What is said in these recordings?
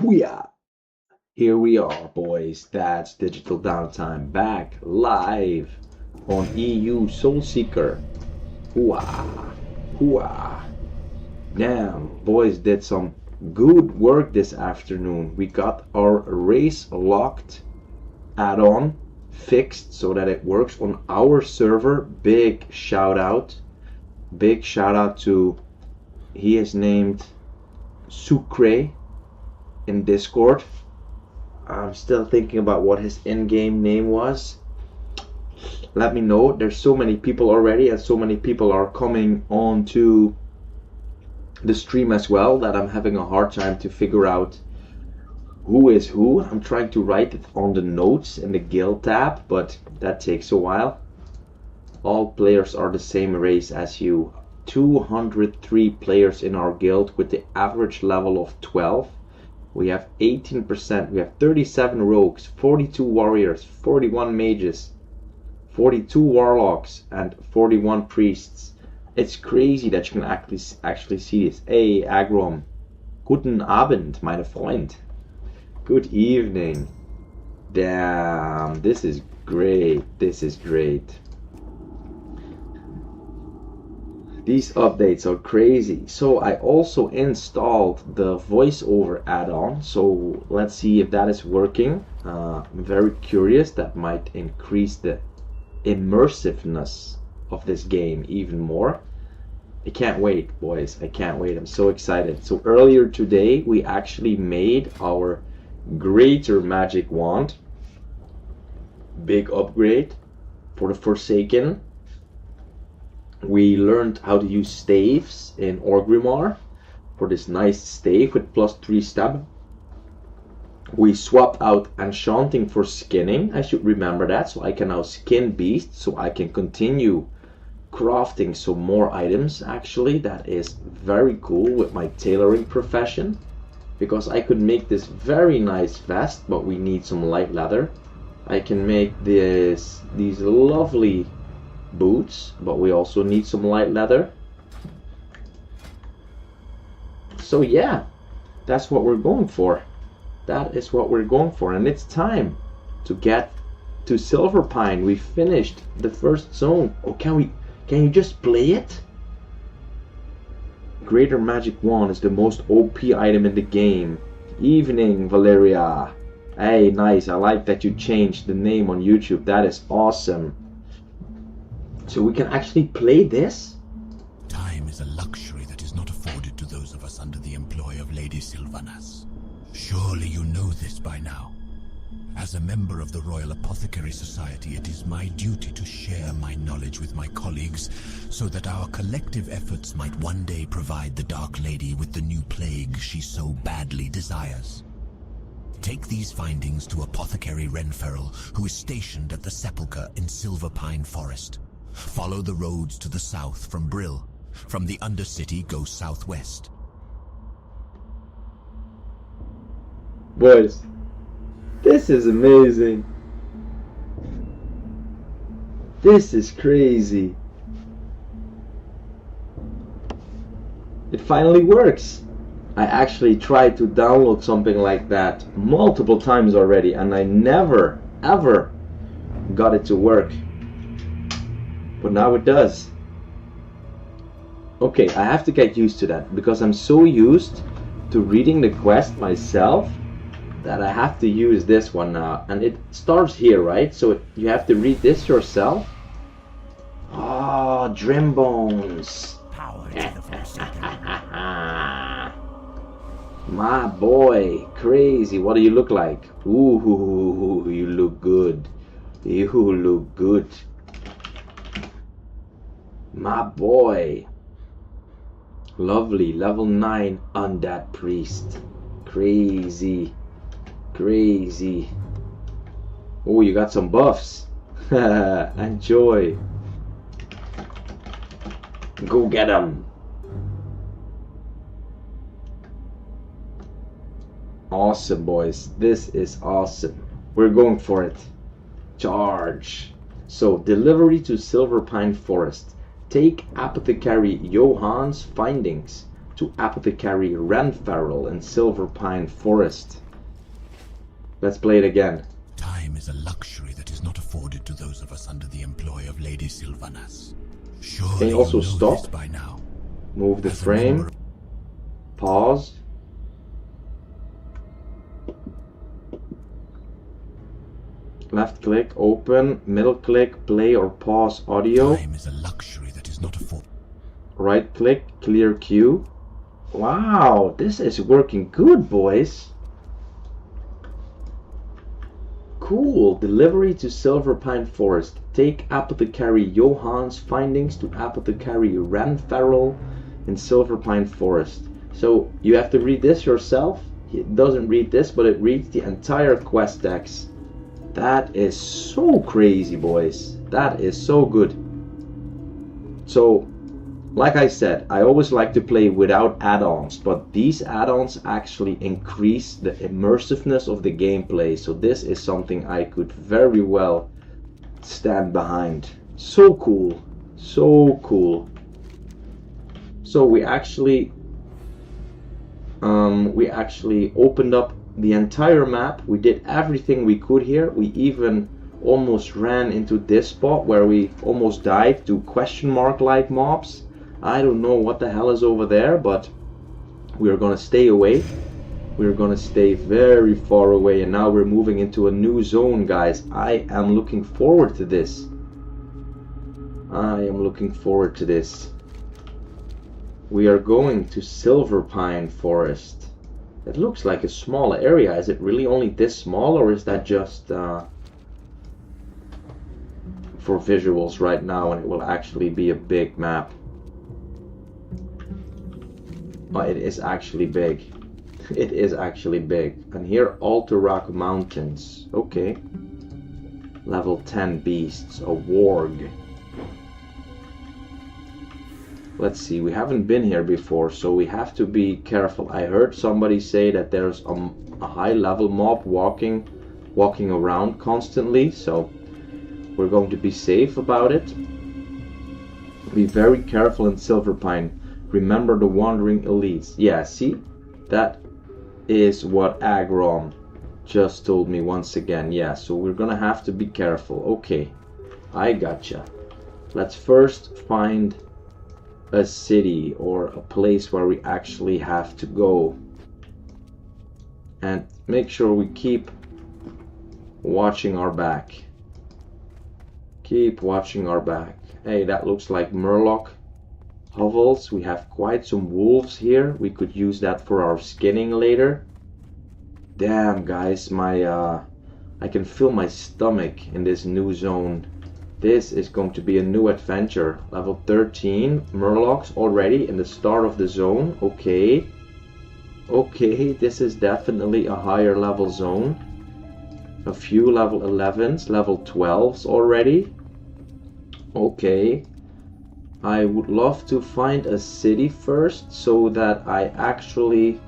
Hooyah! Here we are, boys. That's Digital Downtime back live on EU Soulseeker. Hooah! Hooah! Damn, boys did some good work this afternoon. We got our race locked add-on fixed so that it works on our server. Big shout out to, he is named Sucre in Discord. I'm still thinking about what his in-game name was. Let me know. There's so many people already, and so many people are coming on to the stream as well, that I'm having a hard time to figure out who is who. I'm trying to write it on the notes in the guild tab, but that takes a while. All players are the same race as you. 203 players in our guild with the average level of 12. We have 18%. We have 37 rogues, 42 warriors, 41 mages, 42 warlocks, and 41 priests. It's crazy that you can actually see this. Hey, Agrom. Guten Abend, meine Freund. Good evening. Damn, this is great. This is great. These updates are crazy. So I also installed the voiceover add-on. So let's see if that is working. I'm very curious. That might increase the immersiveness of this game even more. I can't wait, boys. I can't wait. I'm so excited. So earlier today we actually made our greater magic wand. Big upgrade for the Forsaken. We learned how to use staves in Orgrimmar for this nice stave with +3 stab. We swapped out enchanting for skinning. I should remember that. So I can now skin beasts, so I can continue crafting some more items. Actually, that is very cool with my tailoring profession, because I could make this very nice vest, but we need some light leather. I can make these lovely boots, but we also need some light leather. So yeah, that's what we're going for. That is what we're going for, and it's time to get to Silverpine. We finished the first zone. Oh, can you just play it? Greater Magic Wand is the most OP item in the game. Evening, Valeria. Hey, nice. I like that you changed the name on YouTube. That is awesome. So we can actually play this? Time is a luxury that is not afforded to those of us under the employ of Lady Sylvanas. Surely you know this by now. As a member of the Royal Apothecary Society, it is my duty to share my knowledge with my colleagues so that our collective efforts might one day provide the Dark Lady with the new plague she so badly desires. Take these findings to Apothecary Renferrel, who is stationed at the Sepulchre in Silverpine Forest. Follow the roads to the south from Brill. From the Undercity, go southwest. Boys, this is amazing. This is crazy. It finally works. I actually tried to download something like that multiple times already, and I never, ever got it to work. But now it does. Okay, I have to get used to that, because I'm so used to reading the quest myself that I have to use this one now. And it starts here, right? So you have to read this yourself. Oh, Drimbones. My boy, crazy. What do you look like? Ooh, you look good. You look good. My boy. Lovely. Level 9 Undead Priest. Crazy. Crazy. Oh, you got some buffs. Enjoy. Go get them. Awesome, boys. This is awesome. We're going for it. Charge. So, delivery to Silverpine Forest. Take Apothecary Johann's findings to Apothecary Renfarrel in Silver Pine Forest. Let's play it again. Time is a luxury that is not afforded to those of us under the employ of Lady Sylvanas. Surely Can you also know stop? this by now. Move the As a frame. member- Pause. Left click, open. Middle click, play or pause audio. Time is a luxury that is not afforded. Right click, clear queue. Wow, this is working good, boys. Cool. Delivery to Silver Pine Forest. Take Apothecary Johann's findings to Apothecary Renfarrel in Silver Pine Forest. So you have to read this yourself. It doesn't read this, but it reads the entire quest text. That is so crazy, boys. That is so good. So, like I said, I always like to play without add-ons, but these add-ons actually increase the immersiveness of the gameplay. So this is something I could very well stand behind. So cool. So cool. So we actually opened up the entire map. We did everything we could here. We even almost ran into this spot where we almost died to question mark like mobs. I don't know what the hell is over there, but we're gonna stay away. We're gonna stay very far away, and now we're moving into a new zone, guys. I am looking forward to this. I am looking forward to this. We are going to Silver Pine Forest. It looks like a small area. Is it really only this small, or is that just for visuals right now, and it will actually be a big map? Oh, it is actually big. It is actually big. And here, Alter Rock Mountains. Okay. Level 10 beasts. A warg. Let's see, we haven't been here before, so we have to be careful. I heard somebody say that there's a high level mob walking around constantly, so we're going to be safe about it. Be very careful in Silver Pine. Remember the wandering elites. Yeah, see? That is what Agron just told me once again. Yeah, so we're gonna have to be careful. Okay, I gotcha. Let's first find a city or a place where we actually have to go, and make sure we keep watching our back. Keep watching our back. Hey, that looks like Murloc hovels. We have quite some wolves here. We could use that for our skinning later. Damn, guys, I can feel my stomach in this new zone. This is going to be a new adventure. Level 13, Murlocs already in the start of the zone. Okay. Okay, this is definitely a higher level zone. A few level 11s, level 12s already. Okay. I would love to find a city first so that I actually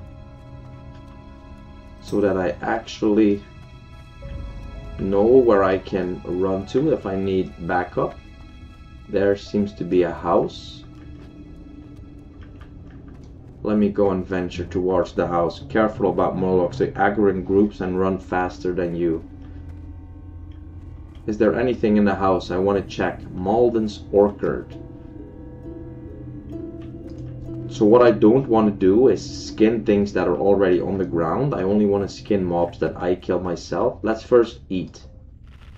know where I can run to if I need backup. There seems to be a house. Let me go and venture towards the house. Careful about Murlocs. They aggro in groups and run faster than you. Is there anything in the house? I want to check. Malden's Orchard. So what I don't want to do is skin things that are already on the ground. I only want to skin mobs that I kill myself. Let's first eat.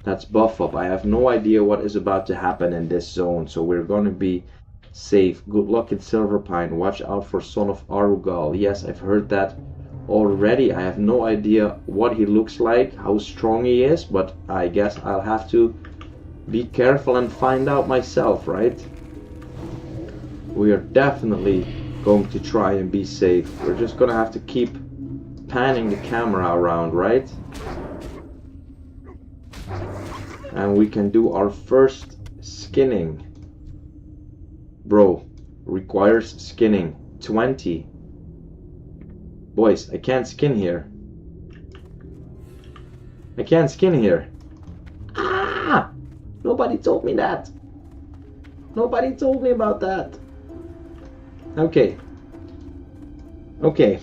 Let's buff up. I have no idea what is about to happen in this zone, so we're going to be safe. Good luck in Silver Pine. Watch out for Son of Arugal. Yes, I've heard that already. I have no idea what he looks like, how strong he is, but I guess I'll have to be careful and find out myself, right? We are definitely going to try and be safe. We're just gonna have to keep panning the camera around, right? And we can do our first skinning. Bro, requires skinning. 20. Boys, I can't skin here. I can't skin here. Ah! Nobody told me that. Nobody told me about that. Okay. Okay.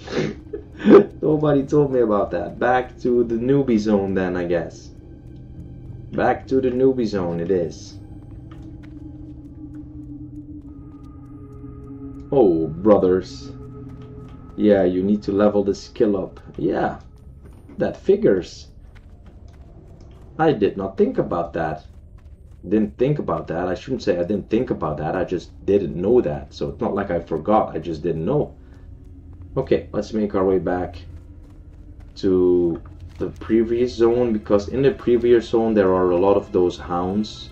Nobody told me about that. Back to the newbie zone then, I guess. Back to the newbie zone it is. Oh, brothers. Yeah, you need to level the skill up. Yeah, that figures. I did not think about that. Didn't think about that. I shouldn't say I didn't think about that. I just didn't know that. So it's not like I forgot. I just didn't know. Okay, let's make our way back to the previous zone, because in the previous zone there are a lot of those hounds.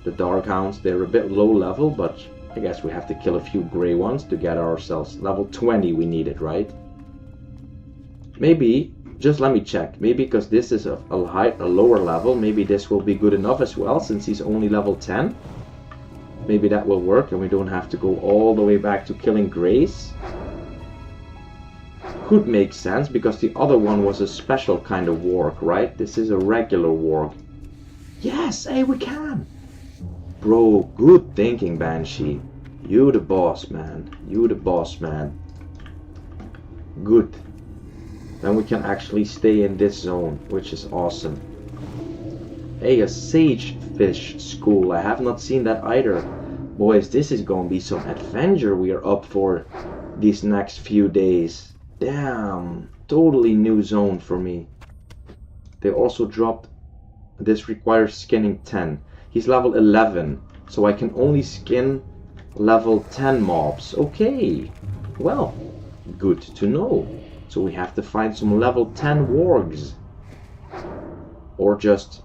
The dark hounds. They're a bit low level, but I guess we have to kill a few gray ones to get ourselves level 20 we needed, right? Maybe, just let me check. Maybe because this is a lower level, maybe this will be good enough as well, since he's only level 10. Maybe that will work and we don't have to go all the way back to killing grays. Could make sense, because the other one was a special kind of warg, right? This is a regular warg. Yes, hey, we can! Bro, good thinking, Banshee. You the boss, man. You the boss, man. Good. Then we can actually stay in this zone, which is awesome. Hey, a sagefish school. I have not seen that either. Boys, this is gonna be some adventure we are up for these next few days. Damn, totally new zone for me. They also dropped, this requires skinning 10. He's level 11, so I can only skin level 10 mobs. Okay, well, good to know. So we have to find some level 10 wargs. Or just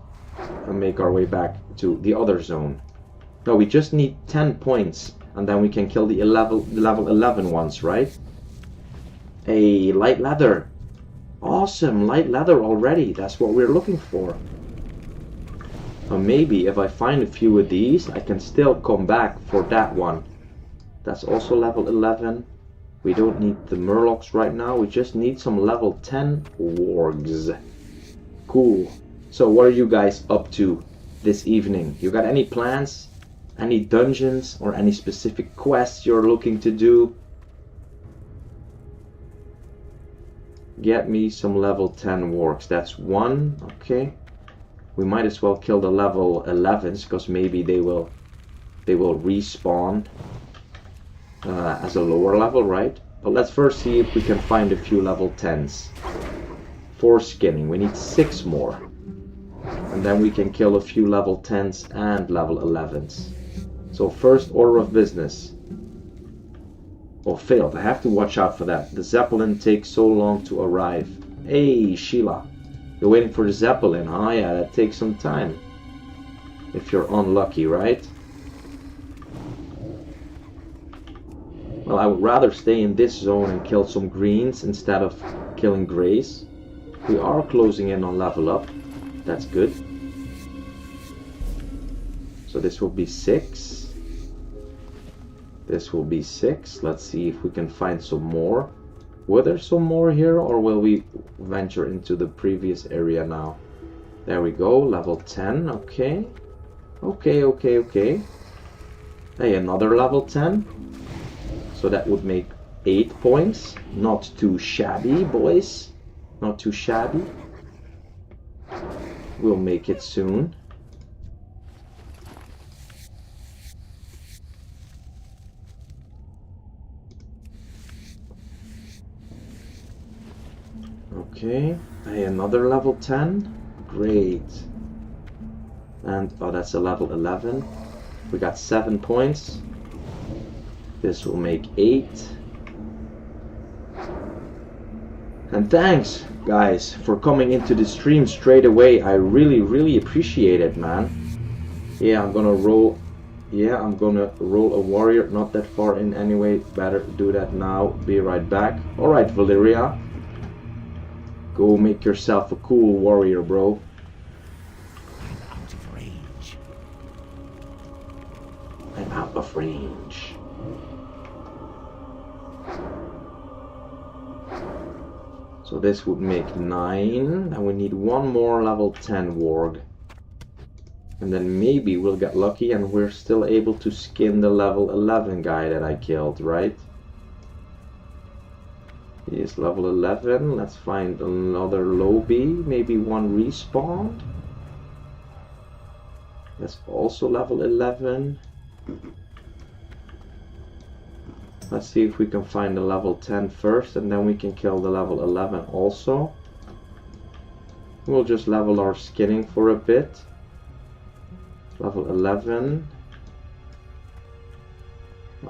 make our way back to the other zone. No, we just need 10 points, and then we can kill the level 11 ones, right? Hey, light leather. Awesome, light leather already. That's what we're looking for. Or maybe if I find a few of these, I can still come back for that one. That's also level 11. We don't need the murlocs right now. We just need some level 10 wargs. Cool. So what are you guys up to this evening? You got any plans? Any dungeons or any specific quests you're looking to do? Get me some level 10 wargs. That's one. Okay. We might as well kill the level 11s, because maybe they will respawn as a lower level, right? But let's first see if we can find a few level 10s for skinning. We need 6 more, and then we can kill a few level 10s and level 11s. So first order of business. Oh, failed. I have to watch out for that. The Zeppelin takes so long to arrive. Hey, Sheila. You're waiting for the Zeppelin, huh? Yeah, that takes some time. If you're unlucky, right? Well, I would rather stay in this zone and kill some greens instead of killing grays. We are closing in on level up. That's good. So this will be 6. This will be 6. Let's see if we can find some more. Were there some more here, or will we venture into the previous area now? There we go, level 10, okay. Okay. Hey, another level 10. So that would make 8 points. Not too shabby, boys. Not too shabby. We'll make it soon. Okay, hey, another level 10. Great. And, oh, that's a level 11. We got 7 points. This will make 8. And thanks, guys, for coming into the stream straight away. I really appreciate it, man. Yeah, I'm gonna roll a warrior. Not that far in anyway. Better do that now. Be right back. Alright, Valeria. Go make yourself a cool warrior, bro. Out of range. I'm out of range. So this would make 9, and we need one more level 10 warg. And then maybe we'll get lucky and we're still able to skin the level 11 guy that I killed, right? He is level 11. Let's find another lobby. Maybe one respawned. That's also level 11. Let's see if we can find the level 10 first, and then we can kill the level 11 also. We'll just level our skinning for a bit. Level 11.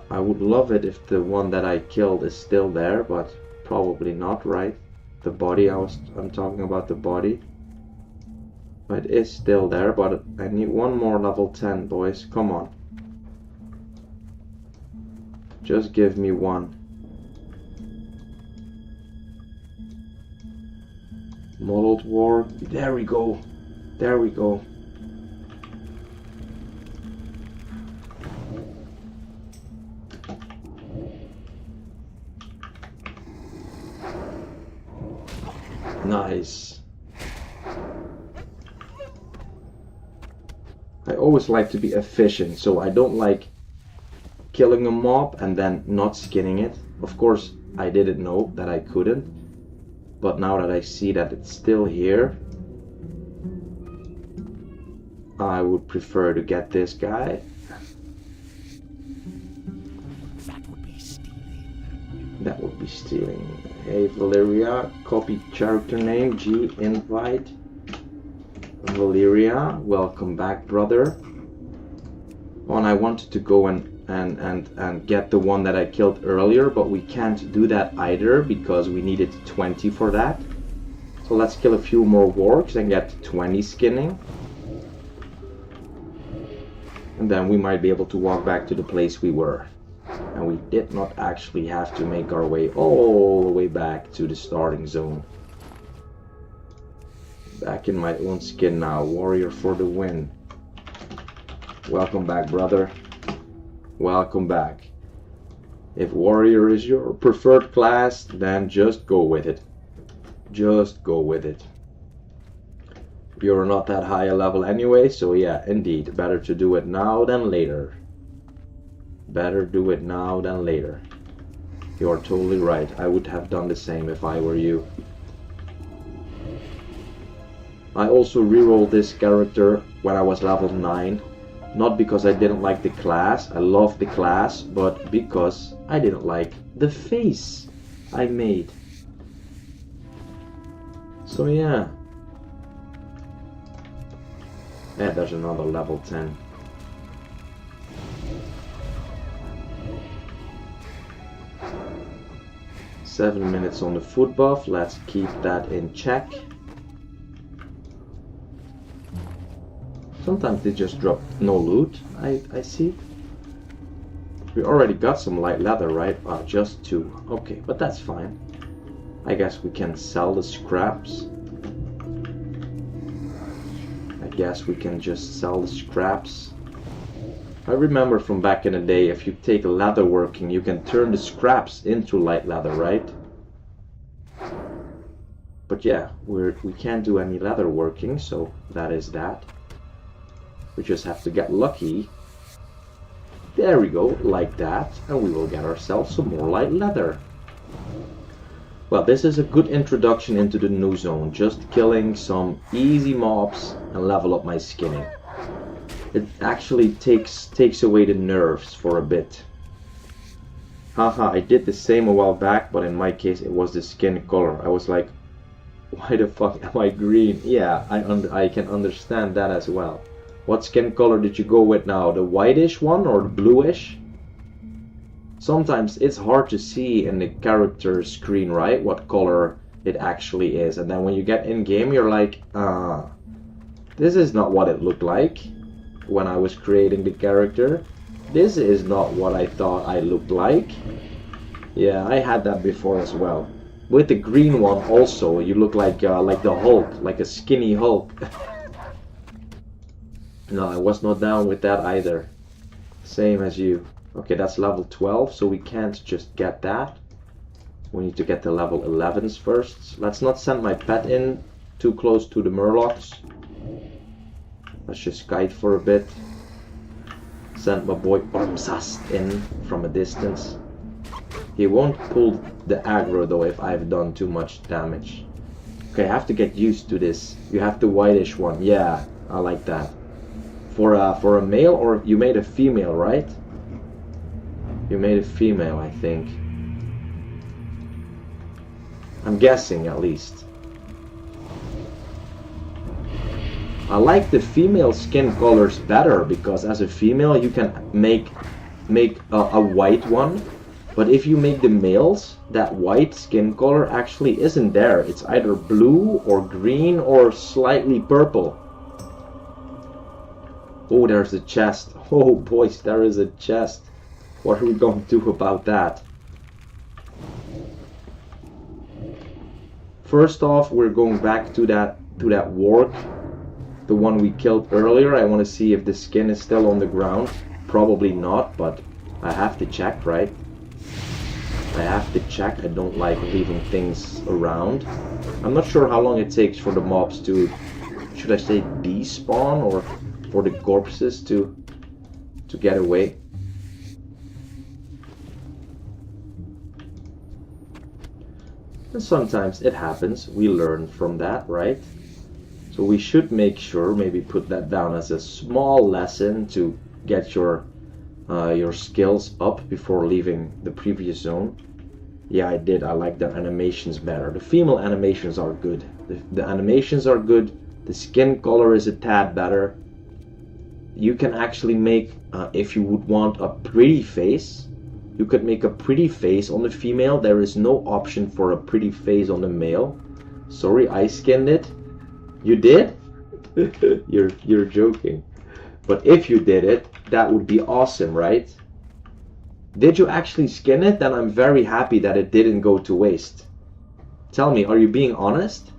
I would love it if the one that I killed is still there, but probably not, right? The body, I'm talking about the body. It is still there, but I need one more level 10, boys. Come on. Just give me one. Modeled War. There we go. There we go. Nice. I always like to be efficient, so I don't like killing a mob and then not skinning it. Of course, I didn't know that I couldn't, but now that I see that it's still here, I would prefer to get this guy. That would be stealing. That would be stealing. Hey Valeria, copy character name, G, invite. Valeria, welcome back, brother. Oh, and I wanted to go and get the one that I killed earlier, but we can't do that either because we needed 20 for that. So let's kill a few more wargs and get 20 skinning. And then we might be able to walk back to the place we were. And we did not actually have to make our way all the way back to the starting zone. Back in my own skin now. Warrior for the win. Welcome back, brother. Welcome back. If warrior is your preferred class, then just go with it. Just go with it. You're not that high a level anyway, so yeah, indeed. Better to do it now than later. Better do it now than later. You're totally right. I would have done the same if I were you. I also rerolled this character when I was level 9. Not because I didn't like the class, I loved the class, but because I didn't like the face I made. So yeah. Yeah, there's another level 10. Seven minutes on the foot buff, let's keep that in check. Sometimes they just drop no loot, I see. We already got some light leather, right? Just 2. Okay, but that's fine. I guess we can sell the scraps. I guess we can just sell the scraps. I remember from back in the day, if you take leather working, you can turn the scraps into light leather, right? But yeah, we can't do any leather working, so that is that. We just have to get lucky. There we go, like that, and we will get ourselves some more light leather. Well, this is a good introduction into the new zone, just killing some easy mobs and level up my skinning. It actually takes away the nerves for a bit. Haha, I did the same a while back, but in my case it was the skin color. I was like, why the fuck am I green? Yeah, I can understand that as well. What skin color did you go with now? The whitish one or the bluish? Sometimes it's hard to see in the character screen, right? What color it actually is. And then when you get in game, you're like, this is not what it looked like when I was creating the character. This is not what I thought I looked like. Yeah, I had that before as well. With the green one also, you look like the Hulk, like a skinny Hulk. No, I was not down with that either. Same as you. Okay, that's level 12, so we can't just get that. We need to get the level 11s first. Let's not send my pet in too close to the Murlocs. Let's just kite for a bit. Send my boy Ormsast in from a distance. He won't pull the aggro though if I've done too much damage. Okay, I have to get used to this. You have the whitish one. Yeah, I like that. For a male, or you made a female, right? You made a female, I think. I'm guessing, at least. I like the female skin colors better because as a female you can make a white one, but if you make the males, that white skin color actually isn't there. It's either blue or green or slightly purple. Oh, there's a chest. Oh boys, there is a chest. What are we going to do about that? First off, we're going back to that warg, the one we killed earlier. I want to see if the skin is still on the ground. Probably not, but I have to check, right? I have to check. I don't like leaving things around. I'm not sure how long it takes for the mobs to, should I say, despawn, or for the corpses to get away. And sometimes it happens. We learn from that, right? So we should make sure, maybe put that down as a small lesson to get your skills up before leaving the previous zone. Yeah, I did. I like the animations better. The female animations are good. The animations are good. The skin color is a tad better. You can actually make, if you would want a pretty face, you could make a pretty face on the female. There is no option for a pretty face on the male. Sorry, I skinned it. You did? You're joking. But if you did it, that would be awesome, right? Did you actually skin it? Then I'm very happy that it didn't go to waste. Tell me, are you being honest?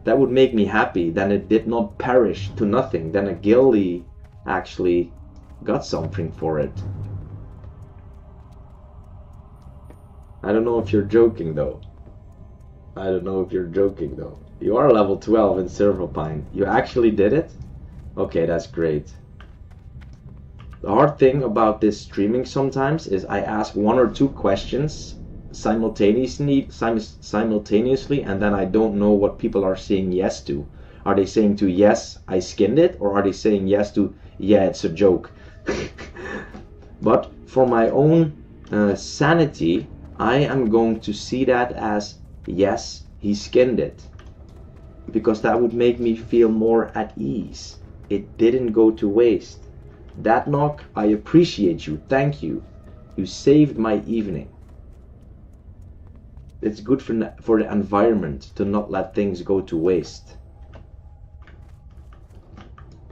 That would make me happy. Then it did not perish to nothing. Then a guildie actually got something for it. I don't know if you're joking though. I don't know if you're joking though. You are level 12 in Silverpine. You actually did it? Okay, that's great. The hard thing about this streaming sometimes is I ask one or two questions simultaneously, and then I don't know what people are saying yes to. Are they saying to yes, I skinned it, or are they saying yes to yeah, it's a joke? But for my own sanity, I am going to see that as yes, he skinned it, because that would make me feel more at ease. It didn't go to waste. That knock, I appreciate you. Thank you. You saved my evening. It's good for the environment to not let things go to waste.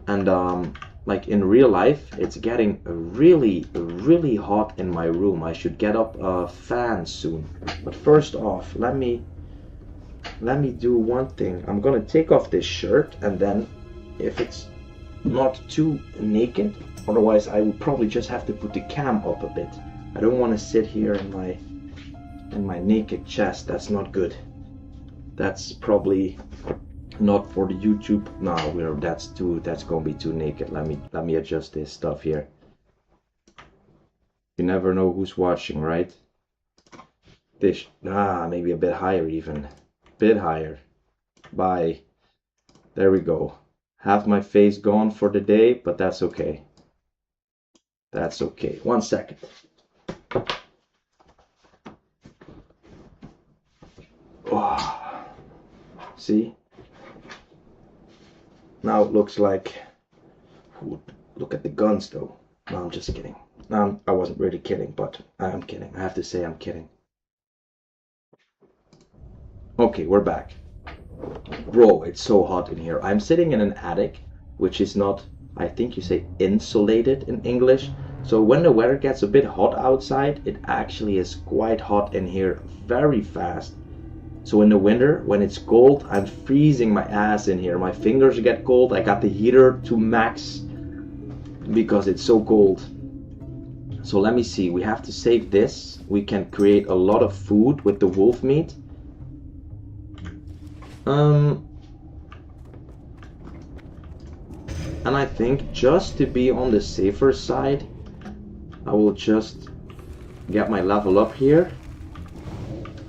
And like in real life, it's getting really hot in my room. I should get up a fan soon. But first off, let me do one thing. I'm gonna take off this shirt, and then if it's not too naked, otherwise I would probably just have to put the cam up a bit. I don't want to sit here in my naked chest. That's not good. That's probably not for the YouTube. No, that's gonna be too naked. Let me adjust this stuff here. You never know who's watching, right? This maybe a bit higher, even bit higher. Bye. There we go. Half my face gone for the day, but that's okay. That's okay. 1 second. Oh. See? Now it looks like... Look at the guns though. No, I'm just kidding. No, I wasn't really kidding, but I'm kidding. I have to say I'm kidding. Okay, we're back. Bro, it's so hot in here. I'm sitting in an attic, which is not, I think you say insulated in English. So when the weather gets a bit hot outside, it actually is quite hot in here very fast. So in the winter, when it's cold, I'm freezing my ass in here. My fingers get cold. I got the heater to max because it's so cold. So let me see. We have to save this. We can create a lot of food with the wolf meat. And I think just to be on the safer side, I will just get my level up here.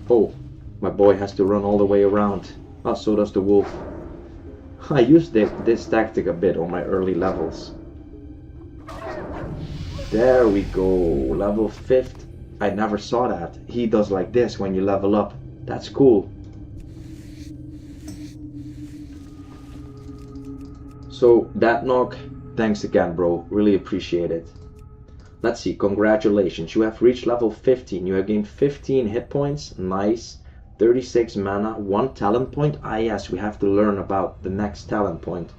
Oh, my boy has to run all the way around. Oh, so does the wolf. I used this tactic a bit on my early levels. There we go, level 5th. I never saw that. He does like this when you level up. That's cool. So that knock, thanks again, bro. Really appreciate it. Let's see, congratulations. You have reached level 15. You have gained 15 hit points. Nice. 36 mana, 1 talent point. Ah yes, we have to learn about the next talent point.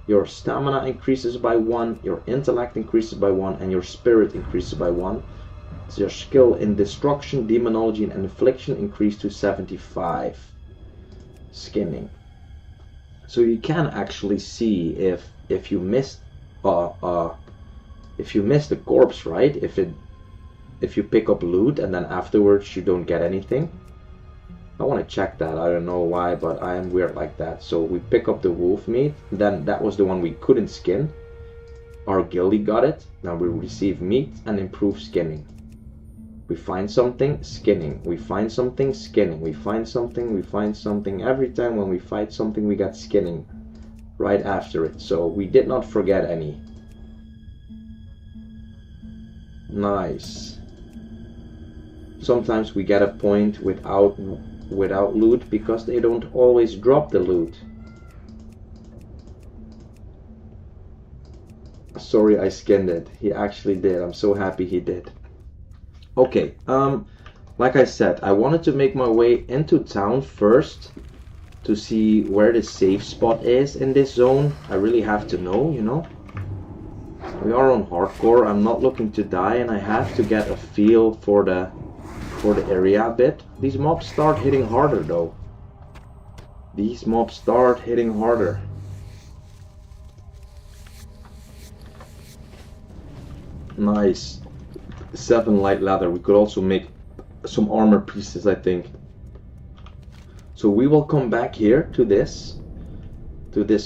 Your stamina increases by 1, your intellect increases by 1, and your spirit increases by 1. So your skill in destruction, demonology, and infliction increased to 75. Skinning. So you can actually see if you missed if you miss the corpse, right? If you pick up loot and then afterwards you don't get anything. I want to check that. I don't know why, but I am weird like that. So we pick up the wolf meat. Then that was the one we couldn't skin. Our guildie got it. Now we receive meat and improve skinning. We find something, skinning. We find something, skinning. We find something, we find something. Every time when we fight something, we got skinning right after it. So we did not forget any. Nice. Sometimes we get a point without loot because they don't always drop the loot. Sorry I skinned it. He actually did. I'm so happy he did. Okay, like I said, I wanted to make my way into town first to see where the safe spot is in this zone. I really have to know, you know. We are on hardcore. I'm not looking to die, and I have to get a feel for the area a bit. These mobs start hitting harder though. These mobs start hitting harder. Nice. 7 light leather. We could also make some armor pieces, I think. So we will come back here to this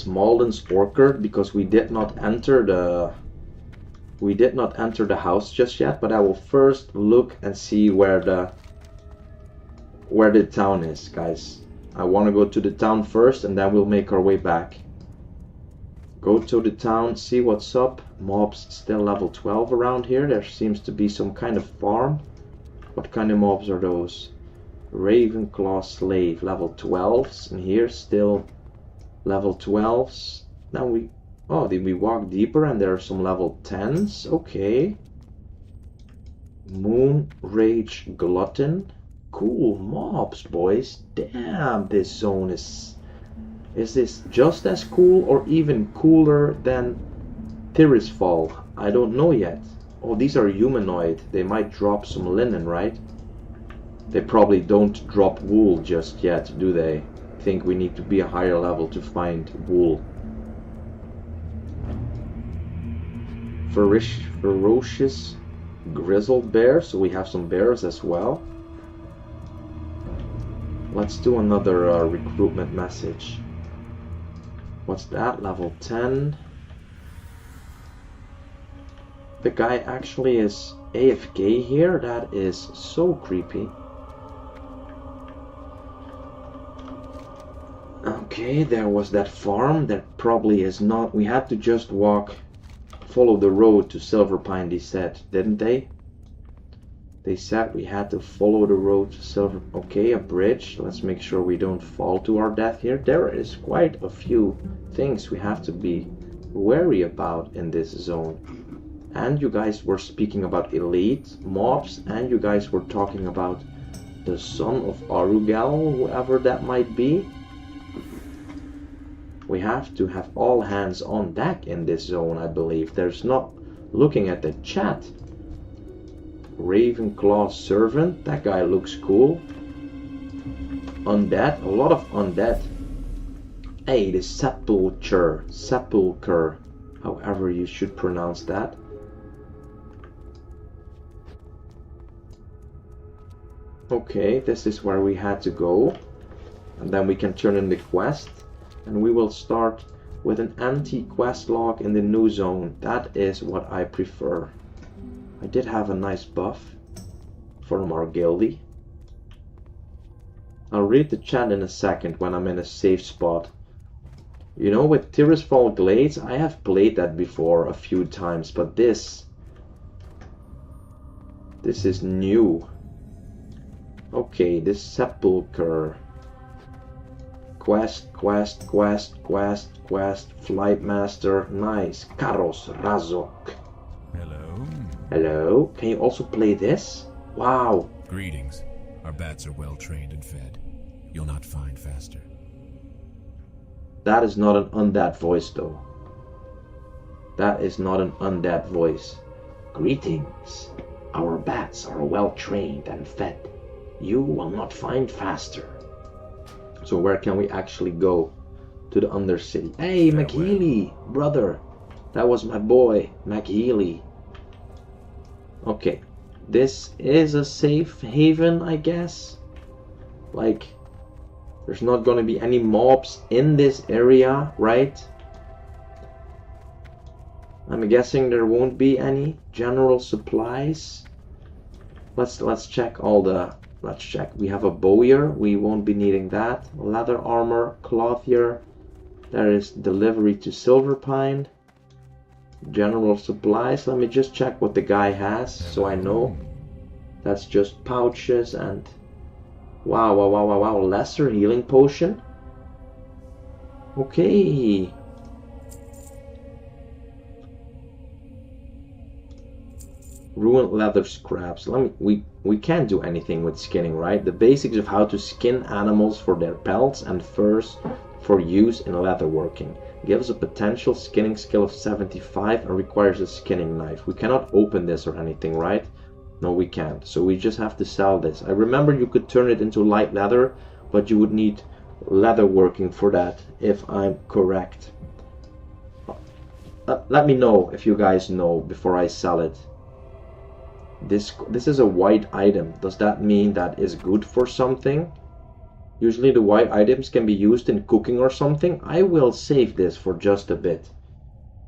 Malden's Orchard because we did not enter the house just yet, but I will first look and see where the town is, guys. I want to go to the town first and then we'll make our way back. Go to the town, see what's up. Mobs still level 12 around here. There seems to be some kind of farm. What kind of mobs are those? Ravenclaw slave, level 12s. And here still level 12s. Now did we walk deeper and there are some level 10s? Okay. Moon Rage Glutton. Cool mobs, boys. Damn, this zone is this just as cool or even cooler than Tirisfal? I don't know yet. Oh, these are humanoid. They might drop some linen, right? They probably don't drop wool just yet, do they? I think we need to be a higher level to find wool. Ferocious grizzled bear, so we have some bears as well. Let's do another recruitment message. What's that? Level 10. The guy actually is AFK here. That is so creepy. Okay, there was that farm. That probably is not. We had to just follow the road to Silver Pine, they said, didn't they? They said we had to follow the road to Silver... Okay, a bridge. Let's make sure we don't fall to our death here. There is quite a few things we have to be wary about in this zone. And you guys were speaking about elite mobs, and you guys were talking about the son of Arugal, whoever that might be. We have to have all hands on deck in this zone, I believe. There's not... Looking at the chat... Ravenclaw servant, that guy looks cool. Undead, a lot of undead. Hey, the sepulcher, however you should pronounce that. Okay, this is where we had to go. And then we can turn in the quest. And we will start with an anti-quest log in the new zone. That is what I prefer. I did have a nice buff. from our guildie. I'll read the chat in a second when I'm in a safe spot. You know, with Tirisfal Glades, I have played that before a few times, but this is new. Okay, this sepulcher. Quest, Flight Master, nice. Karos Razok. Hello. Hello, can you also play this? Wow. Greetings. Our bats are well trained and fed. You'll not find faster. That is not an undead voice, though. That is not an undead voice. Greetings. Our bats are well trained and fed. You will not find faster. So where can we actually go? To the Undercity. Hey, McHealy, brother. That was my boy, McHealy. Okay. This is a safe haven, I guess. Like, there's not gonna be any mobs in this area, right? I'm guessing there won't be any. General supplies. Let's check all the. Let's check. We have a bowyer. We won't be needing that. Leather armor, clothier. There is delivery to Silverpine. General supplies. Let me just check what the guy has, so I know. That's just pouches and. Wow! Lesser healing potion. Okay. Ruined leather scraps. We can't do anything with skinning, right? The basics of how to skin animals for their pelts and furs for use in leatherworking. Gives a potential skinning skill of 75 and requires a skinning knife. We cannot open this or anything, right? No, we can't. So we just have to sell this. I remember you could turn it into light leather, but you would need leatherworking for that, if I'm correct. Let me know if you guys know before I sell it. This is a white item. Does that mean that is good for something? Usually the white items can be used in cooking or something. I will save this for just a bit.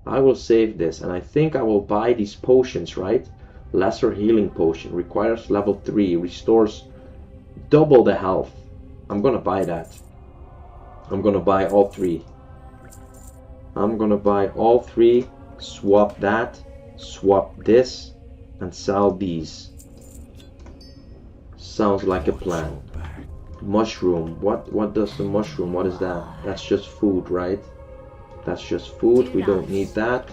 I will save this, and I think I will buy these potions, right? Lesser healing potion. Requires level 3. Restores double the health. I'm gonna buy that. I'm gonna buy all 3. I'm gonna buy all 3. Swap that. Swap this. And sell these. Sounds like a plan. Mushroom. What does the mushroom? What is that? That's just food, right? That's just food. We don't need that.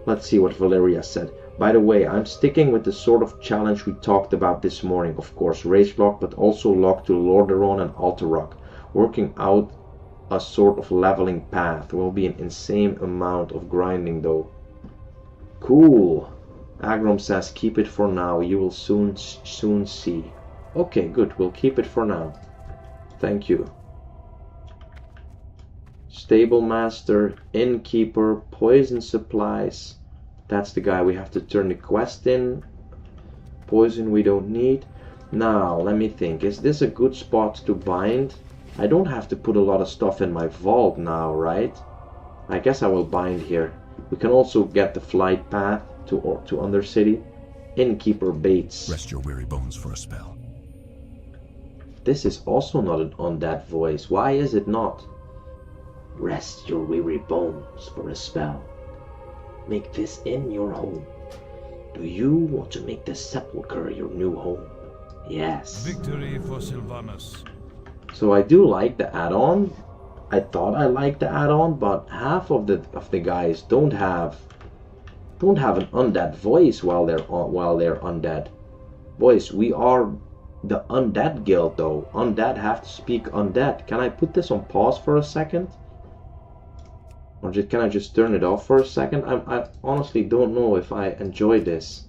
Let's see what Valeria said. By the way, I'm sticking with the sort of challenge we talked about this morning. Of course, rage block, but also lock to Lordaeron and Alterock. Working out a sort of leveling path. Will be an insane amount of grinding though. Cool. Agrom says keep it for now. You will soon see. Okay, good. We'll keep it for now. Thank you. Stable master, innkeeper, poison supplies. That's the guy we have to turn the quest in. Poison we don't need. Now, let me think. Is this a good spot to bind? I don't have to put a lot of stuff in my vault now, right? I guess I will bind here. We can also get the flight path to Undercity. Innkeeper Bates. Rest your weary bones for a spell. This is also not an undead voice. Why is it not? Rest your weary bones for a spell. Make this in your home. Do you want to make the sepulcher your new home? Yes. Victory for Sylvanas. So I do like the add-on. I thought I liked the add-on, but half of the guys don't have an undead voice while they're undead. Boys, we are the undead guild though. Undead have to speak undead. Can I put this on pause for a second? Or can I just turn it off for a second? I honestly don't know if I enjoy this.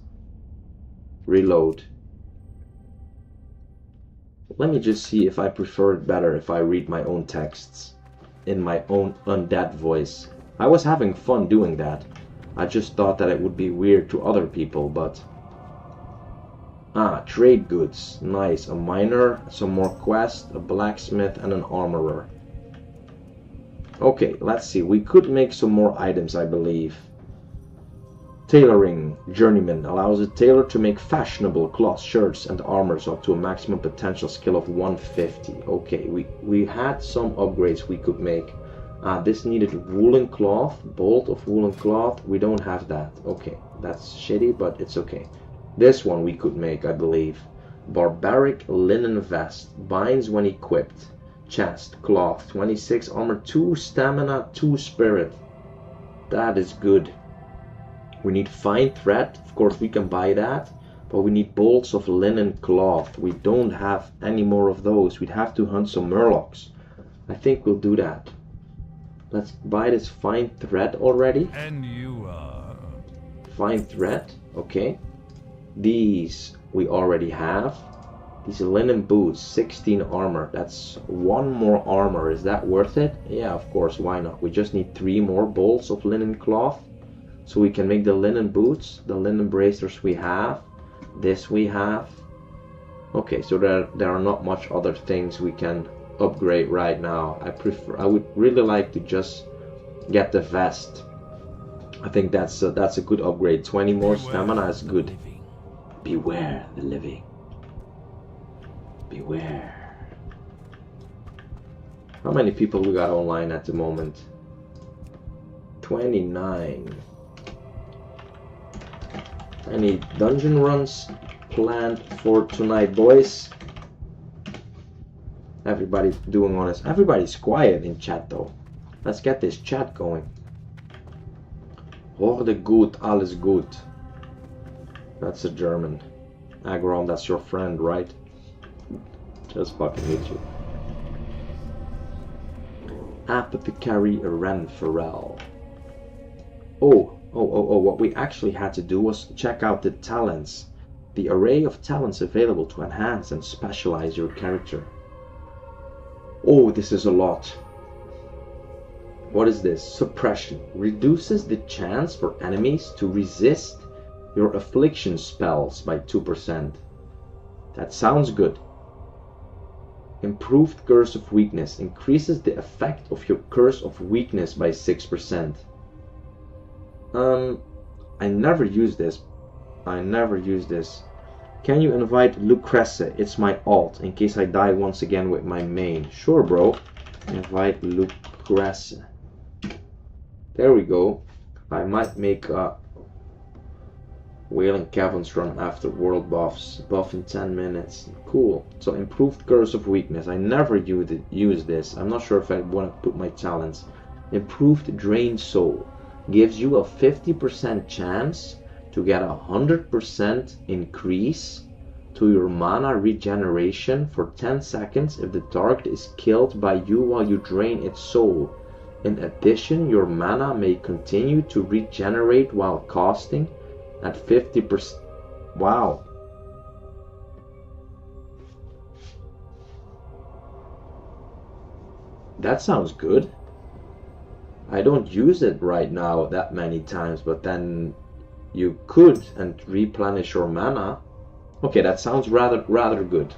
Reload. Let me just see if I prefer it better if I read my own texts in my own undead voice. I was having fun doing that. I just thought that it would be weird to other people, but... trade goods. Nice. A miner, some more quests, a blacksmith, and an armorer. Okay, let's see. We could make some more items, I believe. Tailoring Journeyman allows a tailor to make fashionable cloth shirts and armors up to a maximum potential skill of 150. Okay, we had some upgrades we could make. This needed woolen cloth, bolt of woolen cloth. We don't have that. Okay, that's shitty, but it's okay. This one we could make, I believe. Barbaric linen vest, binds when equipped. Chest, cloth, 26 armor, 2 stamina, 2 spirit. That is good. We need fine thread, of course we can buy that, but we need bolts of linen cloth. We don't have any more of those. We'd have to hunt some murlocs. I think we'll do that. Let's buy this fine thread already. And you are... Fine thread, okay. These we already have. These linen boots, 16 armor. That's 1 more armor. Is that worth it? Yeah, of course, why not? We just need 3 more bolts of linen cloth. So we can make the linen boots, the linen bracers we have. This we have. Okay, so there are not much other things we can upgrade right now. I would really like to just get the vest. I think that's a good upgrade. 20 more stamina is good. Beware the living. Beware. How many people we got online at the moment? 29. Any dungeon runs planned for tonight, boys? Everybody's doing honest. Everybody's quiet in chat though. Let's get this chat going. Horde gut, alles gut. That's a German. Agron, that's your friend, right? Just fucking with you. Apothecary Renfarel. Oh, what we actually had to do was check out the talents. The array of talents available to enhance and specialize your character. Oh, this is a lot. What is this? Suppression. Reduces the chance for enemies to resist your affliction spells by 2%. That sounds good. Improved Curse of Weakness. Increases the effect of your Curse of Weakness by 6%. I never use this. Can you invite Lucrece? It's my alt, in case I die once again with my main. Sure, bro. Invite Lucrece. There we go. I might make a Wailing Caverns run after world buffs. Buff in 10 minutes. Cool. So improved Curse of Weakness. I never use this. I'm not sure if I want to put my talents. Improved Drain Soul. Gives you a 50% chance to get a 100% increase to your mana regeneration for 10 seconds if the target is killed by you while you drain its soul. In addition, your mana may continue to regenerate while casting at 50%. Wow. That sounds good. I don't use it right now that many times, but then you could and replenish your mana. Okay, that sounds rather good.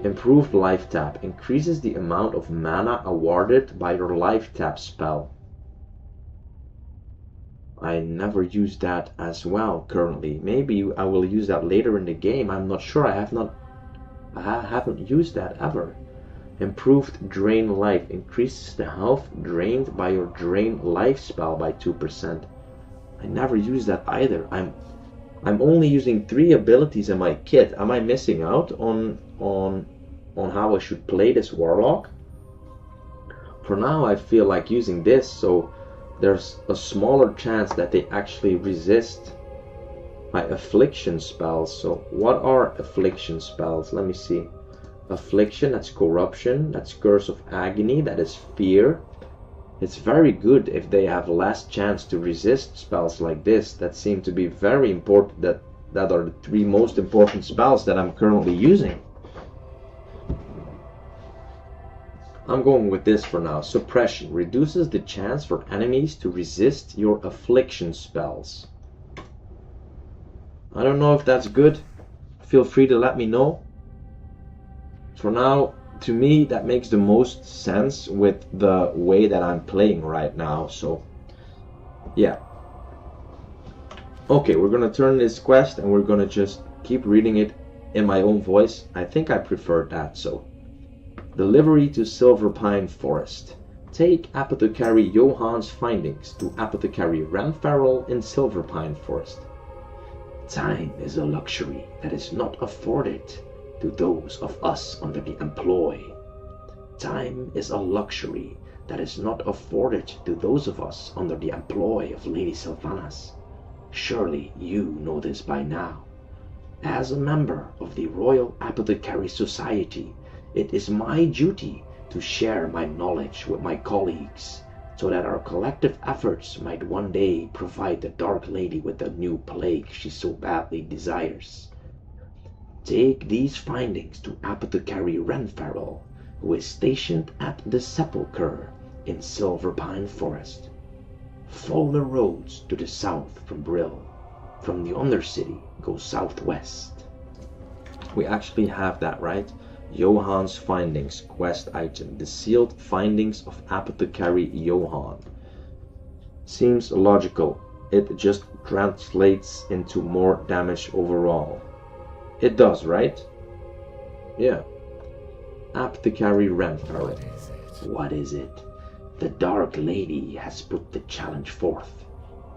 Improved Life Tap. Increases the amount of mana awarded by your Life Tap spell. I never use that as well currently. Maybe I will use that later in the game. I'm not sure. I haven't used that ever. Improved Drain Life. Increases the health drained by your Drain Life spell by 2%. I never use that either. I'm only using 3 abilities in my kit. Am I missing out on how I should play this Warlock? For now I feel like using this, so there's a smaller chance that they actually resist my affliction spells. So what are affliction spells? Let me see. Affliction, that's corruption. That's Curse of Agony, that is fear. It's very good if they have less chance to resist spells like this. That seem to be very important. That are the 3 most important spells that I'm currently using. I'm going with this for now. Suppression. Reduces the chance for enemies to resist your affliction spells. I don't know if that's good. Feel free to let me know. For now, to me, that makes the most sense with the way that I'm playing right now. So, yeah. Okay, we're gonna turn this quest and we're gonna just keep reading it in my own voice. I think I prefer that, so. Delivery to Silver Pine Forest. Take Apothecary Johann's findings to Apothecary Ranfarrel in Silver Pine Forest. Time is a luxury that is not afforded to those of us under the employ. Time is a luxury that is not afforded to those of us under the employ of Lady Sylvanas. Surely you know this by now. As a member of the Royal Apothecary Society, it is my duty to share my knowledge with my colleagues, so that our collective efforts might one day provide the Dark Lady with the new plague she so badly desires. Take these findings to Apothecary Ranfarrel, who is stationed at the Sepulchre in Silver Pine Forest. Follow the roads to the south from Brill. From the Undercity, go southwest. We actually have that, right? Johann's findings, quest item, the sealed findings of Apothecary Johann. Seems logical. It just translates into more damage overall. It does, right? Yeah. Apothecary Ranfarrel. What is it? The Dark Lady has put the challenge forth.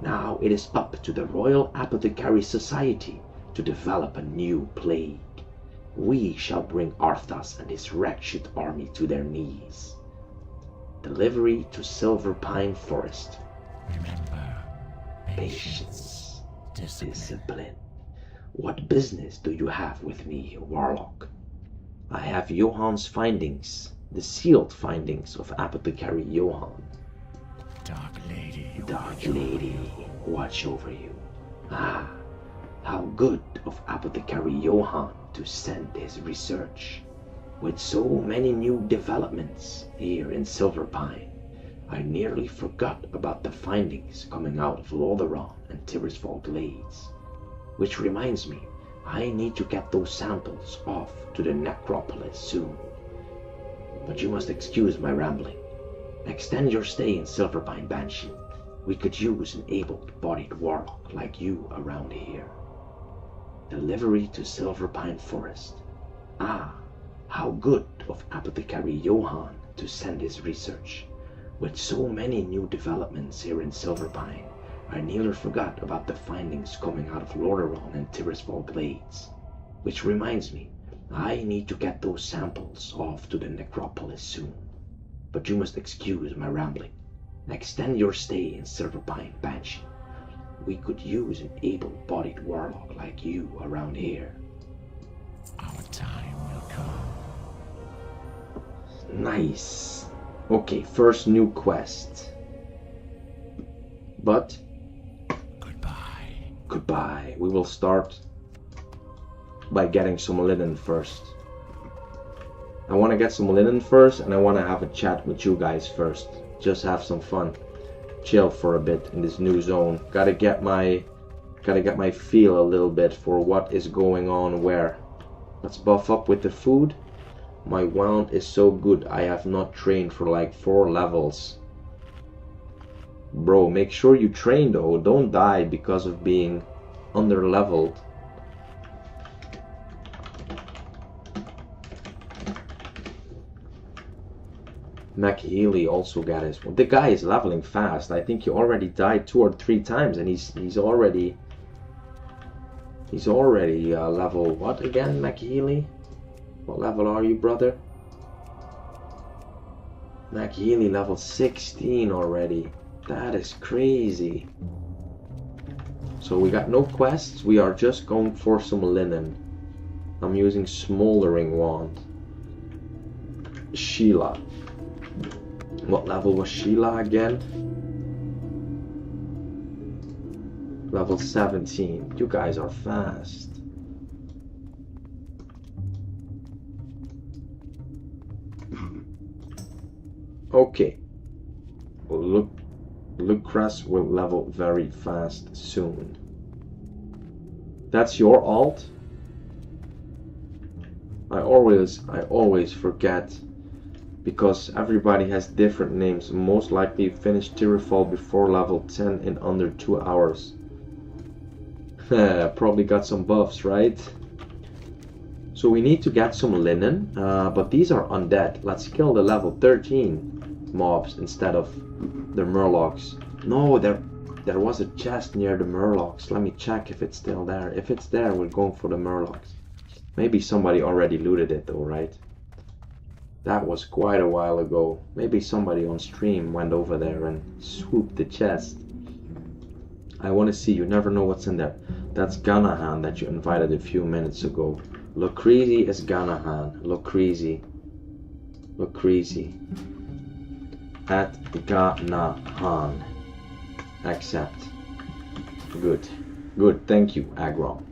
Now it is up to the Royal Apothecary Society to develop a new plague. We shall bring Arthas and his wretched army to their knees. Delivery to Silver Pine Forest. Remember, Patience. Discipline. What business do you have with me, Warlock? I have Johann's findings, the sealed findings of Apothecary Johann. Dark Lady, watch over you. Ah, how good of Apothecary Johann to send his research. With so many new developments here in Silver Pine, I nearly forgot about the findings coming out of Lordaeron and Tirisfal Glades. Which reminds me, I need to get those samples off to the necropolis soon. But you must excuse my rambling. Extend your stay in Silver Pine, Banshee. We could use an able-bodied warlock like you around here. Delivery to Silver Pine Forest. Ah, how good of Apothecary Johann to send his research. With so many new developments here in Silver Pine, I nearly forgot about the findings coming out of Lordaeron and Tirisfal Glades. Which reminds me, I need to get those samples off to the necropolis soon. But you must excuse my rambling. Extend your stay in Silver Pine, Banshee. We could use an able-bodied warlock like you around here. our time will come. Nice. Okay, first new quest. But goodbye. We will start by getting some linen first. I want to get some linen first, and I want to have a chat with you guys first. Just have some fun. Chill for a bit in this new zone. Gotta get my feel a little bit for what is going on where. Let's buff up with the food. My wand is so good. I have not trained for like 4 levels. Bro, make sure you train though. Don't die because of being under-leveled. McHealy also got his one. The guy is leveling fast. I think he already died 2 or 3 times, and he's already level what again, McHealy? What level are you, brother? McHealy level 16 already. That is crazy. So we got no quests. We are just going for some linen. I'm using Smoldering Wand. Sheila. What level was Sheila again? Level 17. You guys are fast. Okay. Well, Lucrez will level very fast soon. That's your alt? I always forget. Because everybody has different names. Most likely finish Tirifal before level 10 in under 2 hours. Probably got some buffs, right? So we need to get some linen, but these are undead. Let's kill the level 13 mobs instead of the murlocs. No, there was a chest near the murlocs. Let me check if it's still there. If it's there, we're going for the murlocs. Maybe somebody already looted it though, right? That was quite a while ago. Maybe somebody on stream went over there and swooped the chest. I want to see. You never know what's in there. That's Ganahan that you invited a few minutes ago. Look crazy is Ganahan. Look crazy. Look crazy. At Ganahan. Accept. Good. Good. Thank you, Agron.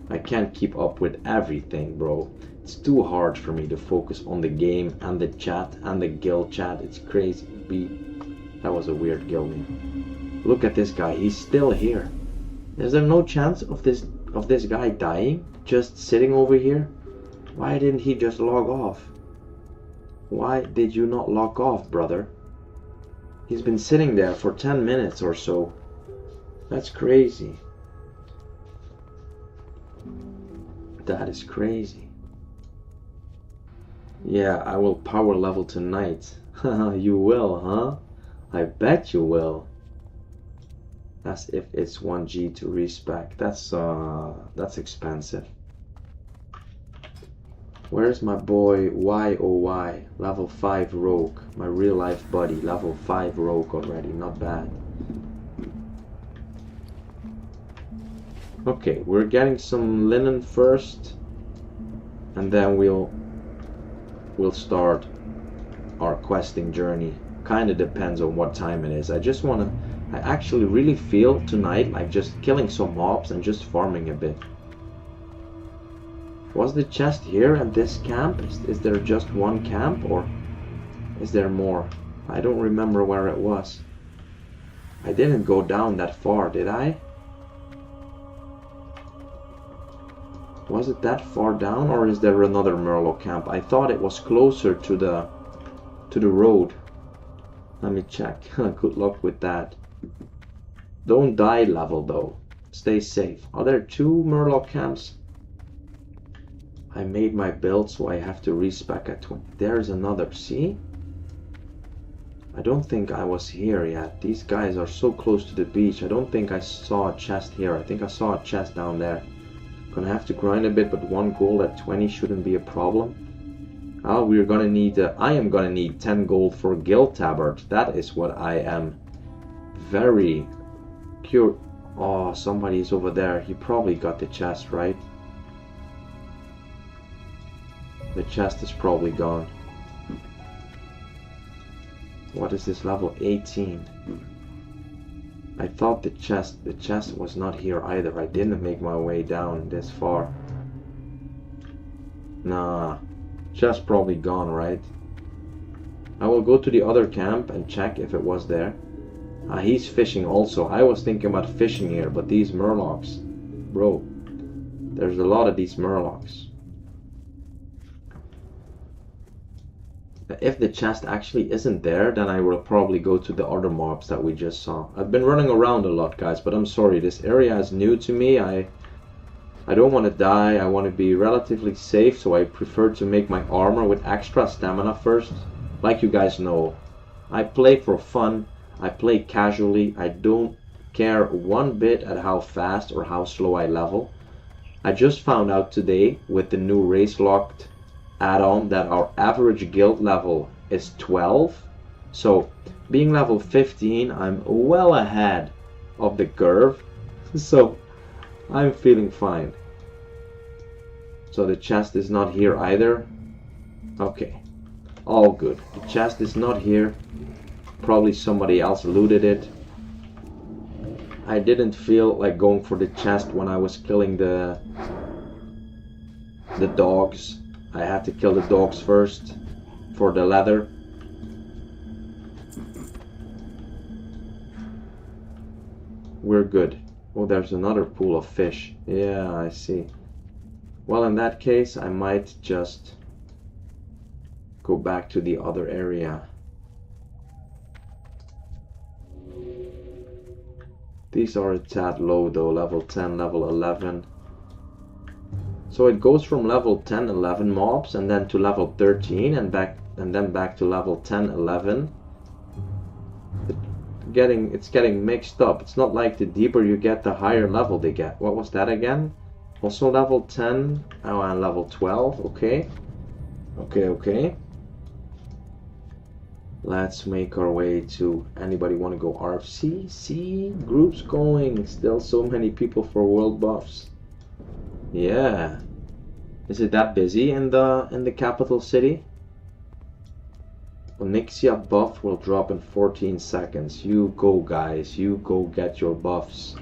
I can't keep up with everything, bro. It's too hard for me to focus on the game and the chat and the guild chat. It's crazy. That was a weird guild name. Look at this guy. He's still here. Is there no chance of this guy dying? Just sitting over here? Why didn't he just log off? Why did you not log off, brother? He's been sitting there for 10 minutes or so. That's crazy. That is crazy. Yeah, I will power level tonight. You will, huh? I bet you will. As if it's 1G to respec. That's expensive. Where's my boy YOY? Level 5 rogue. My real life buddy. Level 5 rogue already. Not bad. Okay, we're getting some linen first. And then we'll start our questing journey. Kinda depends on what time it is. I actually really feel tonight like just killing some mobs and just farming a bit. Was the chest here at this camp? Is there just one camp or is there more? I don't remember where it was. I didn't go down that far, did I? Was it that far down or is there another Merlot camp? I thought it was closer to the road. Let me check. Good luck with that. Don't die level though. Stay safe. Are there 2 Murloc camps? I made my build so I have to respec at 20. There's another. See? I don't think I was here yet. These guys are so close to the beach. I don't think I saw a chest here. I think I saw a chest down there. Gonna have to grind a bit, but 1 gold at 20 shouldn't be a problem. We're gonna need. I am gonna need 10 gold for Guild Tabard. That is what I am very curious. Oh, somebody's over there. He probably got the chest, right? The chest is probably gone. What is this level? 18. I thought the chest was not here either. I didn't make my way down this far. Nah, chest probably gone, right? I will go to the other camp and check if it was there. He's fishing also. I was thinking about fishing here, but these murlocs, bro, there's a lot of these murlocs. If the chest actually isn't there, then I will probably go to the other mobs that we just saw. I've been running around a lot, guys, but I'm sorry. This area is new to me. I don't want to die. I want to be relatively safe, so I prefer to make my armor with extra stamina first. Like you guys know, I play for fun. I play casually. I don't care one bit at how fast or how slow I level. I just found out today with the new race locked add-on that our average guild level is 12. So being level 15, I'm well ahead of the curve. So I'm feeling fine. So the chest is not here either. Okay, all good. The chest is not here. Probably somebody else looted it. I didn't feel like going for the chest when I was killing the dogs. I had to kill the dogs first for the leather. We're good. Oh, there's another pool of fish. Yeah, I see. Well, in that case, I might just go back to the other area. These are a tad low though, level 10, level 11. So it goes from level 10, 11 mobs and then to level 13 and then back to level 10, 11. It's getting mixed up. It's not like the deeper you get, the higher level they get. What was that again? Also level 10, oh, and level 12, okay. Okay. Let's make our way to, anybody want to go RFC? See, groups going. Still so many people for world buffs. Yeah. Is it that busy in the capital city? Onyxia buff will drop in 14 seconds. You go, guys. You go get your buffs.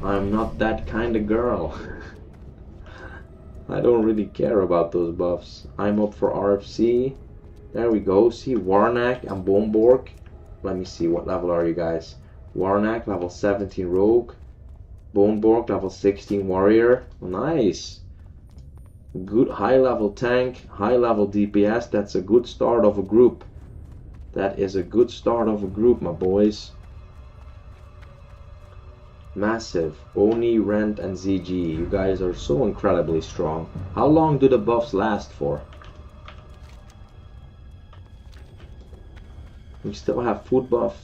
I'm not that kind of girl. I don't really care about those buffs. I'm up for RFC. There we go. See, Warnak and Bomborg. Let me see, what level are you guys? Warnak, level 17 Rogue. Bomborg, level 16 Warrior. Nice. Good high level tank, high level DPS. That's a good start of a group. That is a good start of a group, my boys. Massive. Oni, Rent, and ZG. You guys are so incredibly strong. How long do the buffs last for? We still have food buff.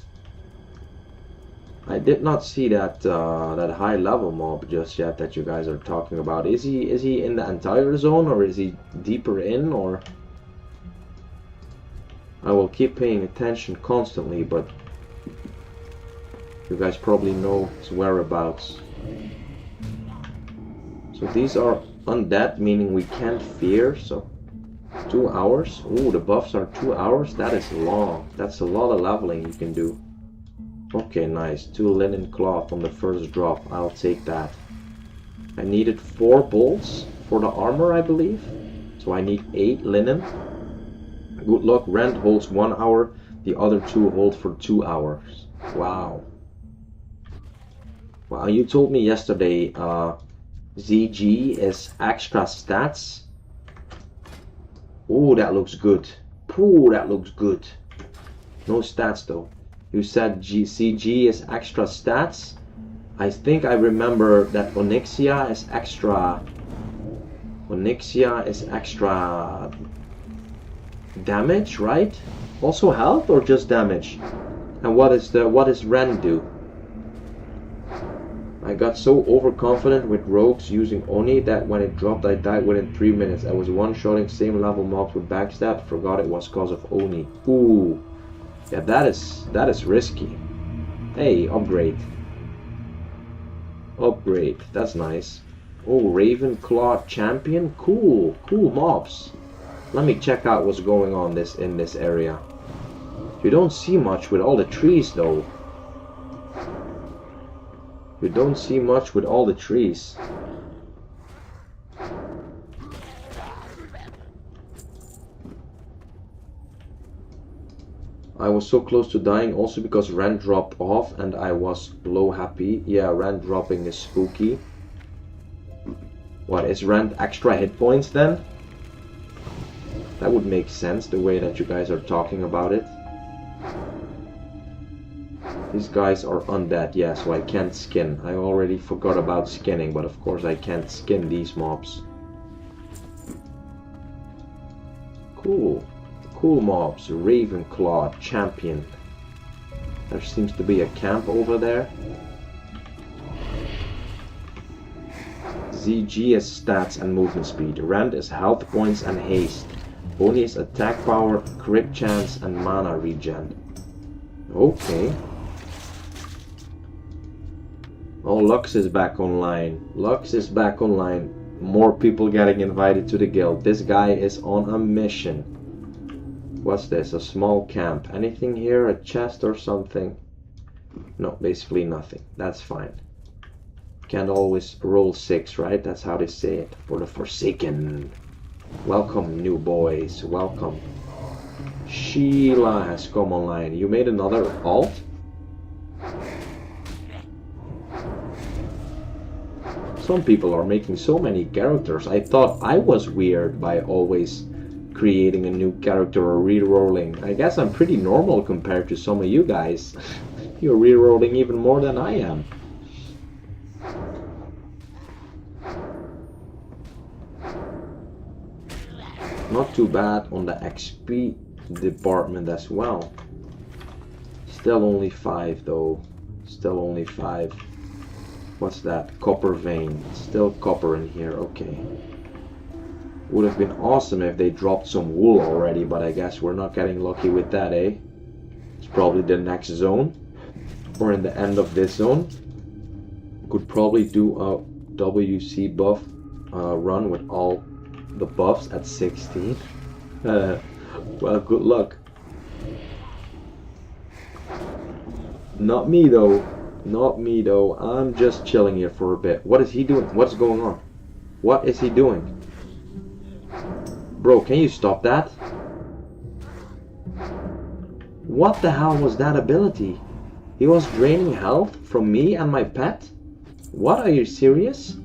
I did not see that that high level mob just yet that you guys are talking about. Is he in the entire zone, or is he deeper in, or? I will keep paying attention constantly, but you guys probably know his whereabouts. So these are undead, meaning we can't fear. So 2 hours. Ooh, the buffs are 2 hours. That is long. That's a lot of leveling you can do. Okay, nice. 2 linen cloth on the first drop. I'll take that. I needed 4 bolts for the armor, I believe. So I need 8 linen. Good luck. Rent holds 1 hour. The other 2 hold for 2 hours. Wow. Wow, you told me yesterday ZG is extra stats. Oh, that looks good. Ooh, that looks good. No stats though. You said CG is extra stats. I think I remember that Onyxia is extra. Onyxia is extra damage, right? Also health or just damage? And what does Ren do? I got so overconfident with rogues using Oni that when it dropped I died within 3 minutes. I was one-shotting same level mobs with backstab, forgot it was cause of Oni. Ooh. Yeah, that is risky. Hey, upgrade. Upgrade, that's nice. Oh, Ravenclaw champion? Cool, cool mobs. Let me check out what's going on in this area. You don't see much with all the trees though. You don't see much with all the trees. I was so close to dying also because Rand dropped off and I was low happy. Yeah, Rand dropping is spooky. What, is Rand extra hit points then? That would make sense the way that you guys are talking about it. These guys are undead, yeah, so I can't skin. I already forgot about skinning, but of course I can't skin these mobs. Cool. Cool mobs. Ravenclaw champion. There seems to be a camp over there. ZG is stats and movement speed. Rand is health points and haste. Oni is attack power, crit chance, and mana regen. Okay. Oh, Lux is back online. Lux is back online. More people getting invited to the guild. This guy is on a mission. What's this? A small camp. Anything here? A chest or something? No, basically nothing. That's fine. Can't always roll 6, right? That's how they say it. For the Forsaken. Welcome, new boys. Welcome. Sheila has come online. You made another alt? Some people are making so many characters. I thought I was weird by always creating a new character or re-rolling. I guess I'm pretty normal compared to some of you guys. You're rerolling even more than I am. Not too bad on the XP department as well. Still only 5 though. Still only 5. What's that? Copper vein. Still copper in here. Okay. Would have been awesome if they dropped some wool already, but I guess we're not getting lucky with that, eh? It's probably the next zone. Or in the end of this zone. Could probably do a WC buff run with all the buffs at 16. Well, good luck. Not me though. Not me though. I'm just chilling here for a bit. What is he doing? What's going on? What is he doing? Bro, can you stop that? What the hell was that ability? He was draining health from me and my pet? What, are you serious?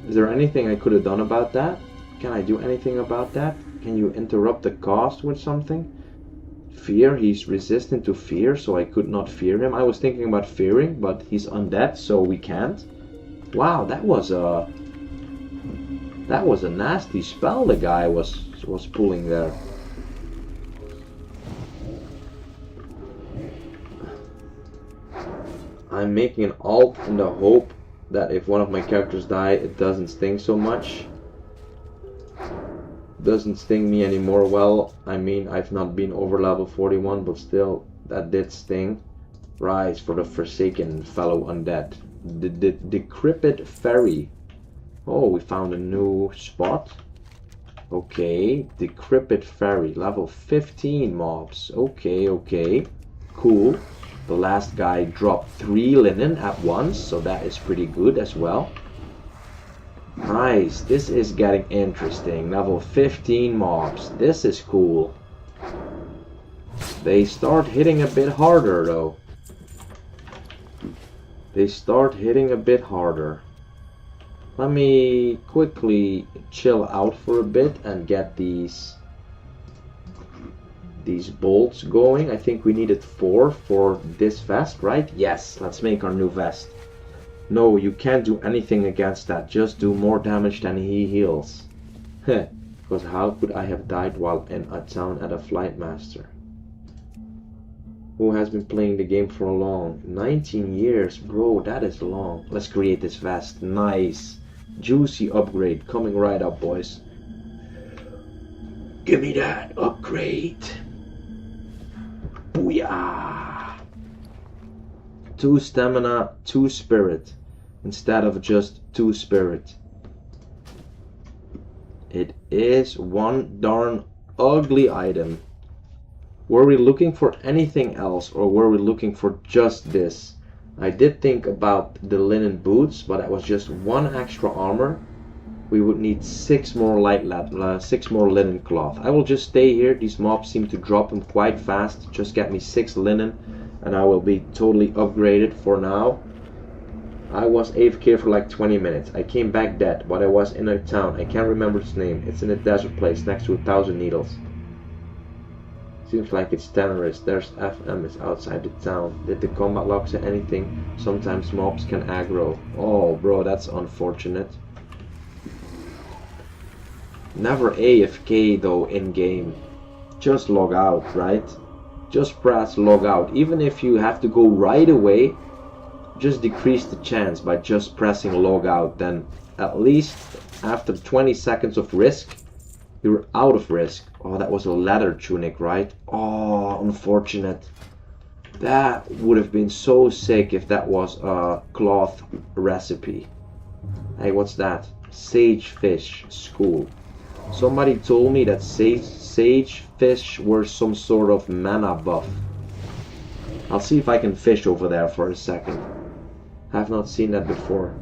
Is there anything I could have done about that? Can I do anything about that? Can you interrupt the cast with something? Fear, he's resistant to fear, so I could not fear him. I was thinking about fearing, but he's undead, so we can't. Wow, that was a nasty spell the guy was pulling there. I'm making an alt in the hope that if one of my characters die, it doesn't sting so much. Doesn't sting me anymore. Well, I mean, I've not been over level 41, but still, that did sting. Rise for the forsaken fellow undead. The decrepit fairy. Oh, we found a new spot. Okay, decrepit fairy, level 15 mobs. Okay, okay, cool. The last guy dropped 3 linen at once, so that is pretty good as well. Nice, this is getting interesting. Level 15 mobs, this is cool. They start hitting a bit harder though. They start hitting a bit harder. Let me quickly chill out for a bit and get these bolts going. I think we needed 4 for this vest, right? Yes, let's make our new vest. No, you can't do anything against that. Just do more damage than he heals. Heh, because how could I have died while in a town at a flight master? Who has been playing the game for long? 19 years, bro, that is long. Let's create this vest. Nice. Juicy upgrade coming right up, boys. Give me that upgrade. Booyah! 2 stamina, 2 spirit, instead of just 2 spirit. It is one darn ugly item. Were we looking for anything else, or were we looking for just this? I did think about the linen boots, but that was just 1 extra armor. We would need 6 more six more linen cloth. I will just stay here. These mobs seem to drop them quite fast. Just get me 6 linen and I will be totally upgraded for now. I was AFK for like 20 minutes. I came back dead, but I was in a town. I can't remember its name. It's in a desert place next to 1,000 needles. Seems like it's terrorist. There's FM is outside the town. Did the combat log say anything? Sometimes mobs can aggro. Oh bro, that's unfortunate. Never AFK though in game. Just log out, right? Just press log out. Even if you have to go right away, just decrease the chance by just pressing log out. Then at least after 20 seconds of risk, you're out of risk. Oh, that was a leather tunic, right? Oh, unfortunate. That would have been so sick if that was a cloth recipe. Hey, what's that? Sage fish school. Somebody told me that sage fish were some sort of mana buff. I'll see if I can fish over there for a second. I've not seen that before.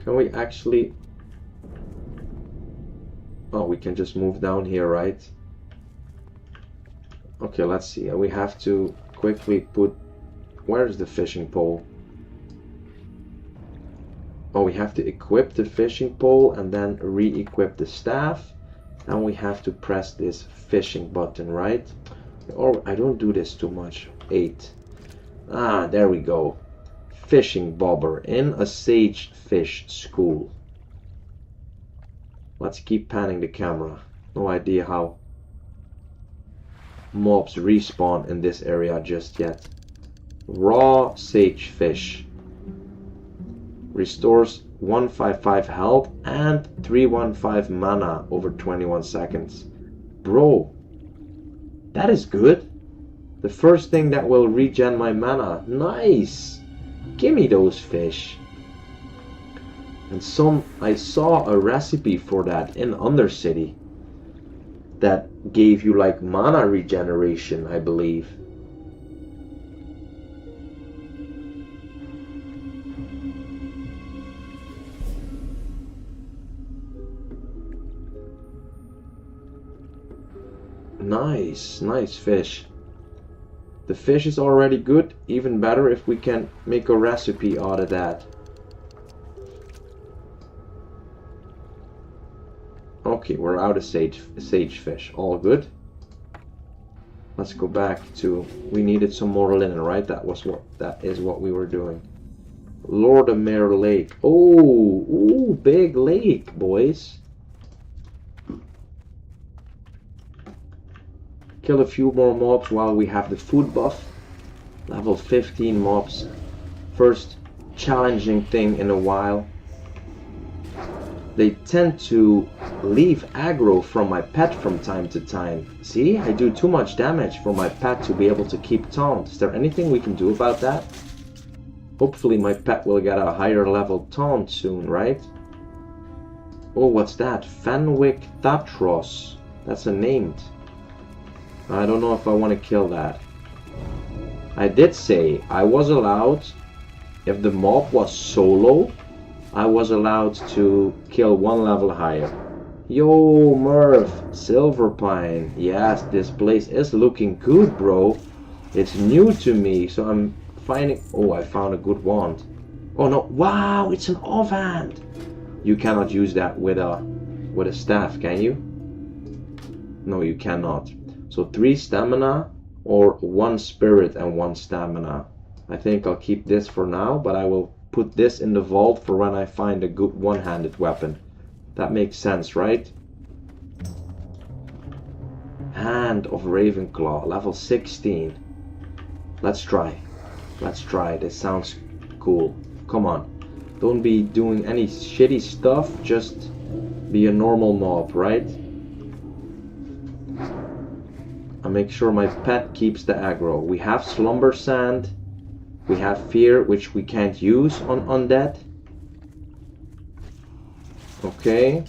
Can we actually... Oh, we can just move down here, right? Okay, let's see. We have to quickly put... Where is the fishing pole? Oh, we have to equip the fishing pole and then re-equip the staff. And we have to press this fishing button, right? Or I don't do this too much. 8. Ah, there we go. Fishing bobber in a sage fish school. Let's keep panning the camera. No idea how mobs respawn in this area just yet. Raw sage fish. Restores 155 health and 315 mana over 21 seconds. Bro, that is good. The first thing that will regen my mana. Nice. Gimme those fish. And I saw a recipe for that in Undercity that gave you like mana regeneration, I believe. Nice, nice fish. The fish is already good, even better if we can make a recipe out of that. Okay, we're out of sage fish, all good. Let's go back to, we needed some more linen, right? That is what we were doing. Lordamer Lake. Oh, ooh, big lake, boys. Kill a few more mobs while we have the food buff. Level 15 mobs. First challenging thing in a while. They tend to leave aggro from my pet from time to time. See, I do too much damage for my pet to be able to keep taunt. Is there anything we can do about that? Hopefully my pet will get a higher level taunt soon, right? Oh, what's that? Fenwick Thatros. That's a name. I don't know if I want to kill that. I did say I was allowed, if the mob was solo, I was allowed to kill one level higher. Yo, Murph, Silverpine. Yes, this place is looking good, bro. It's new to me, so I'm finding... Oh, I found a good wand. Oh no, wow, it's an offhand. You cannot use that with a staff, can you? No, you cannot. So 3 stamina or 1 spirit and 1 stamina. I think I'll keep this for now, but I will put this in the vault for when I find a good one-handed weapon. That makes sense, right? Hand of Ravenclaw, level 16. Let's try. Let's try. This sounds cool. Come on. Don't be doing any shitty stuff. Just be a normal mob, right? And make sure my pet keeps the aggro. We have Slumber Sand. We have Fear, which we can't use on Undead. Okay.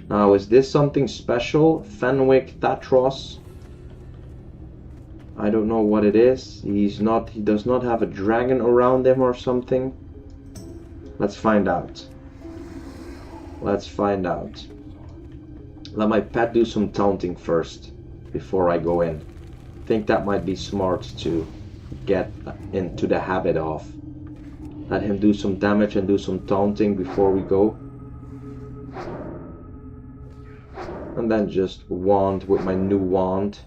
Now, is this something special? Fenwick Thatros. I don't know what it is. He does not have a dragon around him or something. Let's find out. Let's find out. Let my pet do some taunting first before I go in. I think that might be smart to get into the habit of. Let him do some damage and do some taunting before we go. And then just wand with my new wand.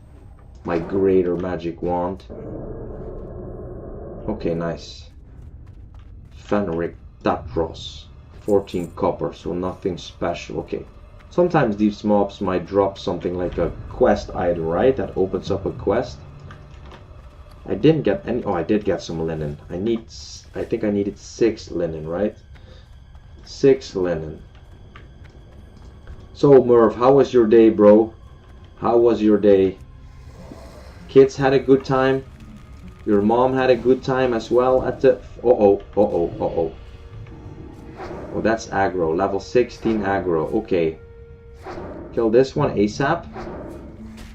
My greater magic wand. Okay, nice. Fenric Tatros. 14 copper, so nothing special. Okay. Sometimes these mobs might drop something like a quest item, right? That opens up a quest. I didn't get any... Oh, I did get some linen. I think I needed 6 linen, right? 6 linen. So, Murph, how was your day, bro? How was your day? Kids had a good time? Your mom had a good time as well at the... Uh-oh. Oh, that's aggro. Level 16 aggro. Okay. Kill this one ASAP.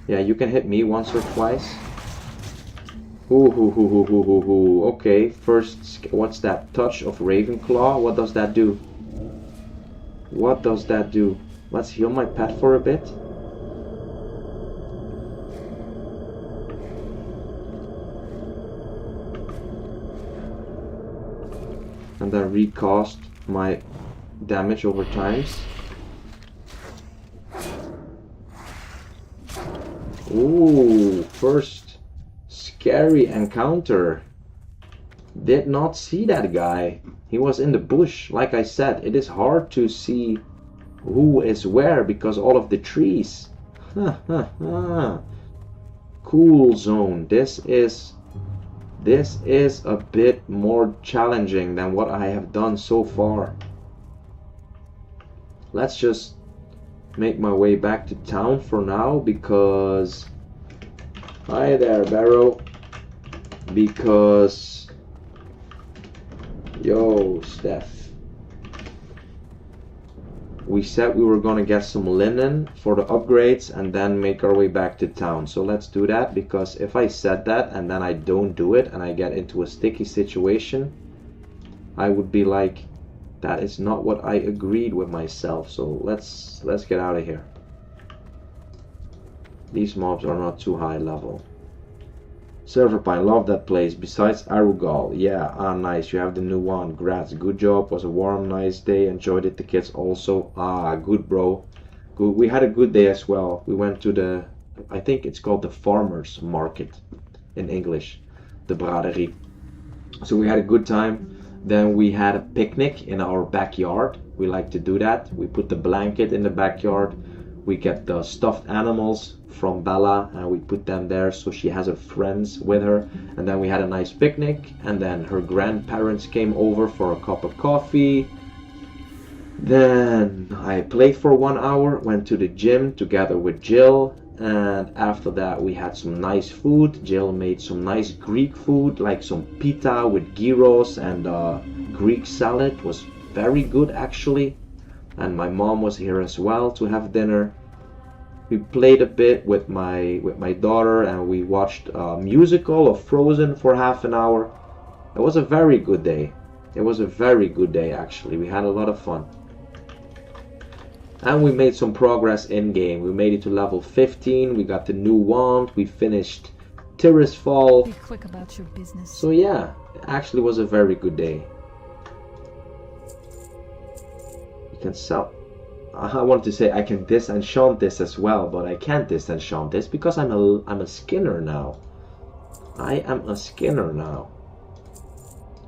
Yeah, you can hit me once or twice. Ooh. Okay, first, what's that? Touch of Ravenclaw? What does that do? What does that do? Let's heal my pet for a bit. and then recast my damage over times. Ooh, first scary encounter. Did not see that guy. He was in the bush. Like I said, it is hard to see who is where because all of the trees. Cool zone. This is a bit more challenging than what I have done so far. Let's just make my way back to town for now because... Hi there, Barrow. Because... Yo, Steph. We said we were gonna get some linen for the upgrades and then make our way back to town. So let's do that, because if I said that and then I don't do it and I get into a sticky situation, I would be like, that is not what I agreed with myself. So let's get out of here. These mobs are not too high level. Silverpine, love that place. Besides Arugal, yeah, nice. You have the new one. Grats, good job. Was a warm, nice day. Enjoyed it. The kids also. Good, bro. Good. We had a good day as well. We went to the, I think it's called the farmers market in English, the braderie. So we had a good time. Then we had a picnic in our backyard. We like to do that. We put the blanket in the backyard. We get the stuffed animals from Bella and we put them there so she has her friends with her, and then we had a nice picnic, and then her grandparents came over for a cup of coffee. Then I played for 1 hour, went to the gym together with Jill, and after that we had some nice food. Jill made some nice Greek food, like some pita with gyros and Greek salad. Was very good actually, and my mom was here as well to have dinner. We played a bit with my daughter and we watched a musical of Frozen for half an hour. It was a very good day. It was a very good day actually. We had a lot of fun. And we made some progress in game. We made it to level 15. We got the new wand. We finished Tirisfal. Be quick about your business. So yeah, it actually was a very good day. You can sell. I wanted to say I can disenchant this as well, but I can't disenchant this because I'm a skinner now. I am a skinner now.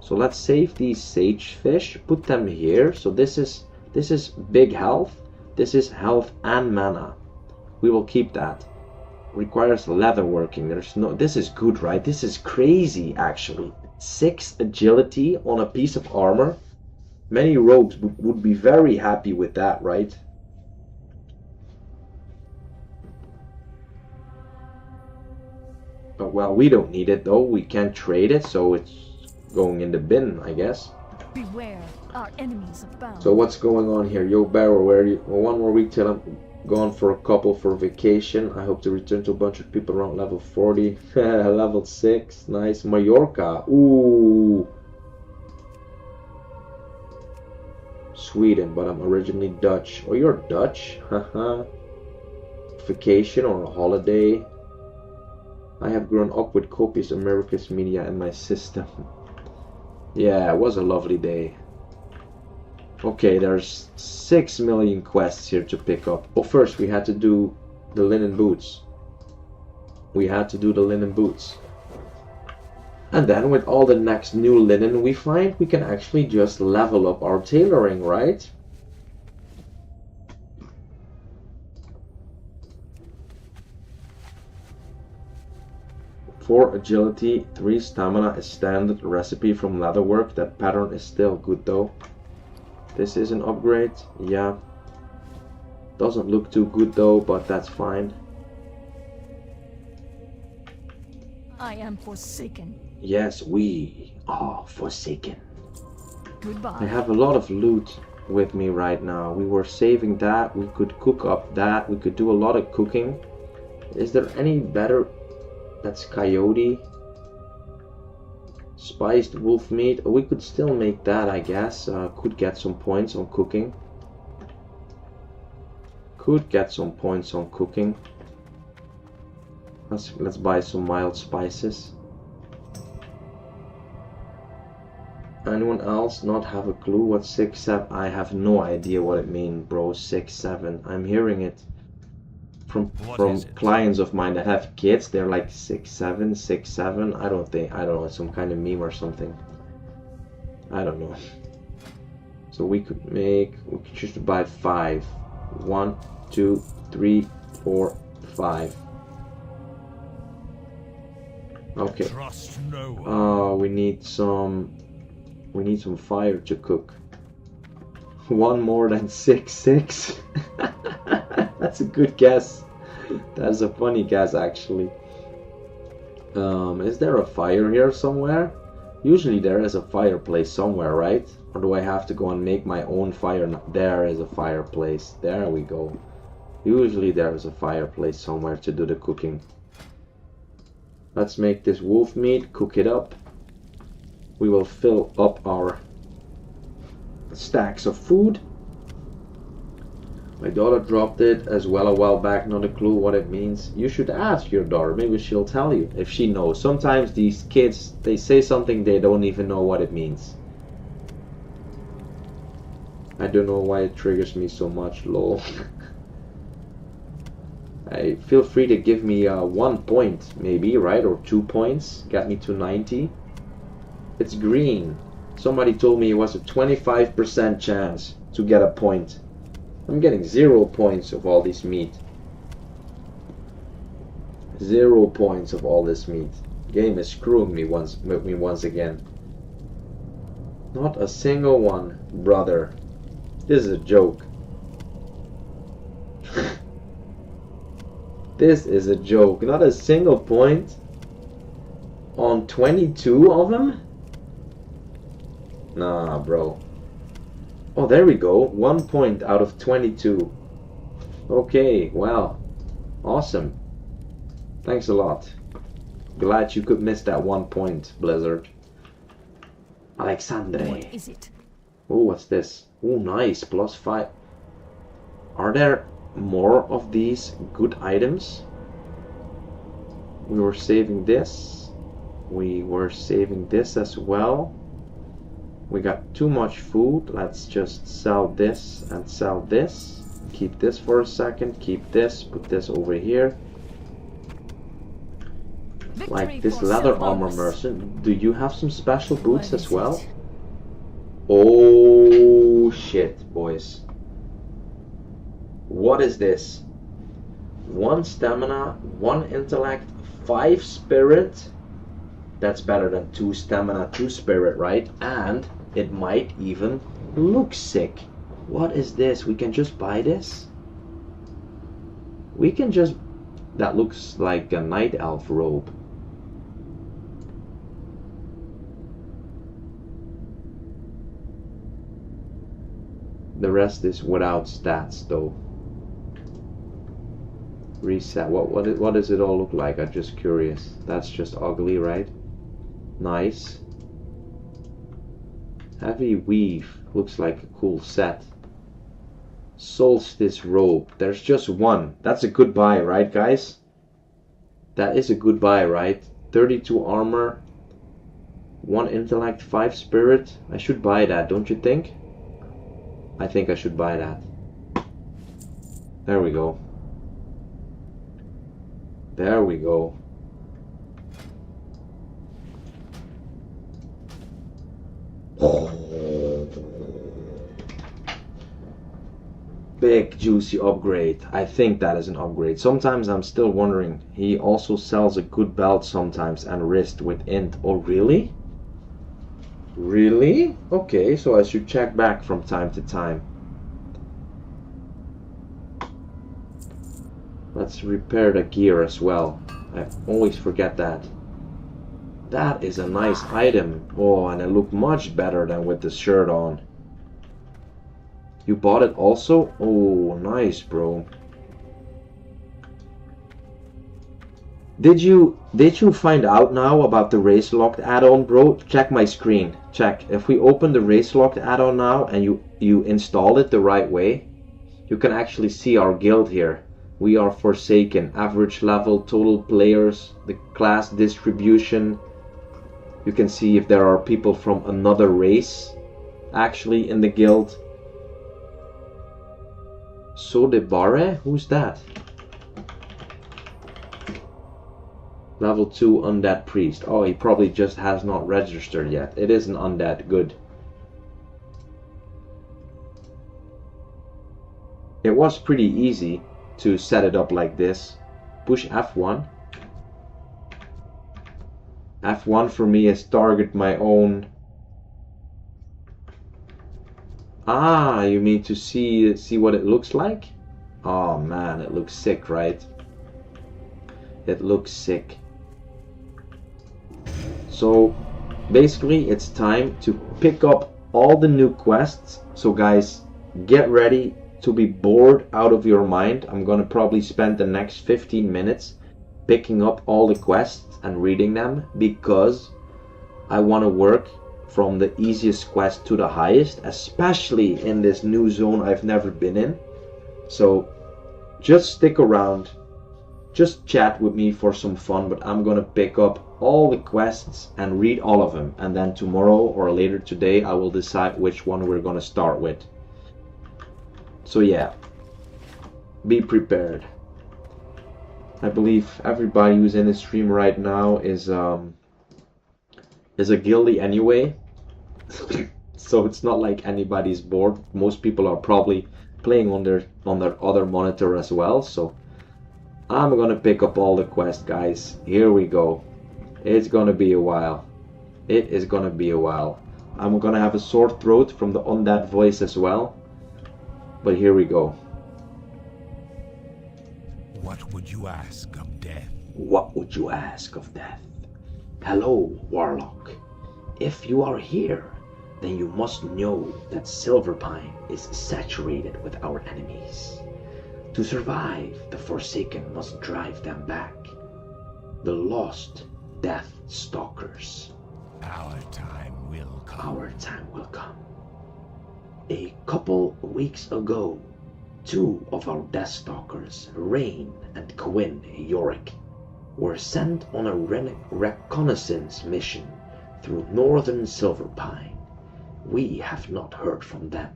So let's save these sage fish, put them here. So this is big health. This is health and mana. We will keep that. Requires leather working. This is good, right? This is crazy actually. 6 agility on a piece of armor. Many rogues would be very happy with that, right? But well, we don't need it though. We can't trade it, so it's going in the bin, I guess. Beware, our enemies abound. So what's going on here? Yo, Barrow, where are you? Well, 1 more week till I'm gone for a couple for vacation. I hope to return to a bunch of people around level 40. Level 6, nice. Mallorca, ooh. Sweden, but I'm originally Dutch. Oh, you're Dutch? Haha. Vacation or a holiday. I have grown up with copious America's media in my system. Yeah, it was a lovely day. Okay, there's 6 million quests here to pick up. Oh, first we had to do the linen boots. We had to do the linen boots. And then with all the next new linen we find, we can actually just level up our tailoring, right? Four agility, 3 stamina is standard recipe from leatherwork. That pattern is still good though. This is an upgrade, yeah. Doesn't look too good though, but that's fine. I am forsaken. Yes, we are forsaken. Goodbye. I have a lot of loot with me right now. We were saving that. We could cook up that. We could do a lot of cooking. Is there any better? That's coyote. Spiced wolf meat. We could still make that, I guess. Could get some points on cooking. Could get some points on cooking. Let's buy some mild spices. Anyone else not have a clue what 6-7? I have no idea what it means, bro. 6-7. I'm hearing it from clients of mine that have kids. They're like 6-7, 6-7. I don't know. It's some kind of meme or something. I don't know. So we could choose to buy 5. 1, 2, 3, 4, 5. Okay. Trust no one. We need some fire to cook. One more than 6-6. That's a good guess. That's a funny guess, actually. Is there a fire here somewhere? Usually there is a fireplace somewhere, right? Or do I have to go and make my own fire? There is a fireplace. There we go. Usually there is a fireplace somewhere to do the cooking. Let's make this wolf meat, cook it up. We will fill up our stacks of food. My daughter dropped it as well a while back, not a clue what it means. You should ask your daughter, maybe she'll tell you if she knows. Sometimes these kids, they say something they don't even know what it means. I don't know why it triggers me so much, lol. Feel free to give me 1 point, maybe, right? Or 2 points, get me to 90. It's green. Somebody told me it was a 25% chance to get a point. I'm getting 0 points of all this meat. 0 points of all this meat. Game is screwing me once again. Not a single one, brother. This is a joke. This is a joke. Not a single point on 22 of them? Nah, bro. Oh, there we go. 1 point out of 22. Okay, wow. Awesome. Thanks a lot. Glad you could miss that 1 point, Blizzard. Alexandre. What is it? Oh, what's this? Oh, nice. +5. Are there more of these good items? We were saving this. We were saving this as well. We got too much food. Let's just sell this and sell this. Keep this for a second. Keep this. Put this over here. Like this leather armor merchant. Do you have some special boots as well? Oh shit, boys. What is this? 1 stamina, 1 intellect, 5 spirit. That's better than 2 stamina, 2 spirit, right? And it might even look sick. What is this? We can just buy this? We can just... That looks like a night elf robe. The rest is without stats though. Reset. What does it all look like? I'm just curious. That's just ugly, right? Nice. Heavy weave. Looks like a cool set. Solstice robe. There's just one. That's a good buy, right, guys? That is a good buy, right? 32 armor. 1 intellect, 5 spirit. I should buy that, don't you think? I think I should buy that. There we go. There we go. Big juicy upgrade. I think that is an upgrade. Sometimes I'm still wondering. He also sells a good belt sometimes and wrist with int. Oh really? Really? Okay, so I should check back from time to time. Let's repair the gear as well. I always forget that. That is a nice item. Oh, and it looked much better than with the shirt on. You bought it also? Oh, nice, bro. Did you find out now about the race locked add-on, bro? Check my screen. Check. If we open the race locked add-on now and you install it the right way, you can actually see our guild here. We are Forsaken. Average level, total players, the class distribution. You can see if there are people from another race actually in the guild. Sodebare? Who's that? Level 2 undead priest. Oh, he probably just has not registered yet. It is an undead. Good. It was pretty easy to set it up like this. Push F1. F1 for me is target my own. Ah, you mean to see what it looks like? Oh man, it looks sick, right? It looks sick. So basically it's time to pick up all the new quests. So guys, get ready to be bored out of your mind. I'm gonna probably spend the next 15 minutes picking up all the quests and reading them, because I want to work from the easiest quest to the highest, especially in this new zone I've never been in. So just stick around, just chat with me for some fun, but I'm gonna pick up all the quests and read all of them, and then tomorrow or later today I will decide which one we're gonna start with. So yeah, be prepared. I believe everybody who's in the stream right now is a guildie anyway. So it's not like anybody's bored. Most people are probably playing on their other monitor as well. So I'm gonna pick up all the quests, guys. Here we go. It's gonna be a while. It is gonna be a while. I'm gonna have a sore throat from the undead voice as well. But here we go. What would you ask of death? What would you ask of death? Hello, Warlock. If you are here, then you must know that Silverpine is saturated with our enemies. To survive, the Forsaken must drive them back. The lost Death Stalkers. Our time will come. Our time will come. A couple weeks ago, two of our Death Stalkers, Rain and Quinn Yorick, were sent on a reconnaissance mission through northern Silverpine. We have not heard from them.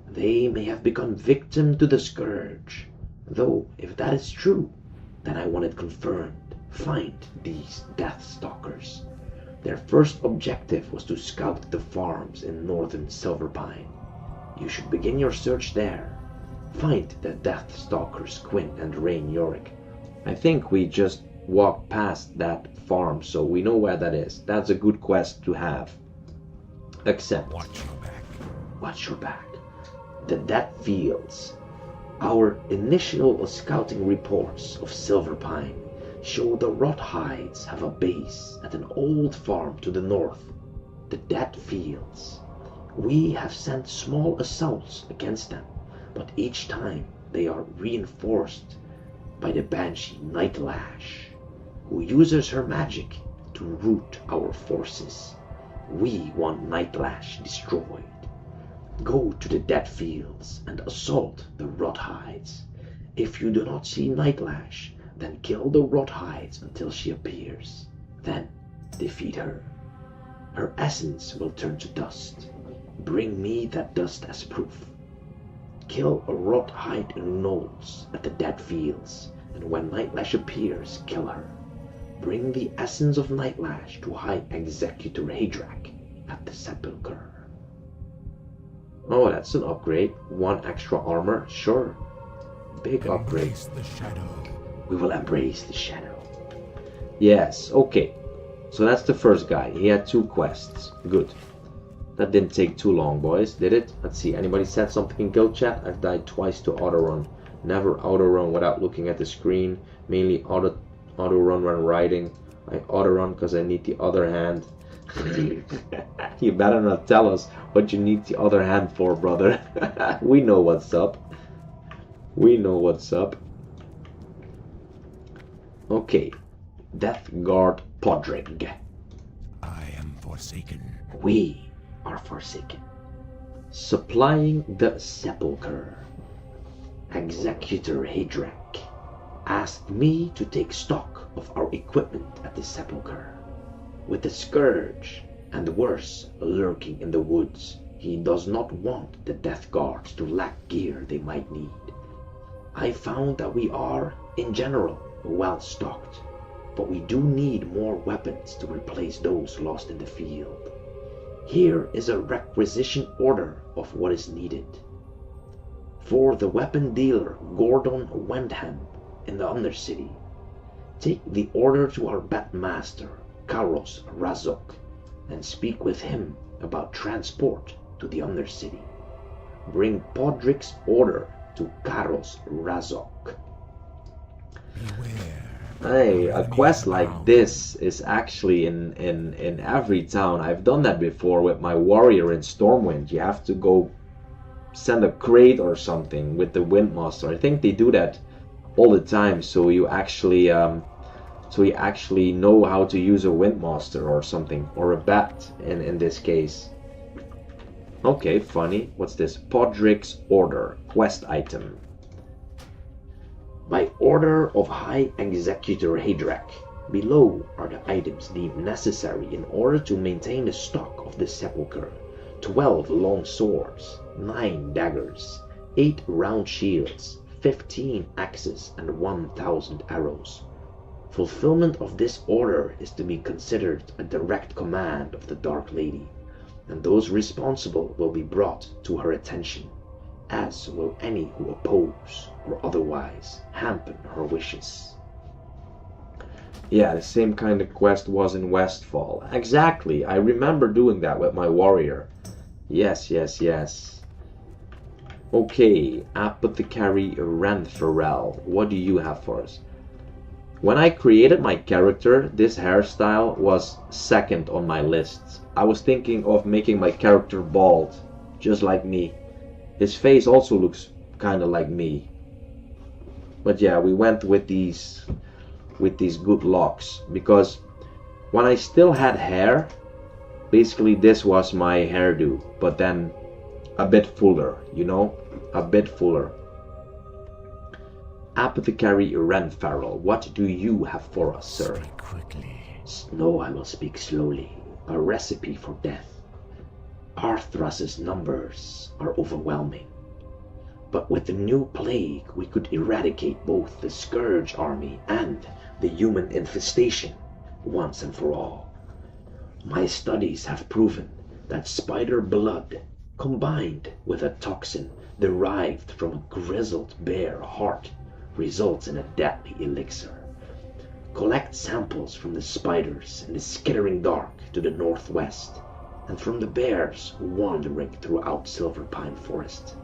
They may have become victim to the Scourge, though if that is true, then I want it confirmed. Find these Death Stalkers. Their first objective was to scout the farms in northern Silverpine. You should begin your search there. Find the Death Stalkers, Quinn and Rain Yorick. I think we just walked past that farm, so we know where that is. That's a good quest to have. Except, Watch your back. Watch your back. The Dead Fields. Our initial scouting reports of Silverpine show the Rothides have a base at an old farm to the north. The Dead Fields. We have sent small assaults against them, but each time they are reinforced by the Banshee Nightlash, who uses her magic to rout our forces. We want Nightlash destroyed. Go to the Dead Fields and assault the Rothides. If you do not see Nightlash, then kill the Rothides until she appears. Then defeat her. Her essence will turn to dust. Bring me that dust as proof. Kill a Rothide in Knolls at the Dead Fields, and when Nightlash appears, kill her. Bring the essence of Nightlash to High Executor Hadrak at the Sepulchre. Oh, that's an upgrade. 1 extra armor, sure. Big upgrade. Embrace the shadow. We will embrace the shadow. Yes, okay. So that's the first guy. He had 2 quests. Good. That didn't take too long, boys, did it? Let's see. Anybody said something in guild chat? I've died twice to auto-run. Never auto-run without looking at the screen. Mainly auto-run when riding. I auto-run because I need the other hand. You better not tell us what you need the other hand for, brother. We know what's up. We know what's up. Okay. Death Guard Podrig. I am forsaken. We are forsaken. Supplying the Sepulchre. Executor Hadrak asked me to take stock of our equipment at the Sepulchre. With the Scourge and worse lurking in the woods, he does not want the Death Guards to lack gear they might need. I found that we are, in general, well stocked, but we do need more weapons to replace those lost in the field. Here is a requisition order of what is needed. For the weapon dealer Gordon Wendham in the Undercity, take the order to our Batmaster, Karos Razok, and speak with him about transport to the Undercity. Bring Podrick's order to Karos Razok. Hey, a quest like this is actually in every town. I've done that before with my warrior in Stormwind. You have to go send a crate or something with the Windmaster. I think they do that all the time, so you actually know how to use a Windmaster or something, or a bat in this case. Okay, funny. What's this? Podrick's order, quest item. By order of High Executor Haedrak, below are the items deemed necessary in order to maintain the stock of the Sepulchre: 12 long swords, 9 daggers, 8 round shields, 15 axes, and 1,000 arrows. Fulfillment of this order is to be considered a direct command of the Dark Lady, and those responsible will be brought to her attention, as will any who oppose or otherwise hamper her wishes. Yeah, the same kind of quest was in Westfall. Exactly, I remember doing that with my warrior. Yes. Okay, Apothecary Renfarel, what do you have for us? When I created my character, this hairstyle was second on my list. I was thinking of making my character bald, just like me. His face also looks kinda like me. But yeah, we went with these good locks, because when I still had hair, basically this was my hairdo, but then a bit fuller, you know? A bit fuller. Apothecary Renfarel, what do you have for us, sir? Speak quickly. No, I will speak slowly. A recipe for death. Arthras's numbers are overwhelming. But with the new plague, we could eradicate both the Scourge army and the human infestation once and for all. My studies have proven that spider blood, combined with a toxin derived from a grizzled bear heart, results in a deadly elixir. Collect samples from the spiders in the skittering dark to the northwest, and from the bears wandering throughout Silverpine Forest.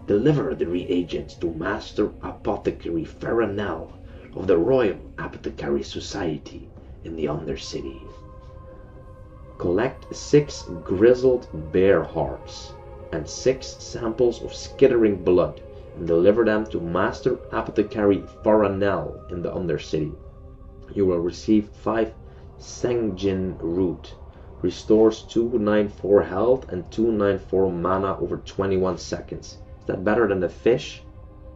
Deliver the reagents to Master Apothecary Faranel of the Royal Apothecary Society in the Undercity. Collect 6 grizzled bear hearts and 6 samples of skittering blood and deliver them to Master Apothecary Faranel in the Undercity. You will receive 5 Sengjin Root. Restores 294 health and 294 mana over 21 seconds. Is that better than the fish?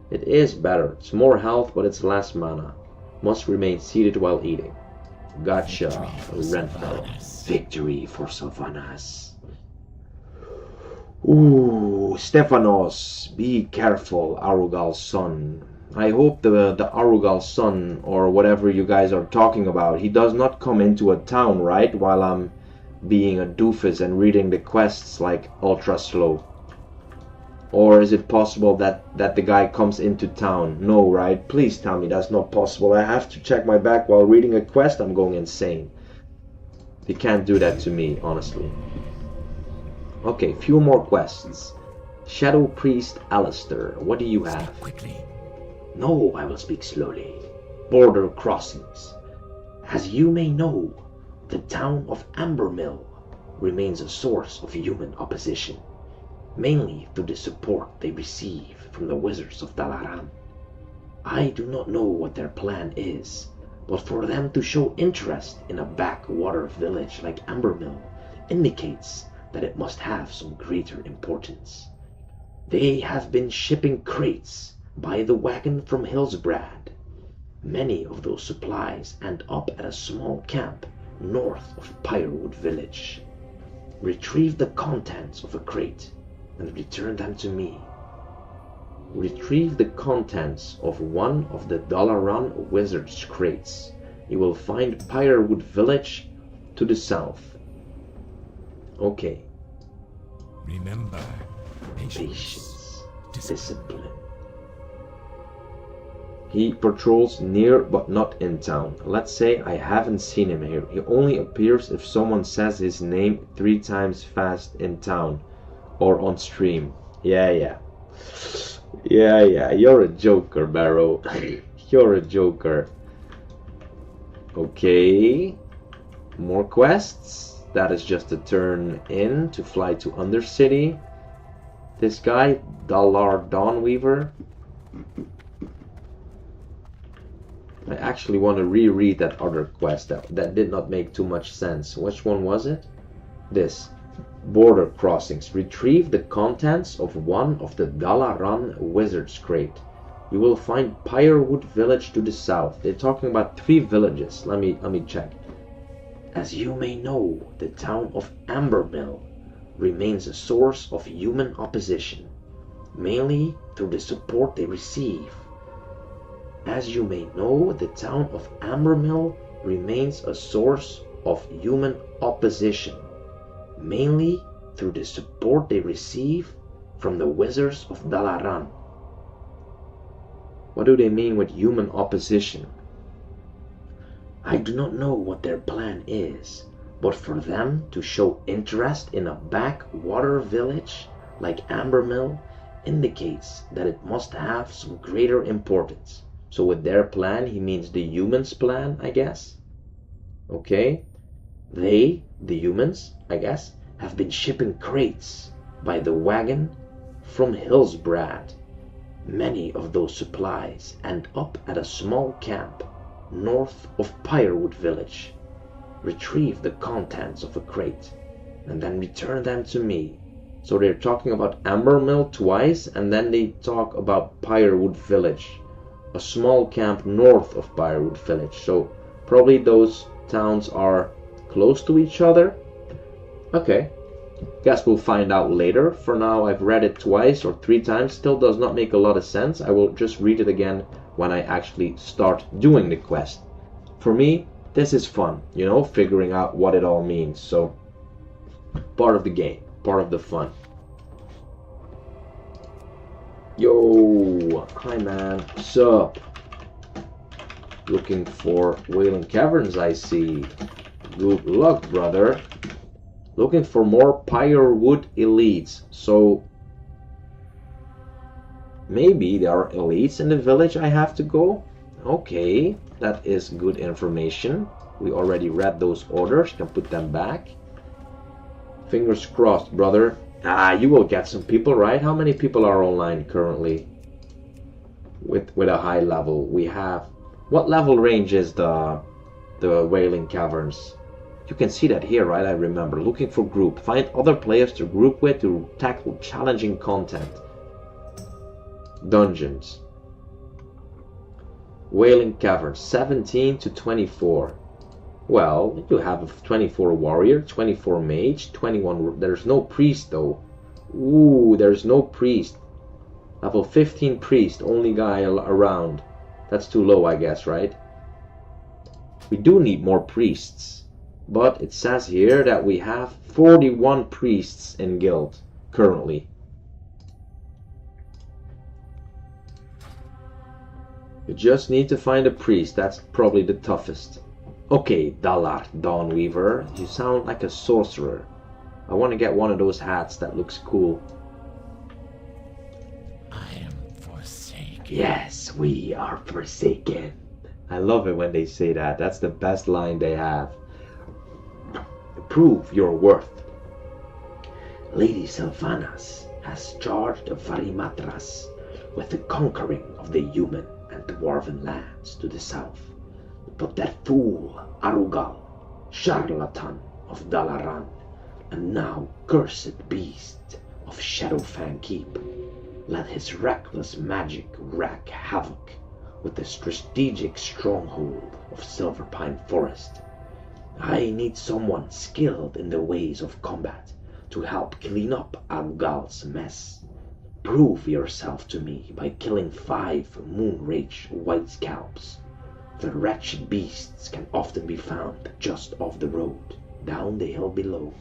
It is better. It's more health, but it's less mana. Must remain seated while eating. Gotcha, Renfell. Victory for Sylvanas. Ooh, Stephanos, be careful, Arugal's son. I hope the Arugal's son, or whatever you guys are talking about, he does not come into a town, right? While I'm being a doofus and reading the quests like ultra slow. Or is it possible that the guy comes into town? No, right? Please tell me that's not possible. I have to check my back while reading a quest. I'm going insane. They can't do that to me, honestly. Okay, few more questions. Shadow Priest Alistair, what do you have? Quickly. No, I will speak slowly. Border crossings. As you may know, the town of Ambermill remains a source of human opposition, mainly through the support they receive from the Wizards of Dalaran. I do not know what their plan is, but for them to show interest in a backwater village like Ambermill indicates that it must have some greater importance. They have been shipping crates by the wagon from Hillsbrad. Many of those supplies end up at a small camp north of Pyrewood Village. Retrieve the contents of a crate and return them to me. Retrieve the contents of one of the Dalaran Wizard's crates. You will find Pyrewood Village to the south. Okay. Remember, Patience. Discipline. He patrols near but not in town. Let's say I haven't seen him here. He only appears if someone says his name 3 times fast in town or on stream. Yeah, you're a joker, Barrow. You're a joker. Okay. More quests. That is just a turn in to fly to Undercity. This guy, Dalar Dawnweaver. I actually want to reread that other quest that did not make too much sense. Which one was it? This. Border crossings. Retrieve the contents of one of the Dalaran Wizard's crate. You will find Pyrewood Village to the south. They're talking about 3 villages. Let me check. As you may know, the town of Ambermill remains a source of human opposition, mainly through the support they receive. As you may know, the town of Ambermill remains a source of human opposition, mainly through the support they receive from the Wizards of Dalaran. What do they mean with human opposition? I do not know what their plan is, but for them to show interest in a backwater village like Ambermill indicates that it must have some greater importance. So with their plan, he means the humans' plan, I guess. Okay. They, the humans, I guess, have been shipping crates by the wagon from Hillsbrad. Many of those supplies end up at a small camp north of Pyrewood Village. Retrieve the contents of a crate and then return them to me. So they're talking about Ambermill twice, and then they talk about Pyrewood Village, a small camp north of Pyrewood Village. So probably those towns are close to each other. Okay, guess we'll find out later. For now, I've read it twice or 3 times. Still does not make a lot of sense. I will just read it again when I actually start doing the quest. For me, this is fun, you know, figuring out what it all means. So, part of the game, part of the fun. Yo, hi man, sup? Looking for Wailing Caverns, I see. Good luck, brother. Looking for more Pyrewood elites. So maybe there are elites in the village I have to go. Okay, that is good information. We already read those orders, can put them back. Fingers crossed, brother. You will get some people, right? How many people are online currently with a high level? We have, what level range is the Wailing Caverns? You can see that here, right? I remember. Looking for group. Find other players to group with to tackle challenging content. Dungeons. Wailing Caverns, 17 to 24. Well, you have a 24 warrior, 24 mage, 21... There's no priest, though. Ooh, there's no priest. Level 15 priest, only guy around. That's too low, I guess, right? We do need more priests. But it says here that we have 41 priests in guild currently. You just need to find a priest. That's probably the toughest. Okay, Dalar Dawnweaver, you sound like a sorcerer. I want to get one of those hats that looks cool. I am forsaken. Yes, we are forsaken. I love it when they say that. That's the best line they have. Prove your worth. Lady Sylvanas has charged Varimatras with the conquering of the human and dwarven lands to the south. But that fool Arugal, charlatan of Dalaran, and now cursed beast of Shadowfang Keep, let his reckless magic wreak havoc with the strategic stronghold of Silverpine Forest. I I need someone skilled in the ways of combat to help clean up Algal's mess. Prove yourself to me by killing 5 Moonrage white scalps. The wretched beasts can often be found just off the road, down the hill below.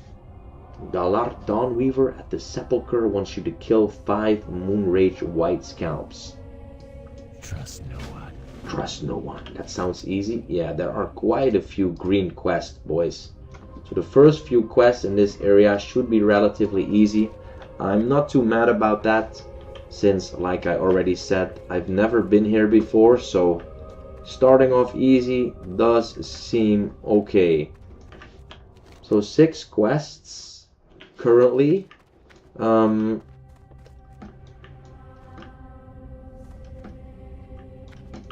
Galar Dawnweaver at the Sepulchre wants you to kill 5 Moonrage white scalps. Trust no one. Trust no one. That sounds easy. Yeah, there are quite a few green quests, boys. So the first few quests in this area should be relatively easy. I'm not too mad about that, since, like I already said, I've never been here before, so starting off easy does seem okay. So 6 quests currently.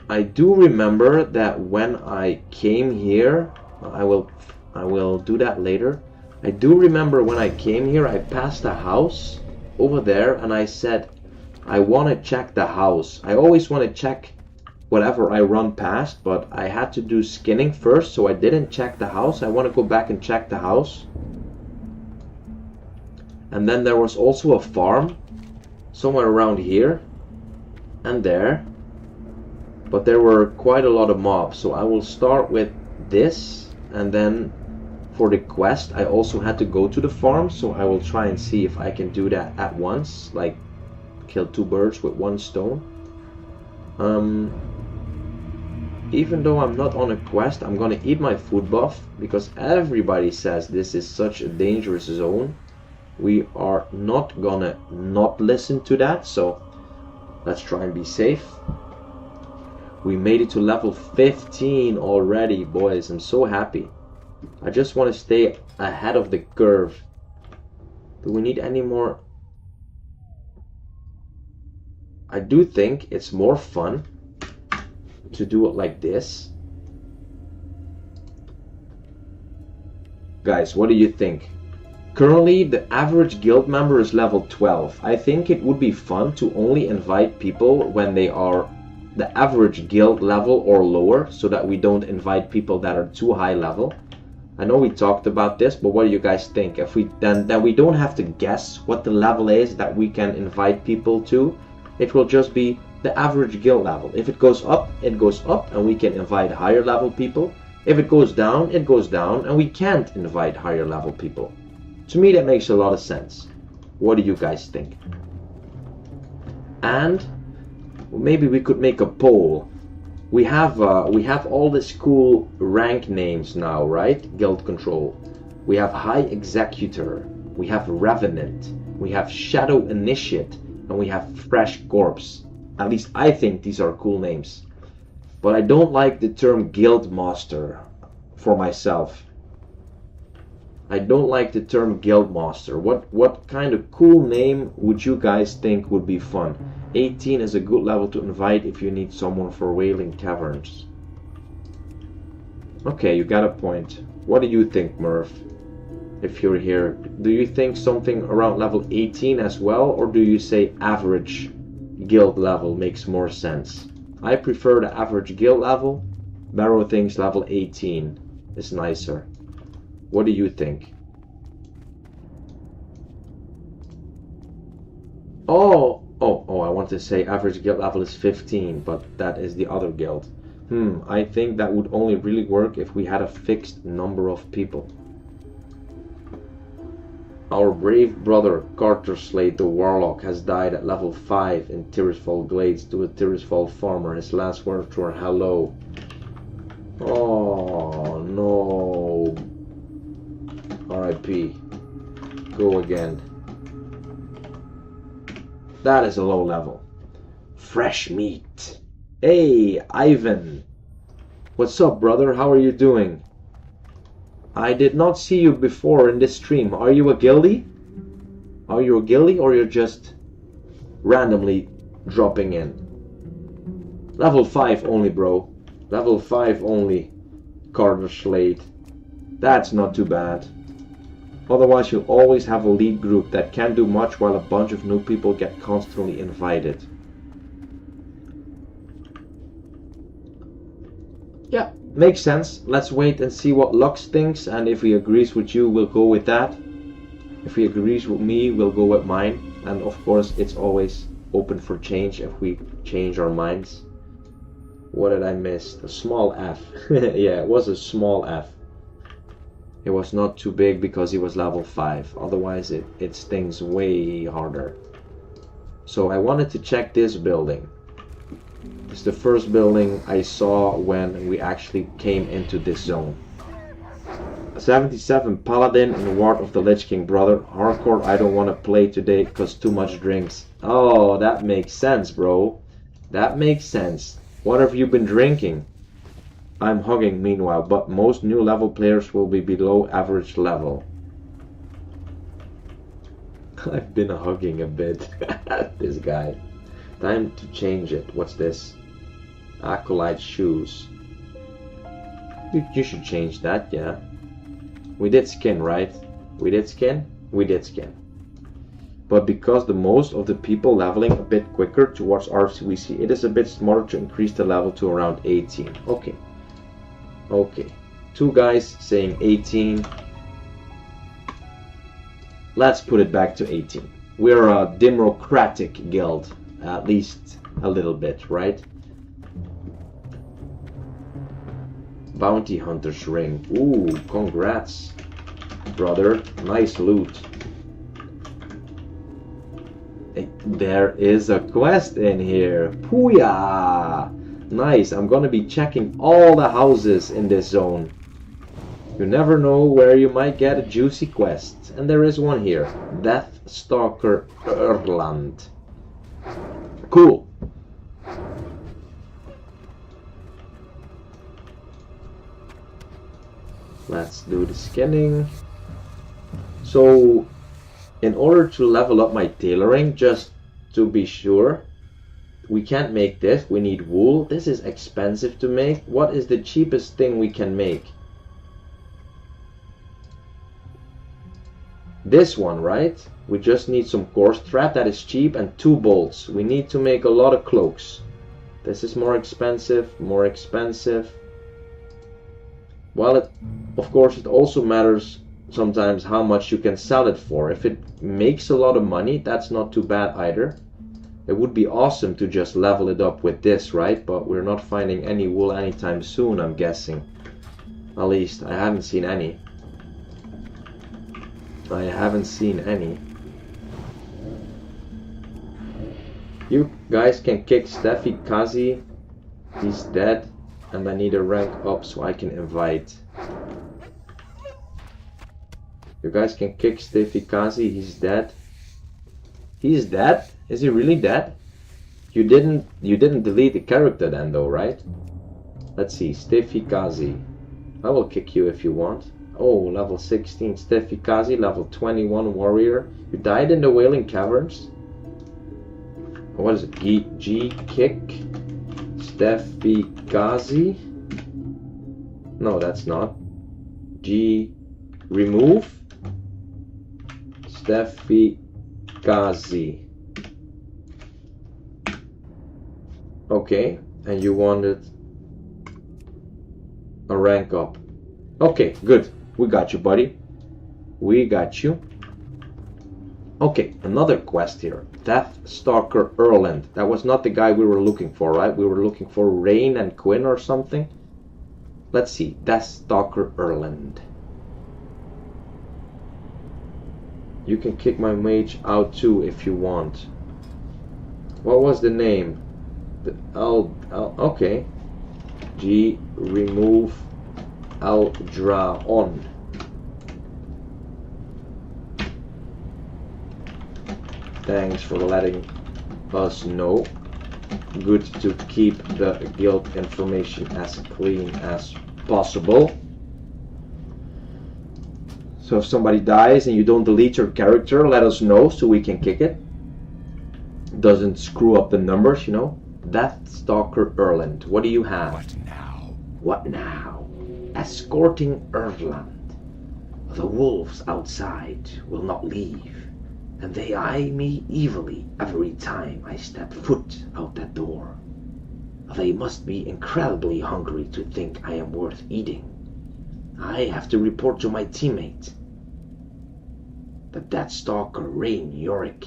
I do remember that when I came here, I will do that later. I do remember when I came here, I passed a house over there and I said, I want to check the house. I always want to check whatever I run past, but I had to do skinning first, so I didn't check the house. I want to go back and check the house. And then there was also a farm somewhere around here and there. But there were quite a lot of mobs, so I will start with this, and then for the quest I also had to go to the farm, so I will try and see if I can do that at once, like kill 2 birds with 1 stone. Even though I'm not on a quest, I'm gonna eat my food buff, because everybody says this is such a dangerous zone. We are not gonna not listen to that, so let's try and be safe. We made it to level 15 already, boys. I'm so happy. I just want to stay ahead of the curve. Do we need any more? I do think it's more fun to do it like this. Guys, what do you think? Currently, the average guild member is level 12. I think it would be fun to only invite people when they are the average guild level or lower, so that we don't invite people that are too high level. I know we talked about this, but what do you guys think? If we then we don't have to guess what the level is that we can invite people to. It will just be the average guild level. If it goes up, it goes up and we can invite higher level people. If it goes down, it goes down and we can't invite higher level people. To me that makes a lot of sense. What do you guys think? And maybe we could make a poll. We have all these cool rank names now, right? Guild control. We have High Executor. We have Revenant. We have Shadow Initiate, and we have Fresh Corpse. At least I think these are cool names. But I don't like the term Guild Master for myself. I don't like the term Guild Master. What kind of cool name would you guys think would be fun? 18 is a good level to invite if you need someone for Wailing Caverns. Okay, you got a point. What do you think, Murph? If you're here, do you think something around level 18 as well, or do you say average guild level makes more sense? I prefer the average guild level. Barrow thinks level 18 is nicer. What do you think? Oh, I want to say average guild level is 15, but that is the other guild. I think that would only really work if we had a fixed number of people. Our brave brother Carter Slade the Warlock has died at level 5 in Tirisfal Glades to a Tirisfal farmer. His last words were hello. Oh no. R.I.P. Go again. That is a low level. Fresh meat. Hey, Ivan. What's up, brother? How are you doing? I did not see you before in this stream. Are you a guildie? Are you a guildie or you're just randomly dropping in? Level 5 only, bro. Level 5 only. Carter Slade. That's not too bad. Otherwise you'll always have a lead group that can't do much while a bunch of new people get constantly invited. Yeah, makes sense. Let's wait and see what Lux thinks, and if he agrees with you, we'll go with that. If he agrees with me, we'll go with mine. And of course, it's always open for change if we change our minds. What did I miss? A small F. Yeah, it was a small F. It was not too big because he was level 5. Otherwise, it stings way harder. So I wanted to check this building. It's the first building I saw when we actually came into this zone. 77 Paladin in Ward of the Lich King, brother. Hardcore I don't want to play today because too much drinks. Oh, that makes sense, bro. That makes sense. What have you been drinking? I'm hugging meanwhile, but most new level players will be below average level. I've been hugging a bit. This guy. Time to change it. What's this? Acolyte shoes. You should change that, yeah. We did skin, right? We did skin? We did skin. But because the most of the people leveling a bit quicker towards RCWC, it is a bit smarter to increase the level to around 18. Okay. Okay. 2 guys saying 18. Let's put it back to 18. We're a democratic guild. At least a little bit, right? Bounty Hunter's ring. Ooh, congrats, brother. Nice loot. Hey, there is a quest in here. Pooyah! Nice. I'm gonna be checking all the houses in this zone. You never know where you might get a juicy quest. And there is one here. Deathstalker Erland. Cool. Let's do the scanning. So, in order to level up my tailoring, just to be sure, we can't make this. We need wool. This is expensive to make. What is the cheapest thing we can make? This one, right? We just need some coarse thread that is cheap and 2 bolts. We need to make a lot of cloaks. This is more expensive, more expensive. Well, of course, it also matters sometimes how much you can sell it for. If it makes a lot of money, that's not too bad either. It would be awesome to just level it up with this, right? But we're not finding any wool anytime soon, I'm guessing. At least, I haven't seen any. I haven't seen any. You guys can kick Steffi Kazi. He's dead. And I need a rank up so I can invite. You guys can kick Steffi Kazi. He's dead. He's dead? Is he really dead? You didn't delete the character then though, right? Let's see. Steffi Kazi. I will kick you if you want. Oh, level 16 Steffi Kazi, level 21 warrior. You died in the Wailing Caverns? What is it? G kick? Steffi Kazi? No, that's not. G remove? Steffi Kazi. Okay, and you wanted a rank up. Okay, good. We got you, buddy. We got you. Okay, another quest here. Deathstalker Erland. That was not the guy we were looking for, right? We were looking for Rain and Quinn or something. Let's see. Deathstalker Erland. You can kick my mage out too if you want. What was the name? Okay. G remove Aldraon. Thanks for letting us know. Good to keep the guild information as clean as possible. So if somebody dies and you don't delete your character, let us know so we can kick it. Doesn't screw up the numbers, you know. Deathstalker Erland. What do you have? What now? What now? Escorting Erland. The wolves outside will not leave, and they eye me evilly every time I step foot out that door. They must be incredibly hungry to think I am worth eating. I have to report to my teammate, the Death Stalker Rain Yorick.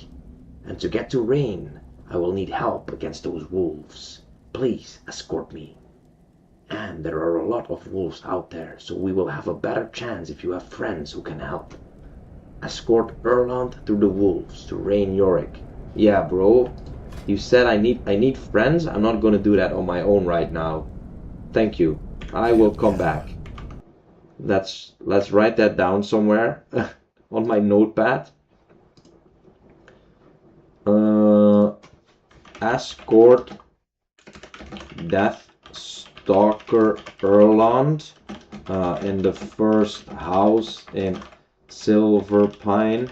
And to get to Rain, I will need help against those wolves. Please escort me. And there are a lot of wolves out there, so we will have a better chance if you have friends who can help. Escort Erland through the wolves to Rain Yorick. Yeah, bro. You said I need friends? I'm not gonna do that on my own right now. Thank you. I will come back. Let's write that down somewhere on my notepad. Escort Death Stalker Erland in the first house in Silver Pine.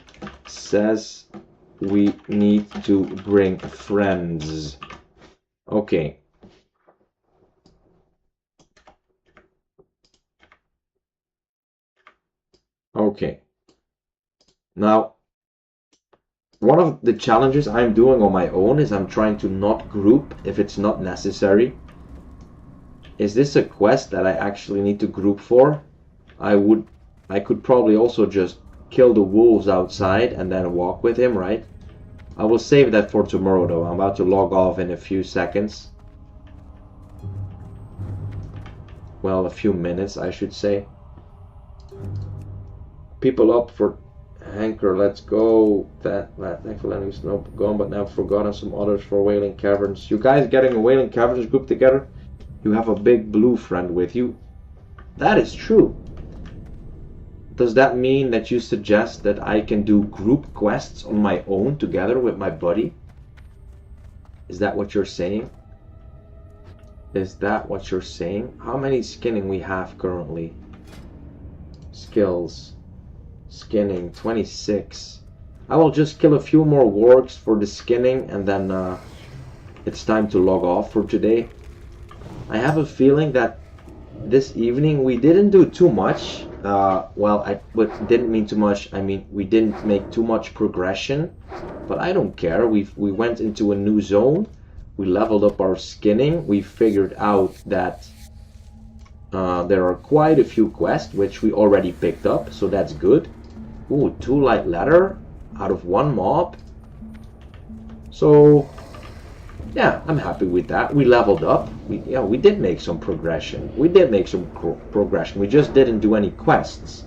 Says we need to bring friends. Okay. Okay. Now, one of the challenges I'm doing on my own is I'm trying to not group if it's not necessary. Is this a quest that I actually need to group for? I could probably also just kill the wolves outside and then walk with him, right? I will save that for tomorrow though. I'm about to log off in a few seconds. Well, a few minutes I should say. People up for Anchor, let's go. Thankful enemies no gone, but now forgotten some others for Wailing Caverns. You guys getting a Wailing Caverns group together? You have a big blue friend with you. That is true. Does that mean that you suggest that I can do group quests on my own together with my buddy? Is that what you're saying? Is that what you're saying? How many skinning we have currently? Skills. Skinning, 26. I will just kill a few more wargs for the skinning and then it's time to log off for today. I have a feeling that this evening we didn't do too much. Well, I didn't mean too much. I mean, we didn't make too much progression, but I don't care. We went into a new zone. We leveled up our skinning. We figured out that there are quite a few quests which we already picked up, so that's good. Ooh, 2 light leather out of 1 mob. So yeah, I'm happy with that. We leveled up. We did make some progression. We just didn't do any quests.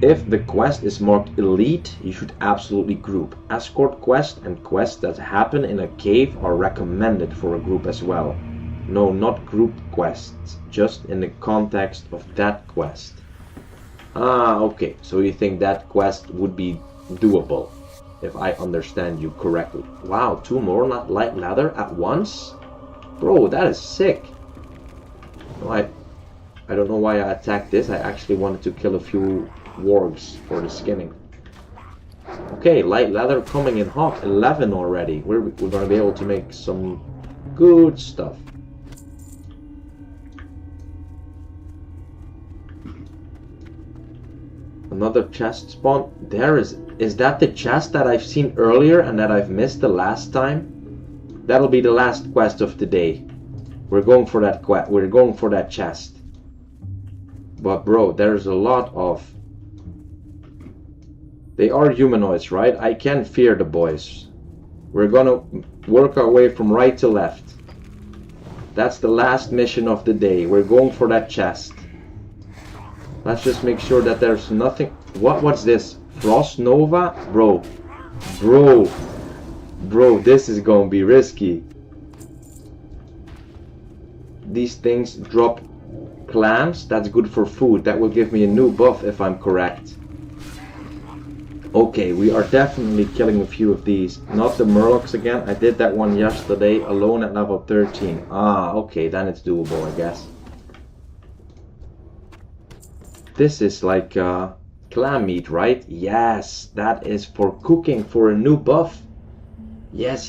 If the quest is marked elite, you should absolutely group. Escort quest and quests that happen in a cave are recommended for a group as well. No, not group quests, just in the context of that quest. Ah, okay, so you think that quest would be doable, if I understand you correctly. Wow, 2 more light leather at once? Bro, that is sick. No, I don't know why I attacked this. I actually wanted to kill a few wargs for the skinning. Okay, light leather coming in hot. 11 already. We're gonna be able to make some good stuff. Another chest spawn. There is that the chest that I've seen earlier and that I've missed the last time? That'll be the last quest of the day. We're going for that we're going for that chest. But bro, there's a lot of... They are humanoids, right? I can fear the boys. We're gonna work our way from right to left. That's the last mission of the day. We're going for that chest. Let's just make sure that there's nothing... What's this? Frost Nova? Bro, this is gonna be risky. These things drop clams. That's good for food. That will give me a new buff if I'm correct. Okay, we are definitely killing a few of these. Not the Murlocs again. I did that one yesterday alone at level 13. Ah, okay, then it's doable, I guess. This is like clam meat, right? Yes, that is for cooking for a new buff. Yes.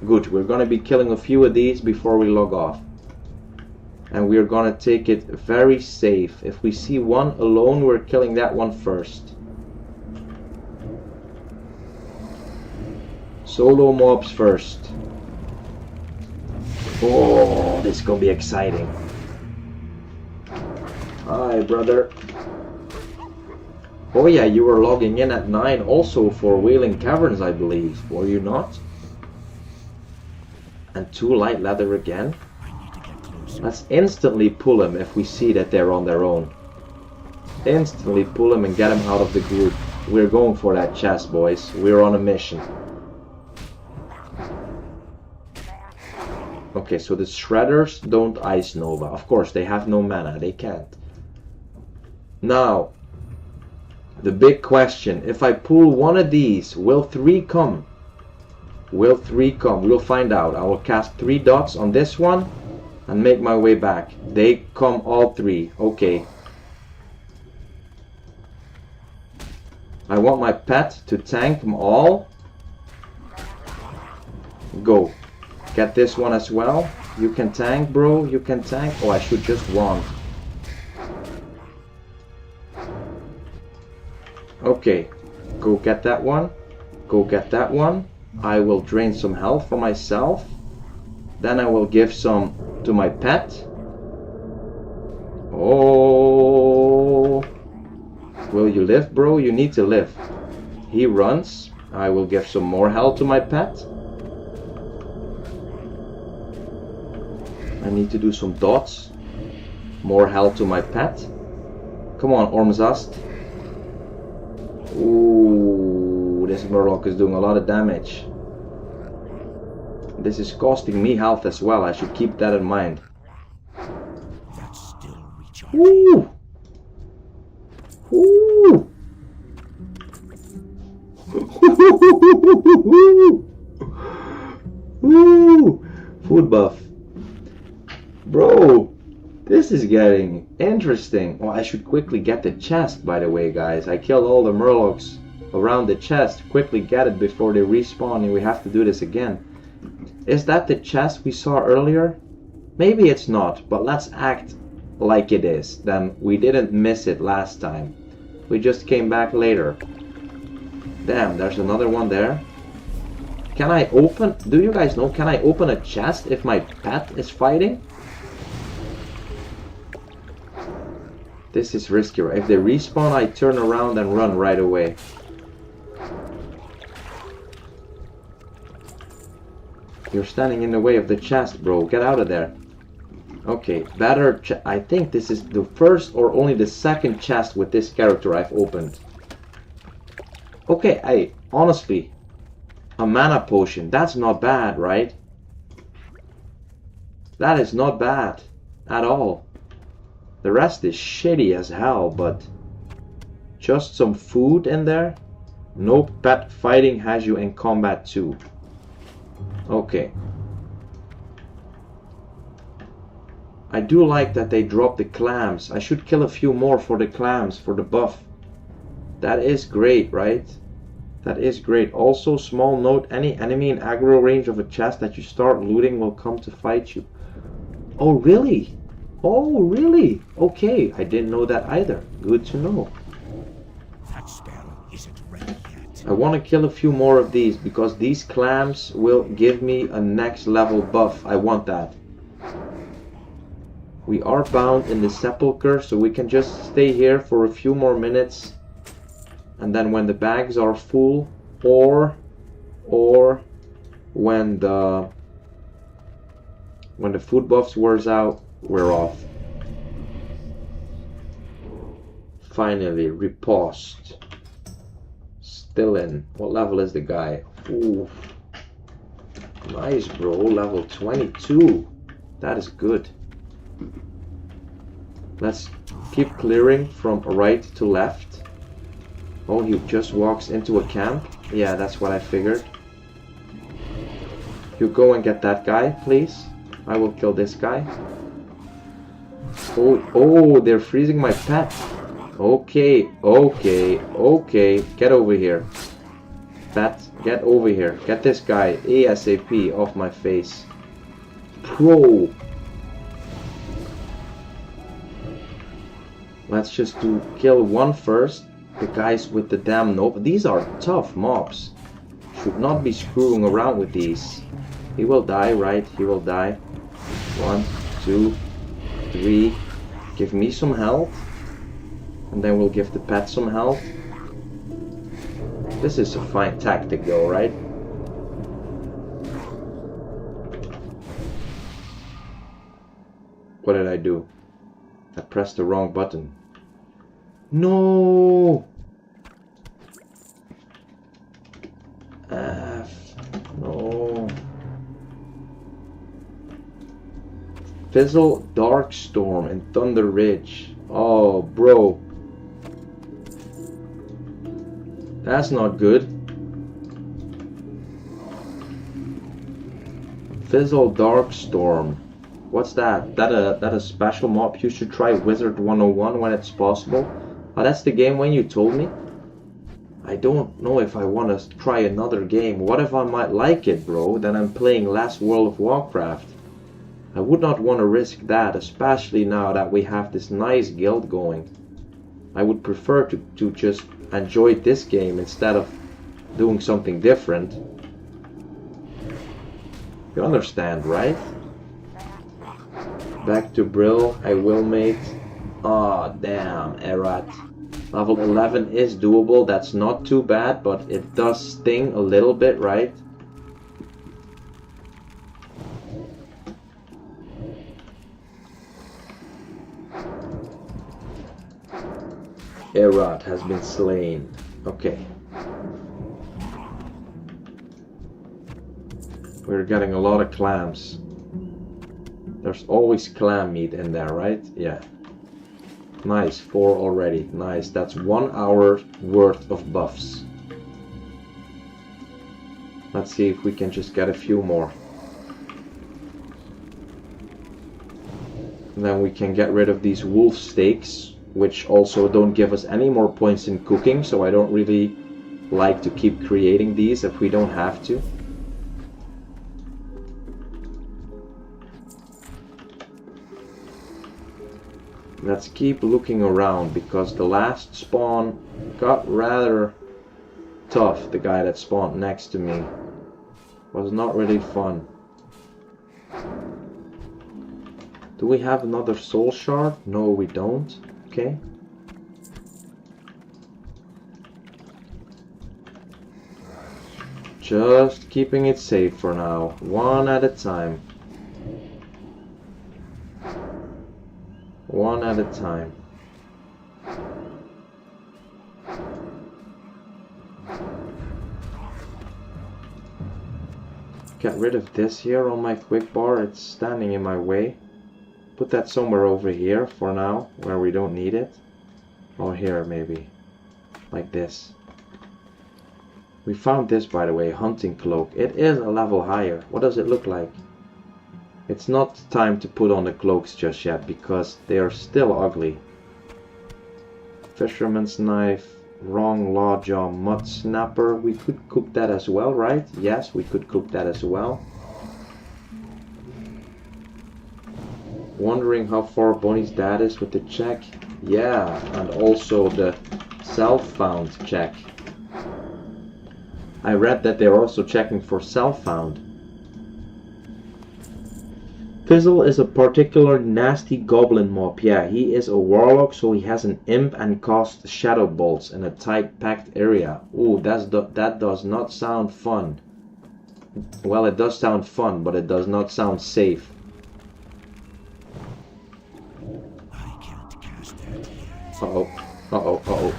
Good, we're gonna be killing a few of these before we log off. And we're gonna take it very safe. If we see one alone, we're killing that one first. Solo mobs first. Oh, this is gonna be exciting. Hi, brother. Oh yeah, you were logging in at 9 also for Wailing Caverns, I believe. Were you not? And 2 light leather again. Let's instantly pull them if we see that they're on their own. Instantly pull them and get them out of the group. We're going for that chest, boys. We're on a mission. Okay, so the shredders don't ice nova. Of course, they have no mana. They can't. Now, the big question. If I pull one of these, will 3 come? Will 3 come? We'll find out. I will cast 3 dots on this one and make my way back. They come all 3. Okay. I want my pet to tank them all. Go. Get this one as well. You can tank, bro. You can tank. Oh, I should just wand. Okay. Go get that one. Go get that one. I will drain some health for myself. Then I will give some to my pet. Oh. Will you live, bro? You need to live. He runs. I will give some more health to my pet. I need to do some dots. More health to my pet. Come on, Ormzast. Ooh, this Murloc is doing a lot of damage. This is costing me health as well. I should keep that in mind. That's still recharging. Ooh! Ooh! Ooh! Food buff. Bro, this is getting interesting. Oh, I should quickly get the chest, by the way, guys. I killed all the Murlocs around the chest. Quickly get it before they respawn and we have to do this again. Is that the chest we saw earlier? Maybe it's not, but let's act like it is. Then we didn't miss it last time. We just came back later. Damn, there's another one there. Can I open... Do you guys know, can I open a chest if my pet is fighting? This is risky. If they respawn, I turn around and run right away. You're standing in the way of the chest, bro. Get out of there. Okay, better... I think this is the first or only the second chest with this character I've opened. Okay, honestly, a mana potion. That's not bad, right? That is not bad at all. The rest is shitty as hell, but just some food in there. No pet fighting has you in combat too. Okay. I do like that they drop the clams. I should kill a few more for the clams, for the buff. That is great, right? That is great. Also, small note, any enemy in aggro range of a chest that you start looting will come to fight you. Oh, really? Oh, really? Okay, I didn't know that either. Good to know. That spell isn't ready yet. I want to kill a few more of these because these clams will give me a next level buff. I want that. We are bound in the sepulcher, so we can just stay here for a few more minutes. And then when the bags are full, or when the food buffs wears out, we're off. Finally, riposte. Still in. What level is the guy? Ooh. Nice, bro. Level 22. That is good. Let's keep clearing from right to left. Oh, he just walks into a camp? Yeah, that's what I figured. You go and get that guy, please. I will kill this guy. Oh, they're freezing my pet. Okay. Get over here. Pet, get over here. Get this guy ASAP off my face. Pro. Let's just kill one first. The guys with the damn nope. These are tough mobs. should not be screwing around with these. He will die, right? He will die. 1, 2, 3. Give me some health. And then we'll give the pet some health. This is a fine tactic though, right? What did I do? I pressed the wrong button. No! No. Fizzle, Darkstorm, and Thunder Ridge. Oh, bro. That's not good. Fizzle, Darkstorm. What's that? That a special mob? You should try Wizard 101 when it's possible. Oh, that's the game when you told me? I don't know if I want to try another game. What if I might like it, bro? Then I'm playing less World of Warcraft. I would not want to risk that, especially now that we have this nice guild going. I would prefer to just enjoy this game instead of doing something different. You understand, right? Back to Brill, I will mate. Aw, damn, Erat. Level 11 is doable, that's not too bad, but it does sting a little bit, right? Erat has been slain. Okay. We're getting a lot of clams. There's always clam meat in there, right? Yeah. Nice, 4 already. Nice, that's 1 hour worth of buffs. Let's see if we can just get a few more. And then we can get rid of these wolf steaks, which also don't give us any more points in cooking, so I don't really like to keep creating these if we don't have to. Let's keep looking around, because the last spawn got rather tough. The guy that spawned next to me was not really fun. Do we have another soul shard? No, we don't. Okay. Just keeping it safe for now, one at a time. One at a time. Get rid of this here on my quick bar, it's standing in my way. Put that somewhere over here for now, where we don't need it. Or here maybe, like this. We found this, by the way, hunting cloak. It is a level higher. What does it look like? It's not time to put on the cloaks just yet, because they are still ugly. Fisherman's knife, wrong lawjaw, mud snapper. We could cook that as well, right? Yes, we could cook that as well. Wondering how far Bonnie's dad is with the check. Yeah, and also the self-found check. I read that they're also checking for self-found. Fizzle is a particular nasty goblin mob. Yeah, he is a warlock, so he has an imp and casts shadow bolts in a tight packed area. Ooh, that does not sound fun. Well, it does sound fun, but it does not sound safe. Uh-oh, uh-oh, uh-oh.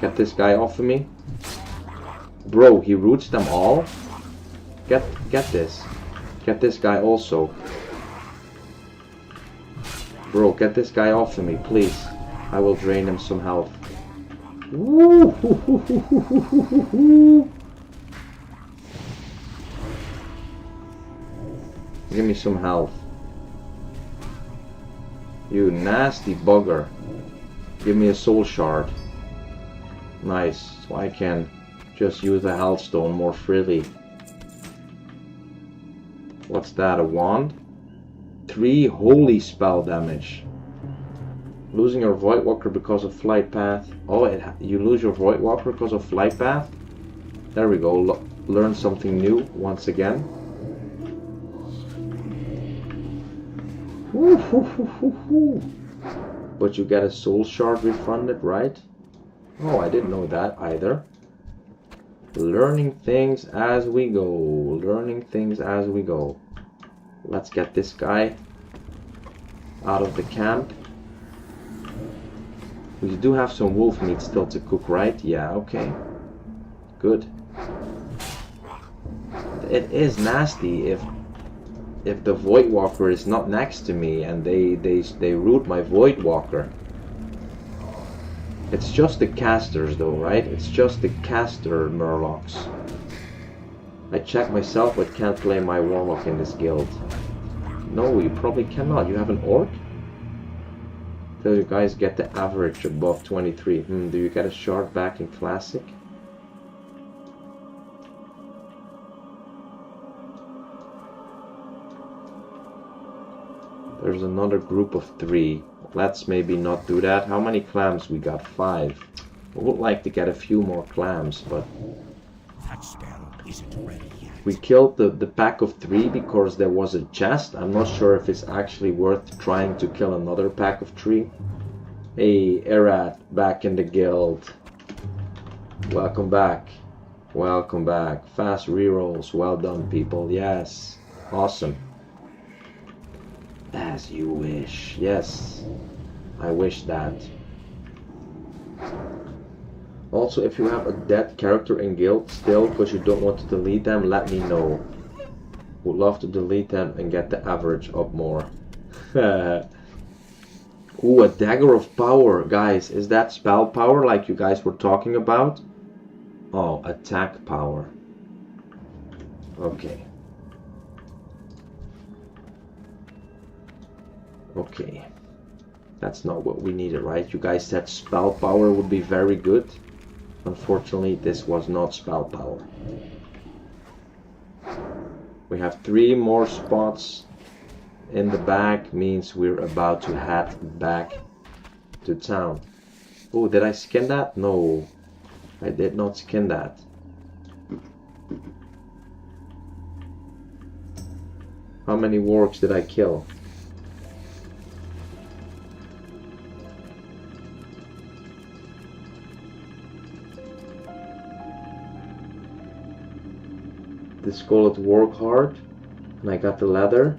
Get this guy off of me. Bro, he roots them all? Get this. Get this guy also. Bro, get this guy off of me, please. I will drain him some health. Woo! Give me some health. You nasty bugger. Give me a soul shard. Nice, so I can just use the health stone more freely. What's that, a wand? 3 holy spell damage. Losing your Void Walker because of flight path. Oh, you lose your Void Walker because of flight path? There we go. learn something new once again. Woo, hoo, hoo, hoo, hoo. But you get a soul shard refunded, right? Oh, I didn't know that either. Learning things as we go. Learning things as we go. Let's get this guy out of the camp. We do have some wolf meat still to cook, right? Yeah, okay. Good. It is nasty if the Void Walker is not next to me and they root my Void Walker. It's just the casters though, right? It's just the caster Murlocs. I checked myself but can't play my Warlock in this guild. No, you probably cannot. You have an Orc? So you guys get the average above 23. Do you get a shard back in Classic? There's another group of 3. Let's maybe not do that. How many clams we got? 5. I would like to get a few more clams, but That spell isn't ready yet. we killed the pack of 3 because there was a chest. I'm not sure if it's actually worth trying to kill another pack of 3. Hey, Erat, back in the guild. Welcome back. Welcome back. Fast rerolls. Well done, people. Yes. Awesome. As you wish. Yes. I wish that. Also, if you have a dead character in guild still, because you don't want to delete them, let me know. Would love to delete them and get the average up more. Ooh, a dagger of power. Guys, is that spell power like you guys were talking about? Oh, attack power. Okay. Okay. That's not what we needed, right? You guys said spell power would be very good. Unfortunately, this was not spell power. We have 3 more spots in the bag, means we're about to head back to town. Oh, did I skin that? No, I did not skin that. How many wargs did I kill? This call it work hard, and I got the leather.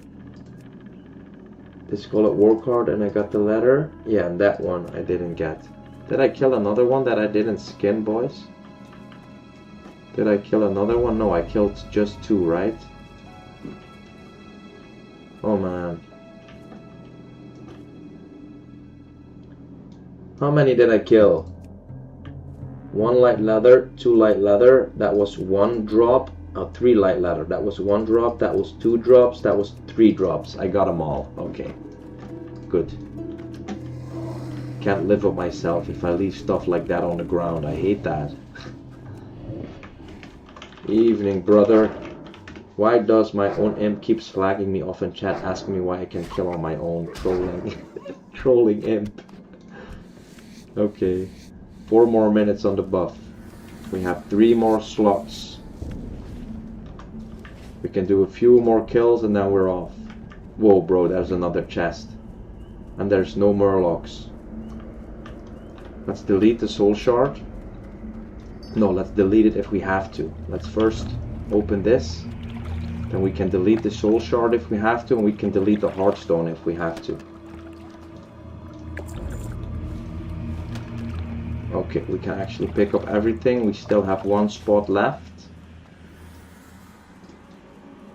This call it work hard, and I got the leather. Yeah, and that one I didn't get. Did I kill another one that I didn't skin, boys? Did I kill another one? No, I killed just 2, right? Oh man. How many did I kill? 1 light leather, 2 light leather. That was 1 drop. 3 light leather. That was 1 drop. That was 2 drops. That was 3 drops. I got them all. Okay. Good. Can't live with myself if I leave stuff like that on the ground. I hate that. Evening, brother. Why does my own imp keeps flagging me off in chat, asking me why I can kill on my own? Trolling. Trolling imp. Okay. 4 more minutes on the buff. We have 3 more slots. We can do a few more kills and then we're off. Whoa, bro, there's another chest. And there's no Murlocs. Let's delete the soul shard. No, let's delete it if we have to. Let's first open this. Then we can delete the soul shard if we have to, and we can delete the heartstone if we have to. Okay, we can actually pick up everything. We still have 1 spot left.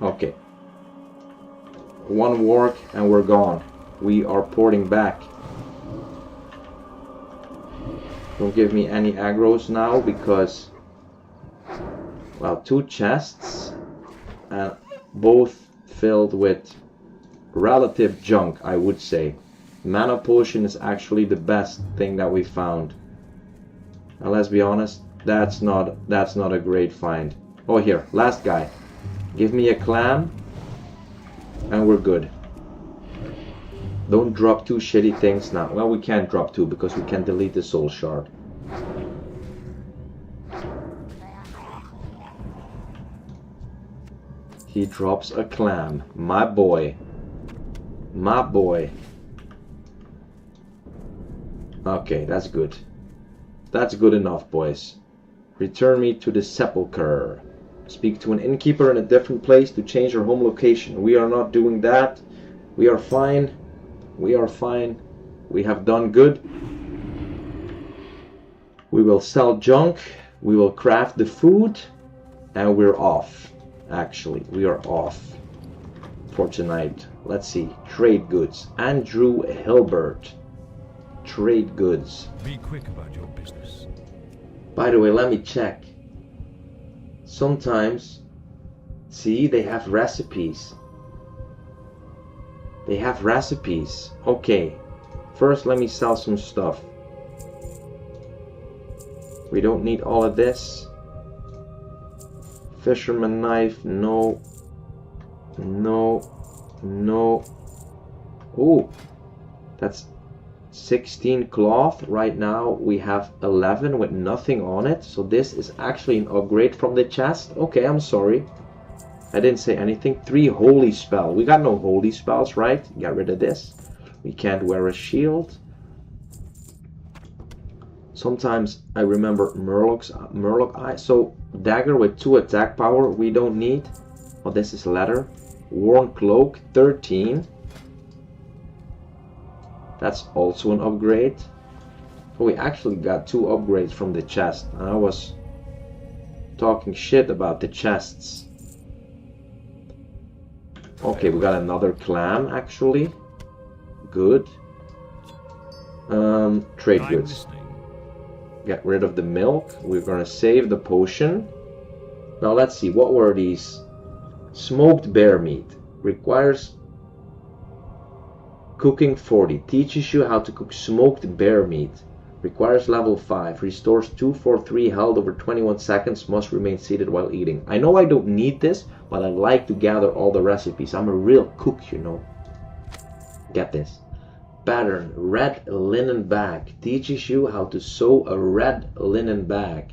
Okay. 1 warg and we're gone. We are porting back. Don't give me any aggros now because, well, 2 chests and both filled with relative junk, I would say. Mana potion is actually the best thing that we found. And let's be honest, that's not a great find. Oh, here, last guy. Give me a clam and we're good. Don't drop 2 shitty things now. Well, we can't drop 2 because we can delete the soul shard. He drops a clam. My boy. My boy. Okay, that's good. That's good enough, boys. Return me to the sepulchre. Speak to an innkeeper in a different place to change your home location. We are not doing that. We are fine. We are fine. We have done good. We will sell junk. We will craft the food. And we're off. Actually, we are off for tonight. Let's see. Trade goods. Andrew Hilbert. Trade goods. Be quick about your business. By the way, let me check. Sometimes, see, they have recipes. They have recipes. Okay. First, let me sell some stuff. We don't need all of this. Fisherman knife, no. No. No. Oh, that's 16 cloth. Right now we have 11 with nothing on it. So this is actually an upgrade from the chest. Okay, I'm sorry. I didn't say anything. 3 holy spell. We got no holy spells, right? Get rid of this. We can't wear a shield. Sometimes I remember Murloc eye. So dagger with 2 attack power we don't need. Oh, this is leather. Worn cloak 13. That's also an upgrade. Oh, we actually got 2 upgrades from the chest. I was talking shit about the chests. Okay, we got another clam actually. Good. Trade goods. Get rid of the milk. We're gonna save the potion. Now let's see, what were these? Smoked bear meat. Requires cooking 40. Teaches you how to cook smoked bear meat. Requires level 5. Restores 243 health over 21 seconds. Must remain seated while eating. I know I don't need this, but I like to gather all the recipes. I'm a real cook, you know. Get this. Pattern. Red linen bag. Teaches you how to sew a red linen bag.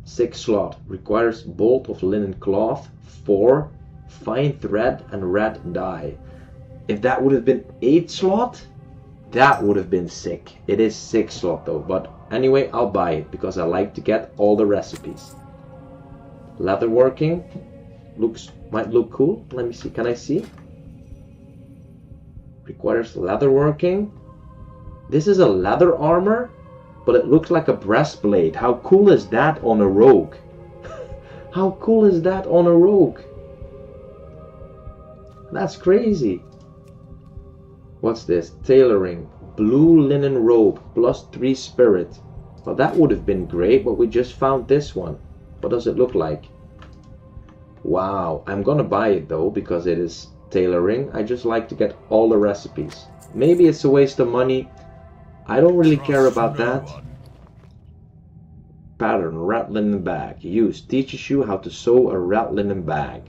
6 slot. Requires bolt of linen cloth. 4. Fine thread and red dye. If that would have been 8 slot, that would have been sick. It is 6 slot though, but anyway, I'll buy it because I like to get all the recipes. Leatherworking might look cool. Let me see. Can I see? Requires leatherworking. This is a leather armor, but it looks like a breastplate. How cool is that on a rogue? How cool is that on a rogue? That's crazy. What's this? Tailoring. Blue linen robe plus 3 spirit. Well, that would have been great, but we just found this one. What does it look like? Wow. I'm gonna buy it though because it is tailoring. I just like to get all the recipes. Maybe it's a waste of money. I don't really care about that. Pattern. Red linen bag. Use. Teaches you how to sew a red linen bag.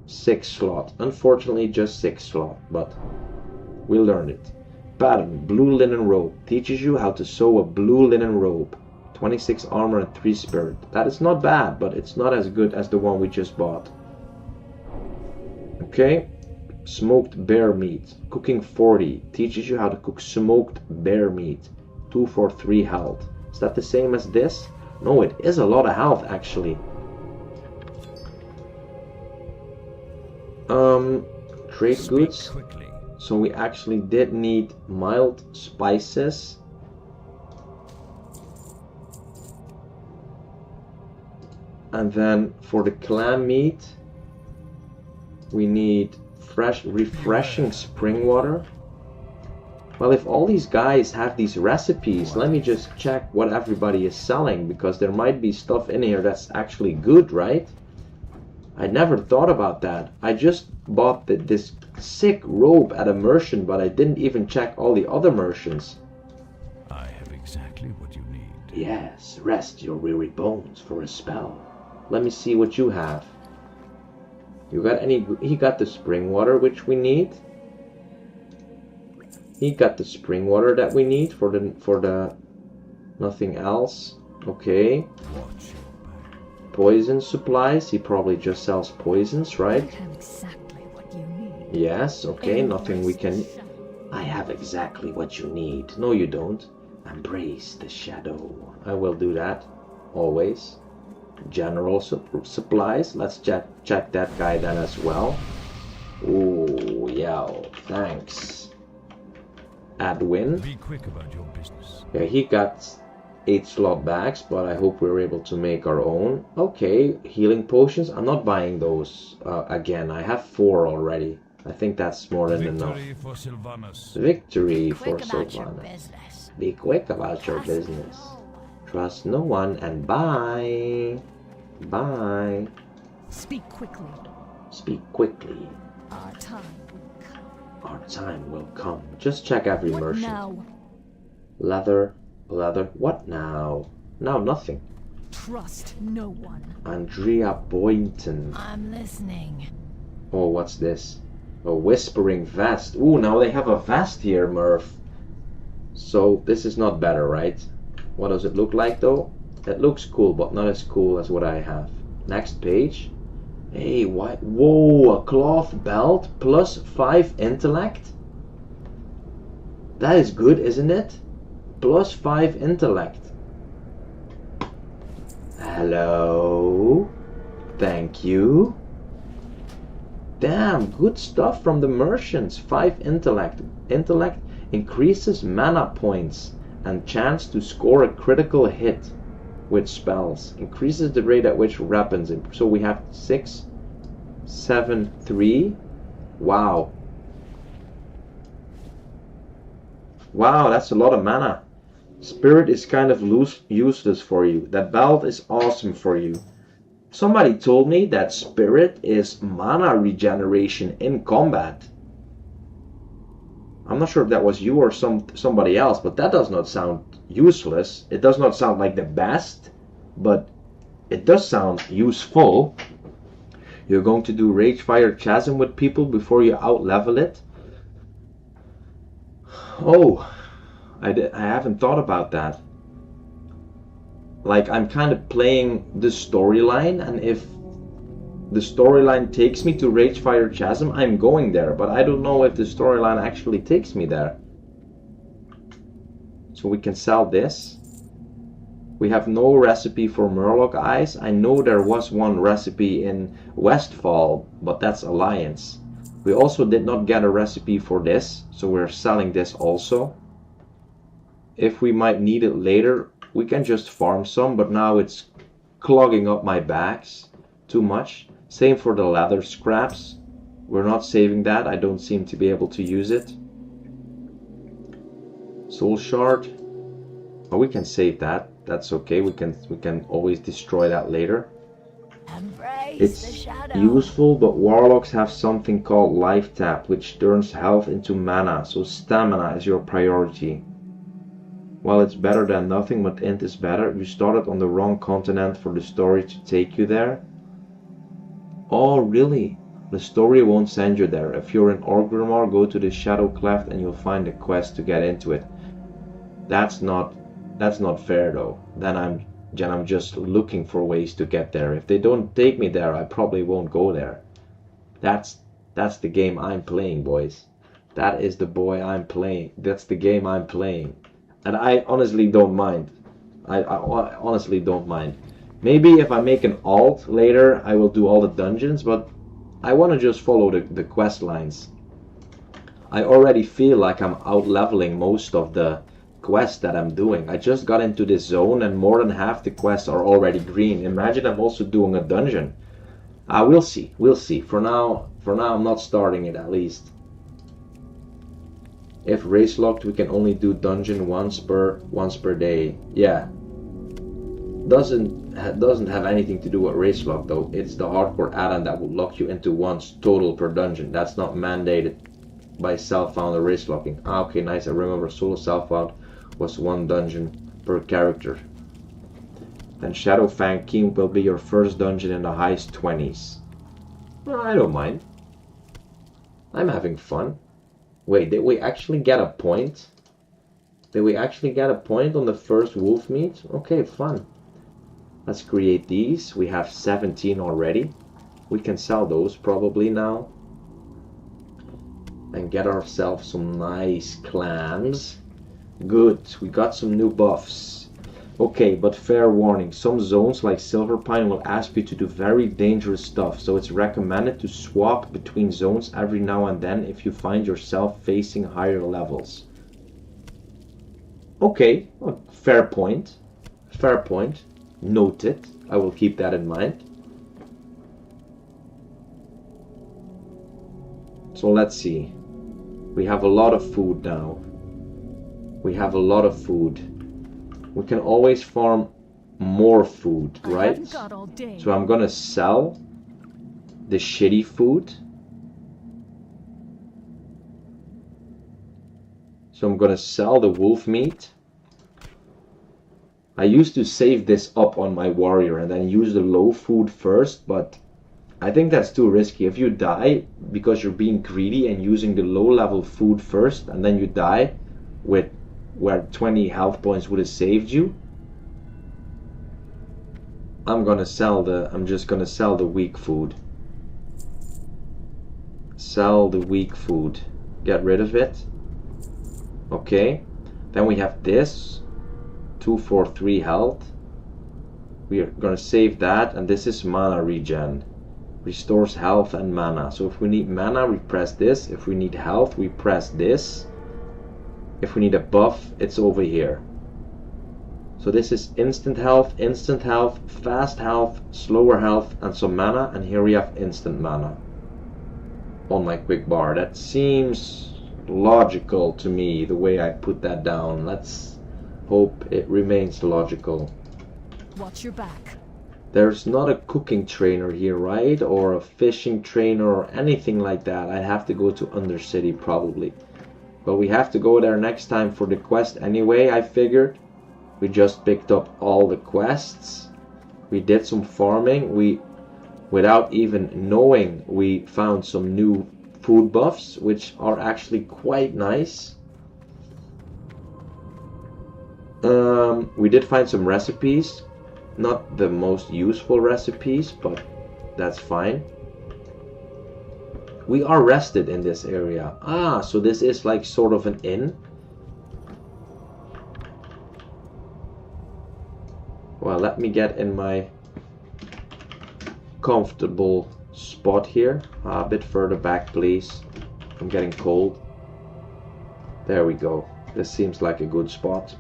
6 slot. Unfortunately just 6 slot, but we learned it. Pattern. Blue linen robe. Teaches you how to sew a blue linen robe. 26 armor and 3 spirit. That is not bad, but it's not as good as the one we just bought. Okay. Smoked bear meat. Cooking 40. Teaches you how to cook smoked bear meat. 243 health. Is that the same as this? No, it is a lot of health actually. Trade goods. So we actually did need mild spices. And then for the clam meat, we need fresh, refreshing spring water. Well, if all these guys have these recipes, let me just check what everybody is selling, because there might be stuff in here that's actually good, right? I never thought about that. I just bought this sick robe at a merchant, but I didn't even check all the other merchants. I have exactly what you need. Yes, rest your weary bones for a spell. Let me see what you have. You got any? He got the spring water, which we need. He got the spring water that we need for the nothing else. Okay. Watch your back. Poison supplies. He probably just sells poisons, I right? have exactly what you need. Yes, okay, nothing we Embrace can... the shadow. I have exactly what you need. No, you don't. Embrace the shadow. I will do that. Always. General supplies. Let's check that guy then as well. Ooh, yeah, thanks. Adwin. Be quick about your business. Yeah, he got 8 slot bags, but I hope we're able to make our own. Okay, healing potions. I'm not buying those again. I have 4 already. I think that's more than enough. Victory for Sylvanas. Victory for Quick about your Sylvanas. business. Be quick about your business. Trust no one and bye. Bye. Speak quickly. Speak quickly. Our time will come. Our time will come. Just check every What merchant. now? Leather. What now? Now nothing. Trust no one. Andrea Boynton. I'm listening. Oh, what's this? A whispering vest. Ooh, now they have a vest here, Murph. So this is not better, right? What does it look like though? It looks cool, but not as cool as what I have. Next page. Hey, what? Whoa, a cloth belt plus 5 intellect? That is good, isn't it? Plus 5 intellect. Hello? Thank you. Damn, good stuff from the merchants. 5 intellect. Intellect increases mana points and chance to score a critical hit with spells. Increases the rate at which weapons. So we have 6, 7, 3. Wow. Wow, that's a lot of mana. Spirit is kind of useless for you. That belt is awesome for you. Somebody told me that Spirit is mana regeneration in combat. I'm not sure if that was you or somebody else, but that does not sound useless. It does not sound like the best, but it does sound useful. You're going to do Ragefire Chasm with people before you out-level it? Oh, I haven't thought about that. Like, I'm kind of playing the storyline, and if the storyline takes me to Ragefire Chasm, I'm going there, but I don't know if the storyline actually takes me there. So we can sell this. We have no recipe for Murloc Eyes. I know there was one recipe in Westfall, but that's Alliance. We also did not get a recipe for this, so we're selling this also. If we might need it later, we can just farm some, but now it's clogging up my bags too much. Same for the leather scraps. We're not saving that. I don't seem to be able to use it. Soul shard. Oh, we can save that. That's okay. We can always destroy that later. Embrace the It's shadow. useful, but warlocks have something called life tap, which turns health into mana, so stamina is your priority. While it's better than nothing, but int is better. You started on the wrong continent for the story to take you there. Oh, really? The story won't send you there. If you're in Orgrimmar, go to the Shadow Cleft and you'll find a quest to get into it. That's not fair though. Then I'm just looking for ways to get there. If they don't take me there, I probably won't go there. That's the game I'm playing, boys. That is the boy I'm playing. That's the game I'm playing. And I honestly don't mind. I honestly don't mind. Maybe if I make an alt later, I will do all the dungeons, but I want to just follow the quest lines. I already feel like I'm out-leveling most of the quests that I'm doing. I just got into this zone and more than half the quests are already green. Imagine I'm also doing a dungeon. We'll see. We'll see. For now I'm not starting it at least. If race locked, we can only do dungeon once per day. Yeah. Doesn't have anything to do with race lock though. It's the hardcore add-on that will lock you into once total per dungeon. That's not mandated by self-found or race locking. Okay, nice. I remember solo self-found was 1 dungeon per character. Then Shadowfang Keem will be your first dungeon in the highest 20s. Well, I don't mind. I'm having fun. Wait, did we actually get a point? Did we actually get a point on the first wolf meat? Okay, fun. Let's create these. We have 17 already. We can sell those probably now. And get ourselves some nice clams. Good, we got some new buffs. Okay, but fair warning, some zones like Silverpine will ask you to do very dangerous stuff, so it's recommended to swap between zones every now and then if you find yourself facing higher levels. Okay, well, fair point. Fair point. Noted. I will keep that in mind. So let's see. We have a lot of food now. We have a lot of food. We can always farm more food, right? So I'm gonna sell the shitty food. So I'm gonna sell the wolf meat. I used to save this up on my warrior and then use the low food first, but I think that's too risky. If you die because you're being greedy and using the low level food first, and then you die with where 20 health points would have saved you, I'm just gonna sell the weak food. Sell the weak food. Get rid of it. Okay. Then we have this. 243 health. We are gonna save that, and this is mana regen. Restores health and mana. So if we need mana, we press this. If we need health, we press this. If we need a buff, it's over here. So this is instant health, fast health, slower health, and some mana. And here we have instant mana on my quick bar. That seems logical to me, the way I put that down. Let's hope it remains logical. Watch your back. There's not a cooking trainer here, right? Or a fishing trainer or anything like that. I have to go to Undercity probably. But we have to go there next time for the quest anyway, I figured. We just picked up all the quests. We did some farming. Without even knowing, we found some new food buffs, which are actually quite nice. We did find some recipes. Not the most useful recipes, but that's fine. We are rested in this area. Ah, so this is like sort of an inn. Well, let me get in my comfortable spot here. A bit further back, please. I'm getting cold. There we go. This seems like a good spot.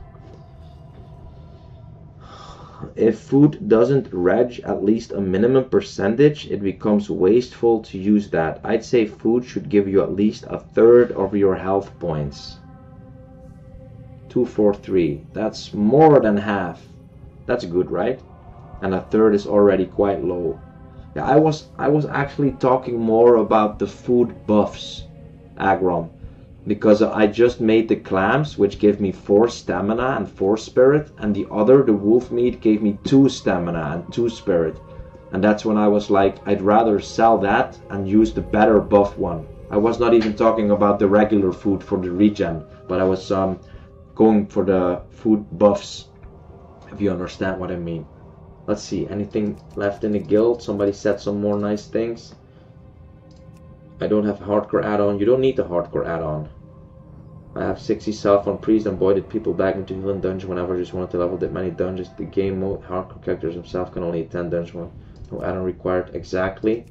If food doesn't reg at least a minimum percentage, it becomes wasteful to use that. I'd say food should give you at least a third of your health points. 243. That's more than half. That's good, right? And a third is already quite low. Yeah, I was actually talking more about the food buffs, Agrom. Because I just made the clams, which gave me 4 stamina and 4 spirit, and the wolf meat, gave me 2 stamina and 2 spirit. And that's when I was like, I'd rather sell that and use the better buff one. I was not even talking about the regular food for the regen, but I was going for the food buffs, if you understand what I mean. Let's see, anything left in the guild? Somebody said some more nice things. I don't have a hardcore add-on. You don't need the hardcore add-on. I have 60 self on priest, and boy did people back into healing dungeon whenever I just wanted to level that many dungeons. The game mode hardcore characters himself can only attend dungeon. No add-on required. Exactly.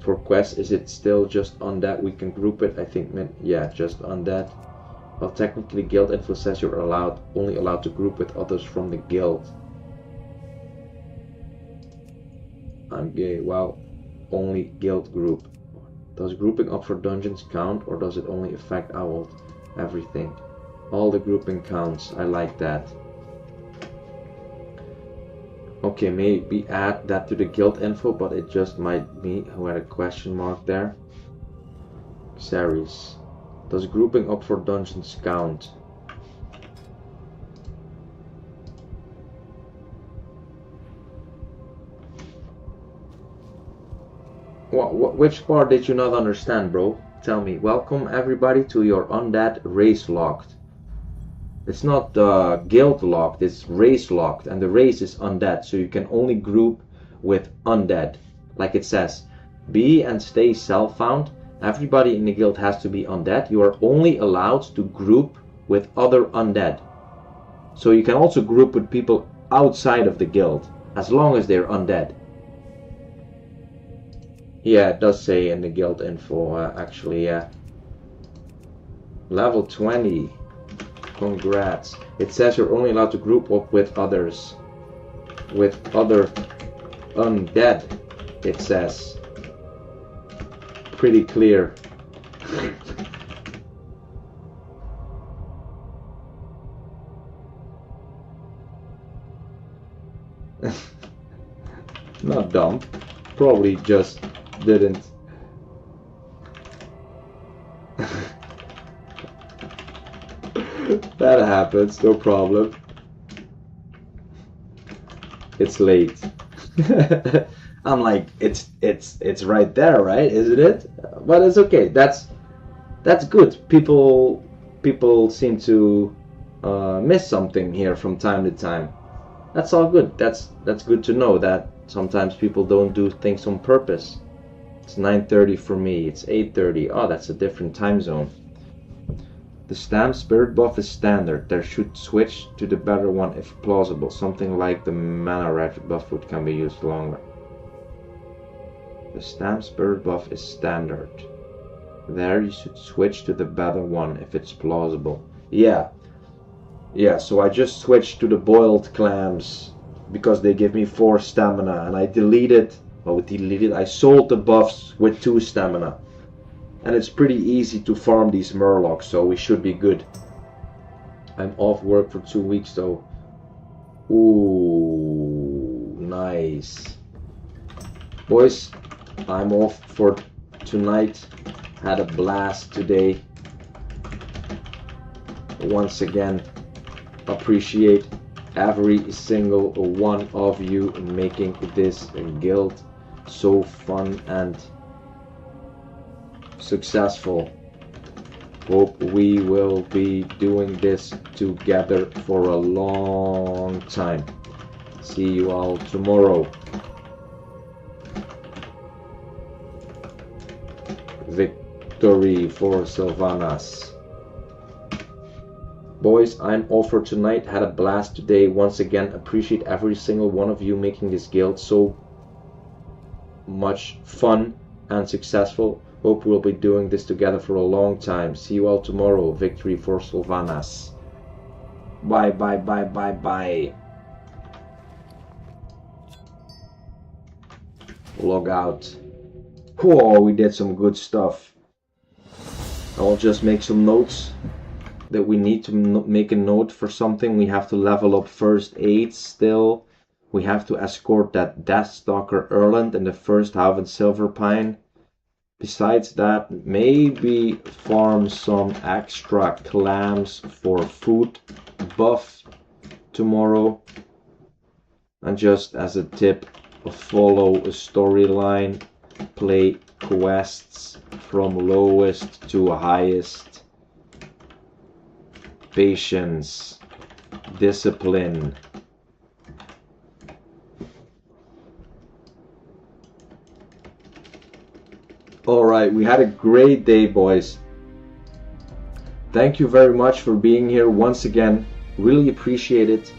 For quests, is it still just on that? We can group it. I think, yeah, just on that. Well, technically, guild info says you're only allowed to group with others from the guild. I'm gay. Well, only guild group. Does grouping up for dungeons count, or does it only affect OWL? Everything. All the grouping counts. I like that. Okay, maybe add that to the guild info, but it just might be who had a question mark there. Xeris. Does grouping up for dungeons count? Which part did you not understand, bro? tell me, welcome everybody to your Undead race locked. It's not guild locked, it's race locked, and the race is undead, so you can only group with undead. Like it says, be and stay self-found. Everybody in the guild has to be undead. You are only allowed to group with other undead. So you can also group with people outside of the guild, as long as they're undead. Yeah, it does say in the guild info, actually, yeah. Level 20. Congrats. It says you're only allowed to group up with others. With other undead, it says. Pretty clear. Not dumb. Probably just didn't. That happens, no problem. It's late. I'm like, it's right there, right? Isn't it? But it's okay. That's good. People seem to miss something here from time to time. That's all good. That's good to know that sometimes people don't do things on purpose. It's 9:30 for me. It's 8:30. Oh, that's a different time zone. The stamp spirit buff is standard. There should switch to the better one if plausible. Something like the mana red buff would can be used longer. The stamp spirit buff is standard. There you should switch to the better one if it's plausible. Yeah, so I just switched to the boiled clams because they give me 4 stamina, and I I sold the buffs with 2 stamina. And it's pretty easy to farm these murlocs, so we should be good. I'm off work for 2 weeks though. Ooh, nice. Boys, I'm off for tonight. Had a blast today. Once again, appreciate every single one of you making this guild so fun and successful. Hope we will be doing this together for a long time. See you all tomorrow. Victory for Sylvanas. Boys, I'm off for tonight. Had a blast today. Once again, appreciate every single one of you making this guild so much fun and successful. Hope we'll be doing this together for a long time. See you all tomorrow. Victory for Sylvanas. Bye, bye, bye, bye, bye. Log out. Whoa, we did some good stuff. I'll just make some notes that we need to make a note for something. We have to level up first aid still. We have to escort that Deathstalker Erland in the first half in Silverpine. Besides that, maybe farm some extra clams for food buff tomorrow. And just as a tip, follow a storyline, play quests from lowest to highest. Patience, discipline. Alright, we had a great day, boys. Thank you very much for being here once again. Really appreciate it.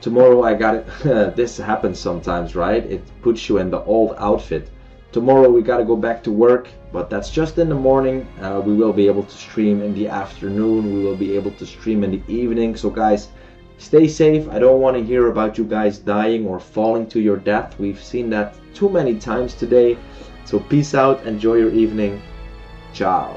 Tomorrow I got it. This happens sometimes, right? It puts you in the old outfit. Tomorrow we gotta go back to work, but that's just in the morning. We will be able to stream in the afternoon. We will be able to stream in the evening. So guys, stay safe. I don't want to hear about you guys dying or falling to your death. We've seen that too many times today. So peace out, enjoy your evening. Ciao.